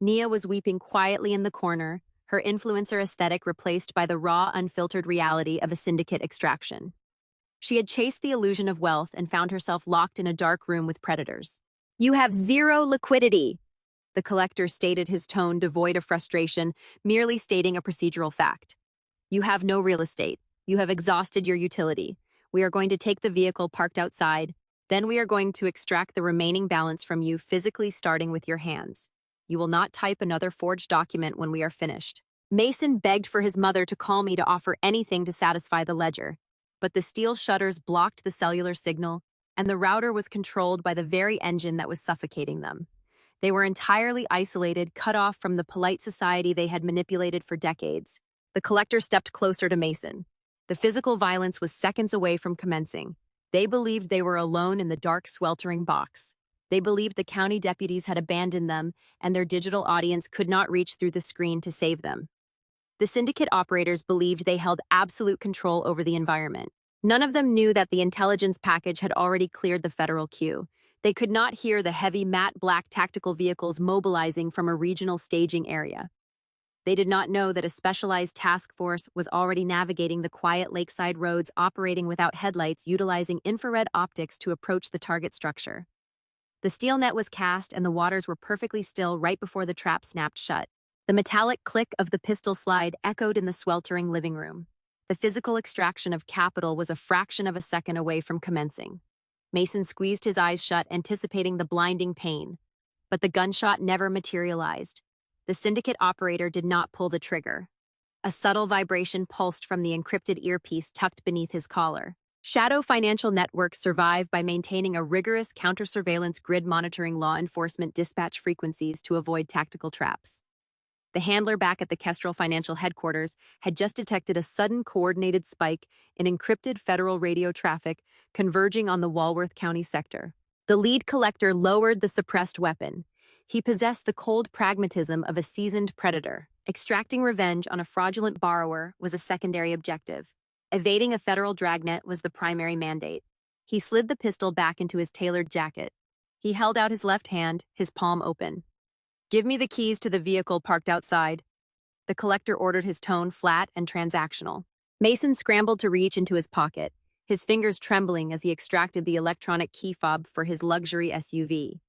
Nia was weeping quietly in the corner, her influencer aesthetic replaced by the raw, unfiltered reality of a syndicate extraction. She had chased the illusion of wealth and found herself locked in a dark room with predators. "You have zero liquidity," the collector stated, his tone devoid of frustration, merely stating a procedural fact. "You have no real estate. You have exhausted your utility. We are going to take the vehicle parked outside. Then we are going to extract the remaining balance from you, physically starting with your hands. You will not type another forged document when we are finished." Mason begged for his mother to call me to offer anything to satisfy the ledger, but the steel shutters blocked the cellular signal, and the router was controlled by the very engine that was suffocating them. They were entirely isolated, cut off from the polite society they had manipulated for decades. The collector stepped closer to Mason. The physical violence was seconds away from commencing. They believed they were alone in the dark, sweltering box. They believed the county deputies had abandoned them, and their digital audience could not reach through the screen to save them. The syndicate operators believed they held absolute control over the environment. None of them knew that the intelligence package had already cleared the federal queue. They could not hear the heavy matte black tactical vehicles mobilizing from a regional staging area. They did not know that a specialized task force was already navigating the quiet lakeside roads, operating without headlights, utilizing infrared optics to approach the target structure. The steel net was cast and the waters were perfectly still right before the trap snapped shut. The metallic click of the pistol slide echoed in the sweltering living room. The physical extraction of capital was a fraction of a second away from commencing. Mason squeezed his eyes shut, anticipating the blinding pain. But the gunshot never materialized. The syndicate operator did not pull the trigger. A subtle vibration pulsed from the encrypted earpiece tucked beneath his collar. Shadow Financial Networks survive by maintaining a rigorous counter-surveillance grid monitoring law enforcement dispatch frequencies to avoid tactical traps. The handler back at the Kestrel Financial Headquarters had just detected a sudden coordinated spike in encrypted federal radio traffic converging on the Walworth County sector. The lead collector lowered the suppressed weapon. He possessed the cold pragmatism of a seasoned predator. Extracting revenge on a fraudulent borrower was a secondary objective. Evading a federal dragnet was the primary mandate. He slid the pistol back into his tailored jacket. He held out his left hand, his palm open. "Give me the keys to the vehicle parked outside." The collector ordered, his tone flat and transactional. Mason scrambled to reach into his pocket, his fingers trembling as he extracted the electronic key fob for his luxury SUV.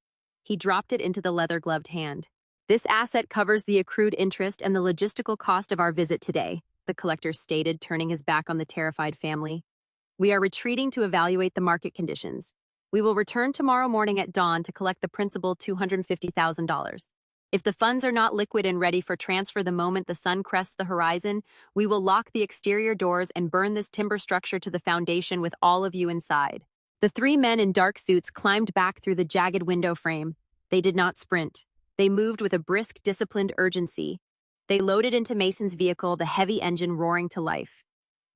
He dropped it into the leather-gloved hand. "This asset covers the accrued interest and the logistical cost of our visit today," the collector stated, turning his back on the terrified family. "We are retreating to evaluate the market conditions. We will return tomorrow morning at dawn to collect the principal $250,000. If the funds are not liquid and ready for transfer the moment the sun crests the horizon, we will lock the exterior doors and burn this timber structure to the foundation with all of you inside." The three men in dark suits climbed back through the jagged window frame. They did not sprint. They moved with a brisk, disciplined urgency. They loaded into Mason's vehicle, the heavy engine roaring to life.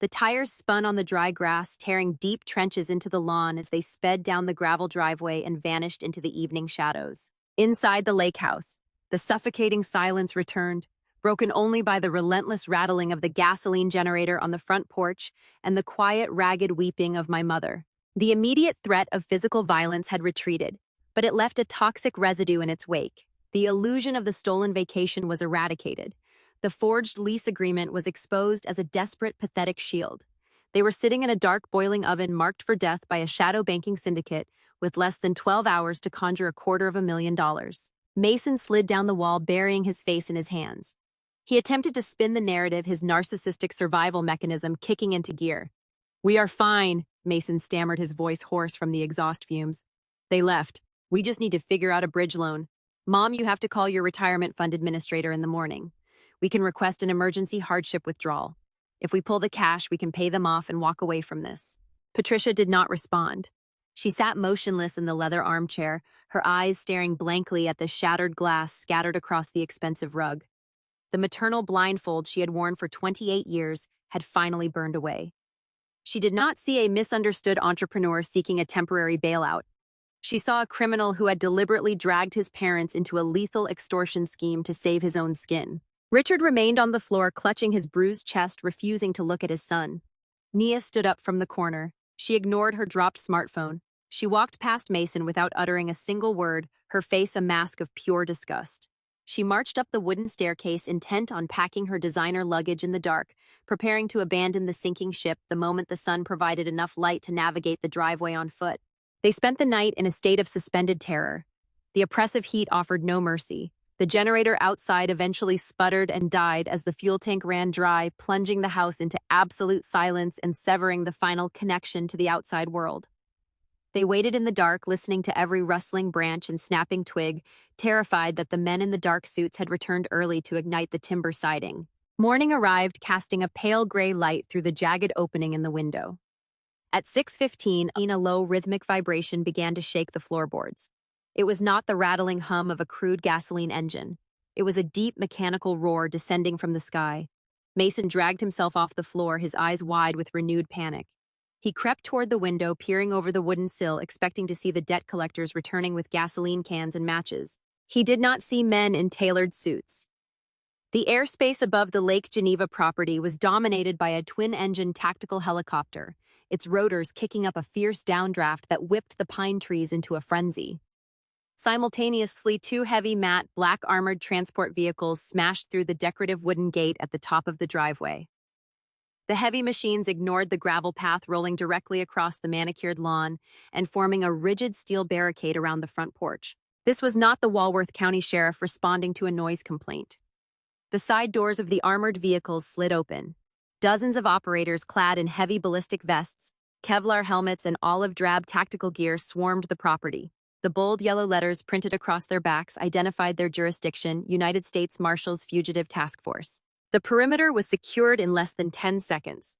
The tires spun on the dry grass, tearing deep trenches into the lawn as they sped down the gravel driveway and vanished into the evening shadows. Inside the lake house, the suffocating silence returned, broken only by the relentless rattling of the gasoline generator on the front porch and the quiet, ragged weeping of my mother. The immediate threat of physical violence had retreated, but it left a toxic residue in its wake. The illusion of the stolen vacation was eradicated. The forged lease agreement was exposed as a desperate, pathetic shield. They were sitting in a dark, boiling oven marked for death by a shadow banking syndicate with less than 12 hours to conjure $250,000. Mason slid down the wall, burying his face in his hands. He attempted to spin the narrative, his narcissistic survival mechanism kicking into gear. "We are fine," Mason stammered, his voice hoarse from the exhaust fumes. "They left. We just need to figure out a bridge loan. Mom, you have to call your retirement fund administrator in the morning. We can request an emergency hardship withdrawal. If we pull the cash, we can pay them off and walk away from this." Patricia did not respond. She sat motionless in the leather armchair, her eyes staring blankly at the shattered glass scattered across the expensive rug. The maternal blindfold she had worn for 28 years had finally burned away. She did not see a misunderstood entrepreneur seeking a temporary bailout. She saw a criminal who had deliberately dragged his parents into a lethal extortion scheme to save his own skin. Richard remained on the floor, clutching his bruised chest, refusing to look at his son. Nia stood up from the corner. She ignored her dropped smartphone. She walked past Mason without uttering a single word, her face a mask of pure disgust. She marched up the wooden staircase, intent on packing her designer luggage in the dark, preparing to abandon the sinking ship the moment the sun provided enough light to navigate the driveway on foot. They spent the night in a state of suspended terror. The oppressive heat offered no mercy. The generator outside eventually sputtered and died as the fuel tank ran dry, plunging the house into absolute silence and severing the final connection to the outside world. They waited in the dark, listening to every rustling branch and snapping twig, terrified that the men in the dark suits had returned early to ignite the timber siding. Morning arrived, casting a pale gray light through the jagged opening in the window. At 6:15, a low rhythmic vibration began to shake the floorboards. It was not the rattling hum of a crude gasoline engine. It was a deep mechanical roar descending from the sky. Mason dragged himself off the floor, his eyes wide with renewed panic. He crept toward the window, peering over the wooden sill, expecting to see the debt collectors returning with gasoline cans and matches. He did not see men in tailored suits. The airspace above the Lake Geneva property was dominated by a twin-engine tactical helicopter, its rotors kicking up a fierce downdraft that whipped the pine trees into a frenzy. Simultaneously, two heavy matte, black-armored transport vehicles smashed through the decorative wooden gate at the top of the driveway. The heavy machines ignored the gravel path rolling directly across the manicured lawn and forming a rigid steel barricade around the front porch. This was not the Walworth County Sheriff responding to a noise complaint. The side doors of the armored vehicles slid open. Dozens of operators clad in heavy ballistic vests, Kevlar helmets, and olive-drab tactical gear swarmed the property. The bold yellow letters printed across their backs identified their jurisdiction: United States Marshals Fugitive Task Force. The perimeter was secured in less than 10 seconds.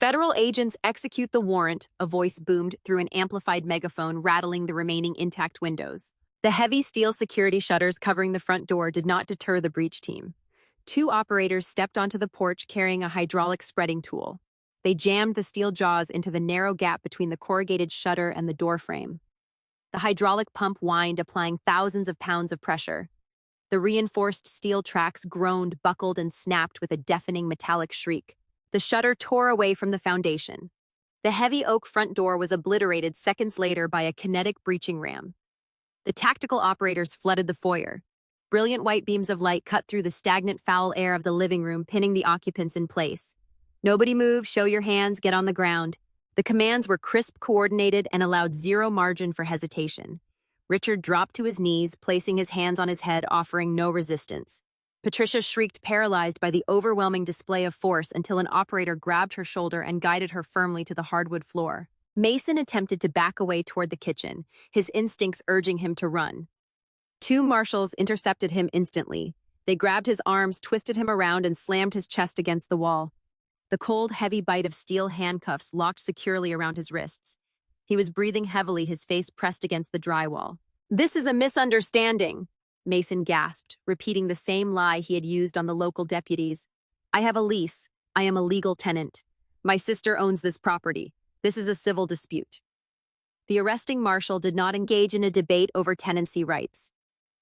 "Federal agents execute the warrant," a voice boomed through an amplified megaphone, rattling the remaining intact windows. The heavy steel security shutters covering the front door did not deter the breach team. Two operators stepped onto the porch carrying a hydraulic spreading tool. They jammed the steel jaws into the narrow gap between the corrugated shutter and the door frame. The hydraulic pump whined, applying thousands of pounds of pressure. The reinforced steel tracks groaned, buckled, and snapped with a deafening metallic shriek. The shutter tore away from the foundation. The heavy oak front door was obliterated seconds later by a kinetic breaching ram. The tactical operators flooded the foyer. Brilliant white beams of light cut through the stagnant foul air of the living room, pinning the occupants in place. "Nobody move, show your hands, get on the ground." The commands were crisp, coordinated, and allowed zero margin for hesitation. Richard dropped to his knees, placing his hands on his head, offering no resistance. Patricia shrieked, paralyzed by the overwhelming display of force, until an operator grabbed her shoulder and guided her firmly to the hardwood floor. Mason attempted to back away toward the kitchen, his instincts urging him to run. Two marshals intercepted him instantly. They grabbed his arms, twisted him around, and slammed his chest against the wall. The cold, heavy bite of steel handcuffs locked securely around his wrists. He was breathing heavily, his face pressed against the drywall. "This is a misunderstanding," Mason gasped, repeating the same lie he had used on the local deputies. "I have a lease. I am a legal tenant. My sister owns this property. This is a civil dispute." The arresting marshal did not engage in a debate over tenancy rights.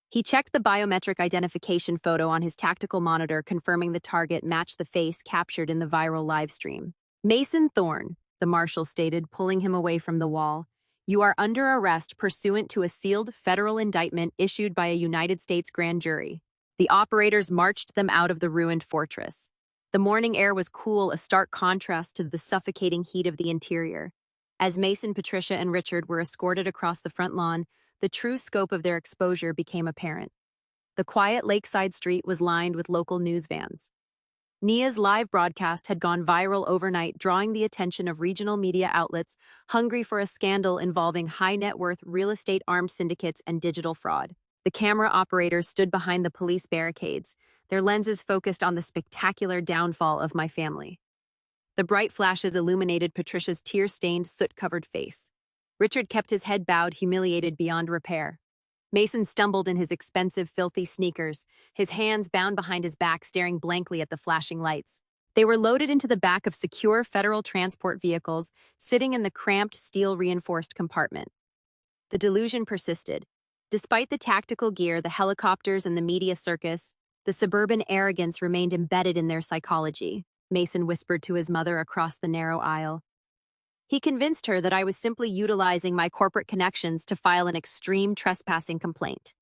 He checked the biometric identification photo on his tactical monitor, confirming the target matched the face captured in the viral livestream. "Mason Thorne," the marshal stated, pulling him away from the wall. "You are under arrest pursuant to a sealed federal indictment issued by a United States grand jury." The operators marched them out of the ruined fortress. The morning air was cool, a stark contrast to the suffocating heat of the interior. As Mason, Patricia, and Richard were escorted across the front lawn, the true scope of their exposure became apparent. The quiet lakeside street was lined with local news vans. Nia's live broadcast had gone viral overnight, drawing the attention of regional media outlets hungry for a scandal involving high-net-worth real estate armed syndicates and digital fraud. The camera operators stood behind the police barricades, their lenses focused on the spectacular downfall of my family. The bright flashes illuminated Patricia's tear-stained, soot-covered face. Richard kept his head bowed, humiliated beyond repair. Mason stumbled in his expensive, filthy sneakers, his hands bound behind his back, staring blankly at the flashing lights. They were loaded into the back of secure federal transport vehicles, sitting in the cramped, steel-reinforced compartment. The delusion persisted. Despite the tactical gear, the helicopters, and the media circus, the suburban arrogance remained embedded in their psychology, Mason whispered to his mother across the narrow aisle. He convinced her that I was simply utilizing my corporate connections to file an extreme trespassing complaint.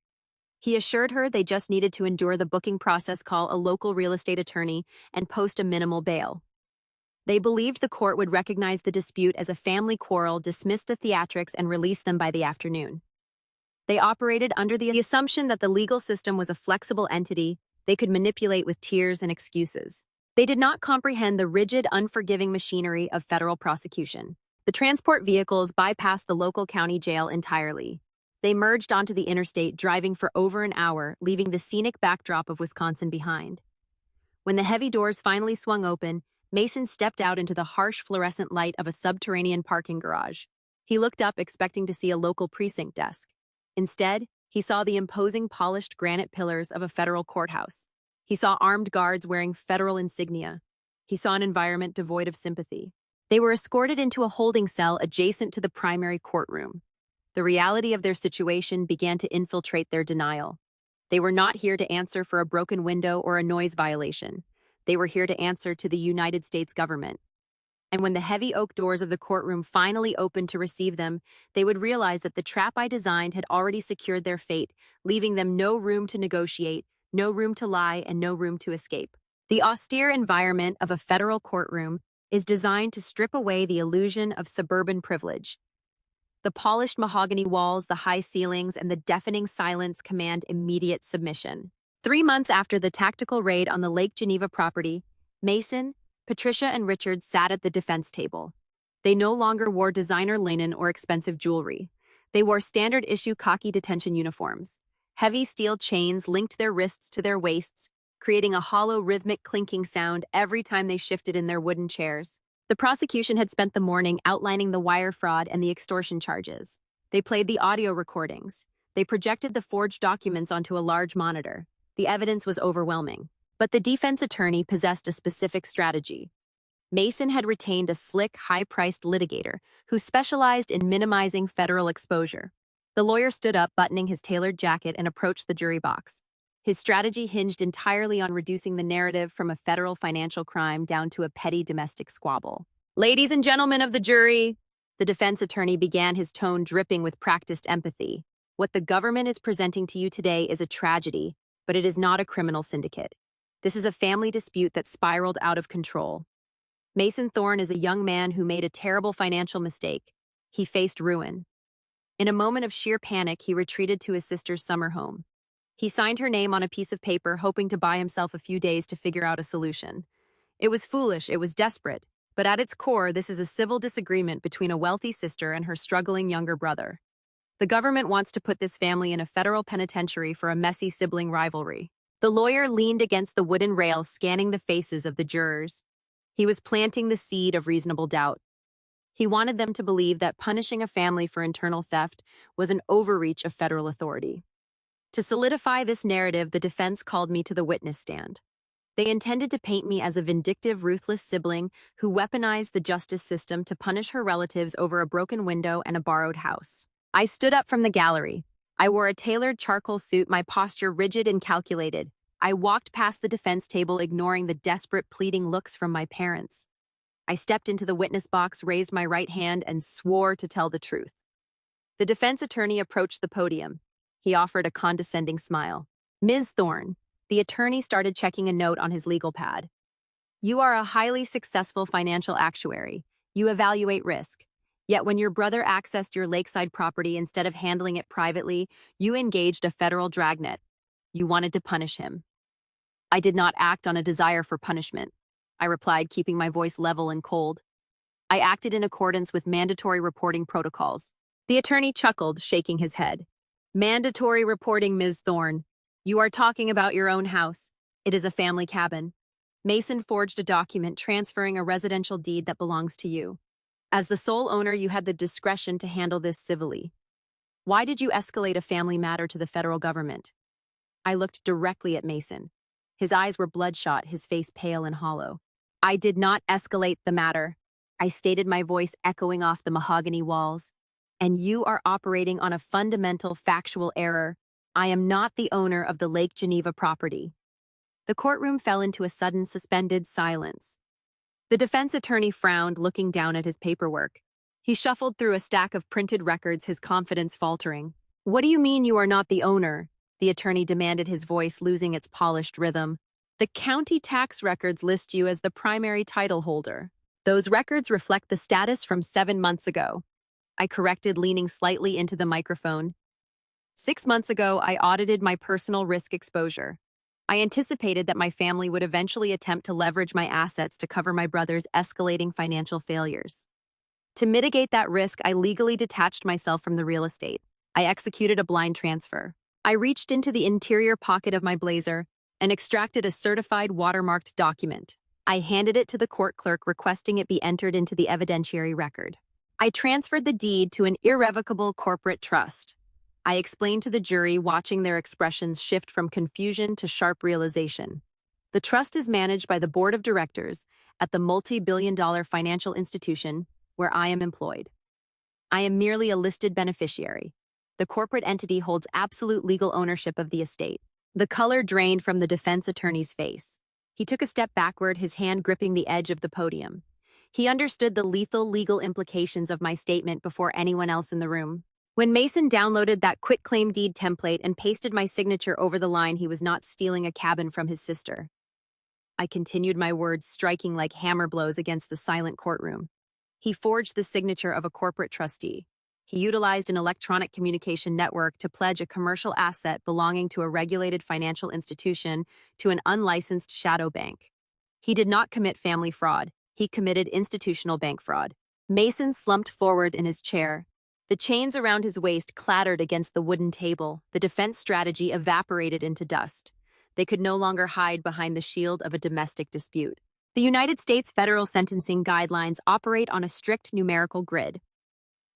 He assured her they just needed to endure the booking process, call a local real estate attorney, and post a minimal bail. They believed the court would recognize the dispute as a family quarrel, dismiss the theatrics, and release them by the afternoon. They operated under the assumption that the legal system was a flexible entity they could manipulate with tears and excuses. They did not comprehend the rigid, unforgiving machinery of federal prosecution. The transport vehicles bypassed the local county jail entirely. They merged onto the interstate, driving for over an hour, leaving the scenic backdrop of Wisconsin behind. When the heavy doors finally swung open, Mason stepped out into the harsh fluorescent light of a subterranean parking garage. He looked up, expecting to see a local precinct desk. Instead, he saw the imposing polished granite pillars of a federal courthouse. He saw armed guards wearing federal insignia. He saw an environment devoid of sympathy. They were escorted into a holding cell adjacent to the primary courtroom. The reality of their situation began to infiltrate their denial. They were not here to answer for a broken window or a noise violation. They were here to answer to the United States government. And when the heavy oak doors of the courtroom finally opened to receive them, they would realize that the trap I designed had already secured their fate, leaving them no room to negotiate, no room to lie, and no room to escape. The austere environment of a federal courtroom is designed to strip away the illusion of suburban privilege. The polished mahogany walls, the high ceilings, and the deafening silence command immediate submission. 3 months after the tactical raid on the Lake Geneva property, Mason, Patricia, and Richard sat at the defense table. They no longer wore designer linen or expensive jewelry. They wore standard-issue khaki detention uniforms. Heavy steel chains linked their wrists to their waists, creating a hollow, rhythmic clinking sound every time they shifted in their wooden chairs. The prosecution had spent the morning outlining the wire fraud and the extortion charges. They played the audio recordings. They projected the forged documents onto a large monitor. The evidence was overwhelming. But the defense attorney possessed a specific strategy. Mason had retained a slick, high-priced litigator who specialized in minimizing federal exposure. The lawyer stood up, buttoning his tailored jacket, and approached the jury box. His strategy hinged entirely on reducing the narrative from a federal financial crime down to a petty domestic squabble. "Ladies and gentlemen of the jury," the defense attorney began, his tone dripping with practiced empathy. "What the government is presenting to you today is a tragedy, but it is not a criminal syndicate. This is a family dispute that spiraled out of control. Mason Thorne is a young man who made a terrible financial mistake. He faced ruin. In a moment of sheer panic, he retreated to his sister's summer home. He signed her name on a piece of paper, hoping to buy himself a few days to figure out a solution. It was foolish, it was desperate, but at its core, this is a civil disagreement between a wealthy sister and her struggling younger brother. The government wants to put this family in a federal penitentiary for a messy sibling rivalry." The lawyer leaned against the wooden rail, scanning the faces of the jurors. He was planting the seed of reasonable doubt. He wanted them to believe that punishing a family for internal theft was an overreach of federal authority. To solidify this narrative, the defense called me to the witness stand. They intended to paint me as a vindictive, ruthless sibling who weaponized the justice system to punish her relatives over a broken window and a borrowed house. I stood up from the gallery. I wore a tailored charcoal suit, my posture rigid and calculated. I walked past the defense table, ignoring the desperate, pleading looks from my parents. I stepped into the witness box, raised my right hand, and swore to tell the truth. The defense attorney approached the podium. He offered a condescending smile. "Ms. Thorne," the attorney started checking a note on his legal pad. "You are a highly successful financial actuary. You evaluate risk. Yet when your brother accessed your lakeside property instead of handling it privately, you engaged a federal dragnet. You wanted to punish him." "I did not act on a desire for punishment," I replied, keeping my voice level and cold. "I acted in accordance with mandatory reporting protocols." The attorney chuckled, shaking his head. "Mandatory reporting, Ms. Thorne. You are talking about your own house. It is a family cabin. Mason forged a document transferring a residential deed that belongs to you. As the sole owner, you had the discretion to handle this civilly. Why did you escalate a family matter to the federal government?" I looked directly at Mason. His eyes were bloodshot, his face pale and hollow. "I did not escalate the matter," I stated, my voice echoing off the mahogany walls. "And you are operating on a fundamental factual error. I am not the owner of the Lake Geneva property." The courtroom fell into a sudden, suspended silence. The defense attorney frowned, looking down at his paperwork. He shuffled through a stack of printed records, his confidence faltering. "What do you mean you are not the owner?" the attorney demanded, his voice losing its polished rhythm. "The county tax records list you as the primary title holder. Those records reflect the status from 7 months ago," I corrected, leaning slightly into the microphone. 6 months ago, I audited my personal risk exposure. I anticipated that my family would eventually attempt to leverage my assets to cover my brother's escalating financial failures. To mitigate that risk, I legally detached myself from the real estate. I executed a blind transfer. I reached into the interior pocket of my blazer and extracted a certified watermarked document. I handed it to the court clerk, requesting it be entered into the evidentiary record. I transferred the deed to an irrevocable corporate trust. I explained to the jury, watching their expressions shift from confusion to sharp realization. The trust is managed by the board of directors at the multi-billion-dollar financial institution where I am employed. I am merely a listed beneficiary. The corporate entity holds absolute legal ownership of the estate. The color drained from the defense attorney's face. He took a step backward, his hand gripping the edge of the podium. He understood the lethal legal implications of my statement before anyone else in the room. When Mason downloaded that quitclaim deed template and pasted my signature over the line, he was not stealing a cabin from his sister. I continued my words, striking like hammer blows against the silent courtroom. He forged the signature of a corporate trustee. He utilized an electronic communication network to pledge a commercial asset belonging to a regulated financial institution to an unlicensed shadow bank. He did not commit family fraud. He committed institutional bank fraud. Mason slumped forward in his chair. The chains around his waist clattered against the wooden table. The defense strategy evaporated into dust. They could no longer hide behind the shield of a domestic dispute. The United States federal sentencing guidelines operate on a strict numerical grid.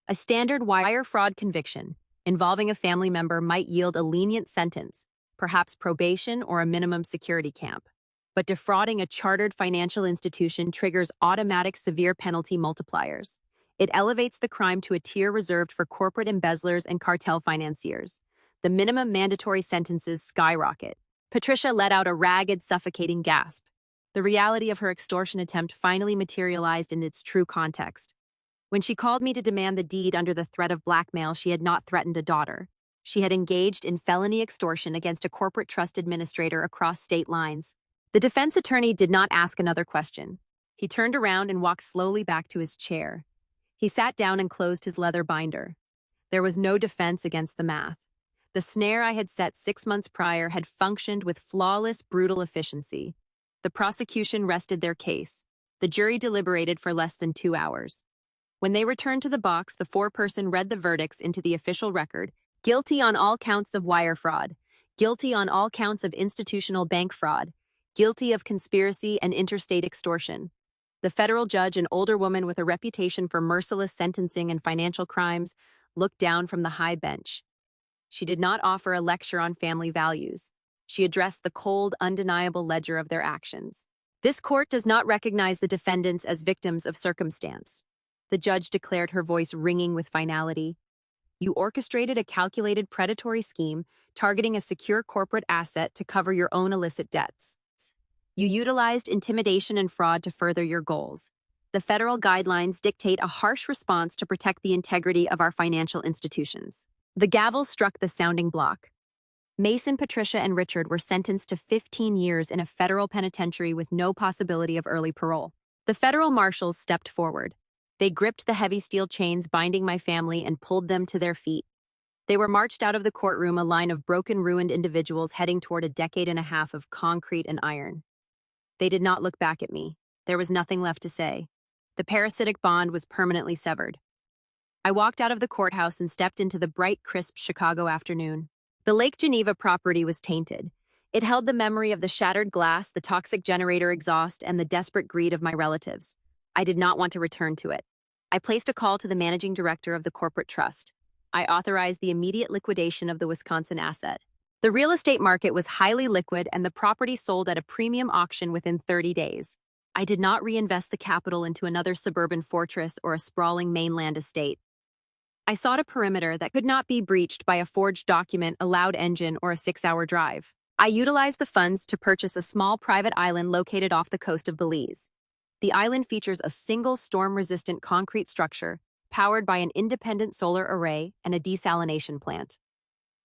A standard wire fraud conviction involving a family member might yield a lenient sentence, perhaps probation or a minimum security camp. But defrauding a chartered financial institution triggers automatic severe penalty multipliers. It elevates the crime to a tier reserved for corporate embezzlers and cartel financiers. The minimum mandatory sentences skyrocket. Patricia let out a ragged, suffocating gasp. The reality of her extortion attempt finally materialized in its true context. When she called me to demand the deed under the threat of blackmail, she had not threatened a daughter. She had engaged in felony extortion against a corporate trust administrator across state lines. The defense attorney did not ask another question. He turned around and walked slowly back to his chair. He sat down and closed his leather binder. There was no defense against the math. The snare I had set 6 months prior had functioned with flawless, brutal efficiency. The prosecution rested their case. The jury deliberated for less than 2 hours. When they returned to the box, the foreperson read the verdicts into the official record: guilty on all counts of wire fraud, guilty on all counts of institutional bank fraud, guilty of conspiracy and interstate extortion. The federal judge, an older woman with a reputation for merciless sentencing and financial crimes, looked down from the high bench. She did not offer a lecture on family values. She addressed the cold, undeniable ledger of their actions. This court does not recognize the defendants as victims of circumstance. The judge declared, her voice ringing with finality. You orchestrated a calculated predatory scheme targeting a secure corporate asset to cover your own illicit debts. You utilized intimidation and fraud to further your goals. The federal guidelines dictate a harsh response to protect the integrity of our financial institutions. The gavel struck the sounding block. Mason, Patricia, and Richard were sentenced to 15 years in a federal penitentiary with no possibility of early parole. The federal marshals stepped forward. They gripped the heavy steel chains binding my family and pulled them to their feet. They were marched out of the courtroom, a line of broken, ruined individuals heading toward a decade and a half of concrete and iron. They did not look back at me. There was nothing left to say. The parasitic bond was permanently severed. I walked out of the courthouse and stepped into the bright, crisp Chicago afternoon. The Lake Geneva property was tainted. It held the memory of the shattered glass, the toxic generator exhaust, and the desperate greed of my relatives. I did not want to return to it. I placed a call to the managing director of the corporate trust. I authorized the immediate liquidation of the Wisconsin asset. The real estate market was highly liquid, and the property sold at a premium auction within 30 days. I did not reinvest the capital into another suburban fortress or a sprawling mainland estate. I sought a perimeter that could not be breached by a forged document, a loud engine, or a 6-hour drive. I utilized the funds to purchase a small private island located off the coast of Belize. The island features a single storm-resistant concrete structure powered by an independent solar array and a desalination plant.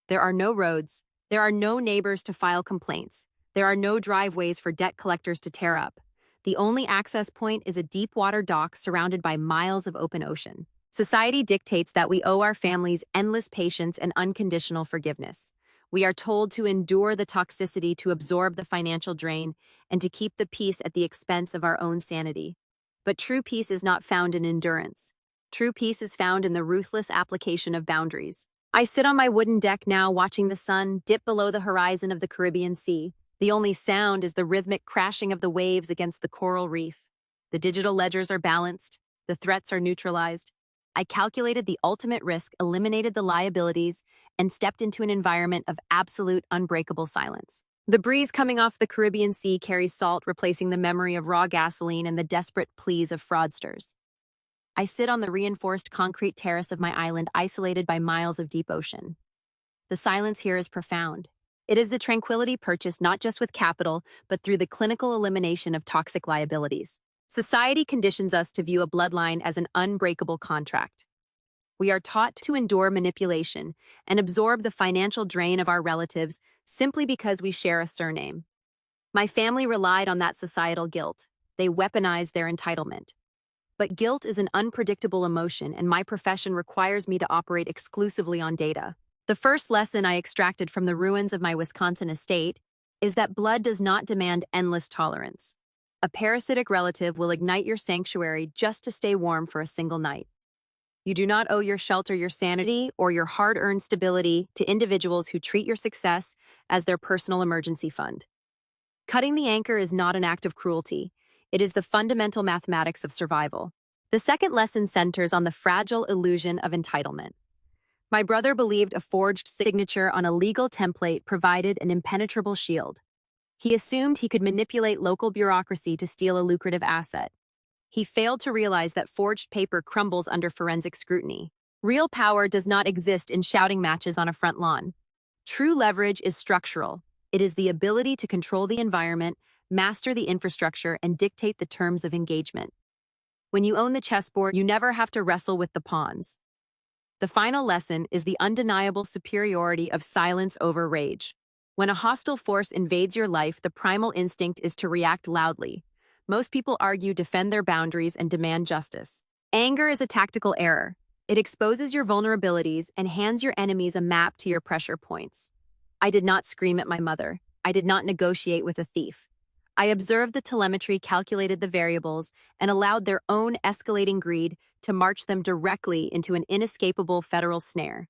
There are no roads. There are no neighbors to file complaints. There are no driveways for debt collectors to tear up. The only access point is a deep water dock surrounded by miles of open ocean. Society dictates that we owe our families endless patience and unconditional forgiveness. We are told to endure the toxicity to absorb the financial drain and to keep the peace at the expense of our own sanity. But true peace is not found in endurance. True peace is found in the ruthless application of boundaries. I sit on my wooden deck now watching the sun dip below the horizon of the Caribbean Sea. The only sound is the rhythmic crashing of the waves against the coral reef. The digital ledgers are balanced. The threats are neutralized. I calculated the ultimate risk, eliminated the liabilities, and stepped into an environment of absolute unbreakable silence. The breeze coming off the Caribbean Sea carries salt, replacing the memory of raw gasoline and the desperate pleas of fraudsters. I sit on the reinforced concrete terrace of my island, isolated by miles of deep ocean. The silence here is profound. It is the tranquility purchased not just with capital, but through the clinical elimination of toxic liabilities. Society conditions us to view a bloodline as an unbreakable contract. We are taught to endure manipulation and absorb the financial drain of our relatives simply because we share a surname. My family relied on that societal guilt. They weaponized their entitlement. But guilt is an unpredictable emotion, and my profession requires me to operate exclusively on data. The first lesson I extracted from the ruins of my Wisconsin estate is that blood does not demand endless tolerance. A parasitic relative will ignite your sanctuary just to stay warm for a single night. You do not owe your shelter, your sanity, or your hard-earned stability to individuals who treat your success as their personal emergency fund. Cutting the anchor is not an act of cruelty. It is the fundamental mathematics of survival. The second lesson centers on the fragile illusion of entitlement. My brother believed a forged signature on a legal template provided an impenetrable shield. He assumed he could manipulate local bureaucracy to steal a lucrative asset. He failed to realize that forged paper crumbles under forensic scrutiny. Real power does not exist in shouting matches on a front lawn. True leverage is structural. It is the ability to control the environment, master the infrastructure, and dictate the terms of engagement. When you own the chessboard, you never have to wrestle with the pawns. The final lesson is the undeniable superiority of silence over rage. When a hostile force invades your life, the primal instinct is to react loudly. Most people argue, defend their boundaries, and demand justice. Anger is a tactical error. It exposes your vulnerabilities and hands your enemies a map to your pressure points. I did not scream at my mother. I did not negotiate with a thief. I observed the telemetry, calculated the variables, and allowed their own escalating greed to march them directly into an inescapable federal snare.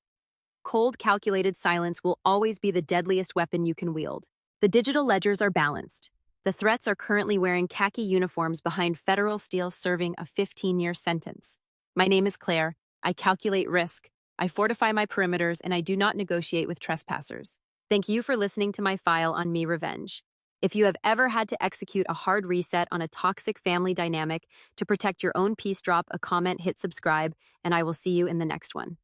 Cold, calculated silence will always be the deadliest weapon you can wield. The digital ledgers are balanced. The threats are currently wearing khaki uniforms behind federal steel, serving a 15-year sentence. My name is Claire. I calculate risk. I fortify my perimeters, and I do not negotiate with trespassers. Thank you for listening to my file on Me Revenge. If you have ever had to execute a hard reset on a toxic family dynamic to protect your own peace, drop a comment, hit subscribe, and I will see you in the next one.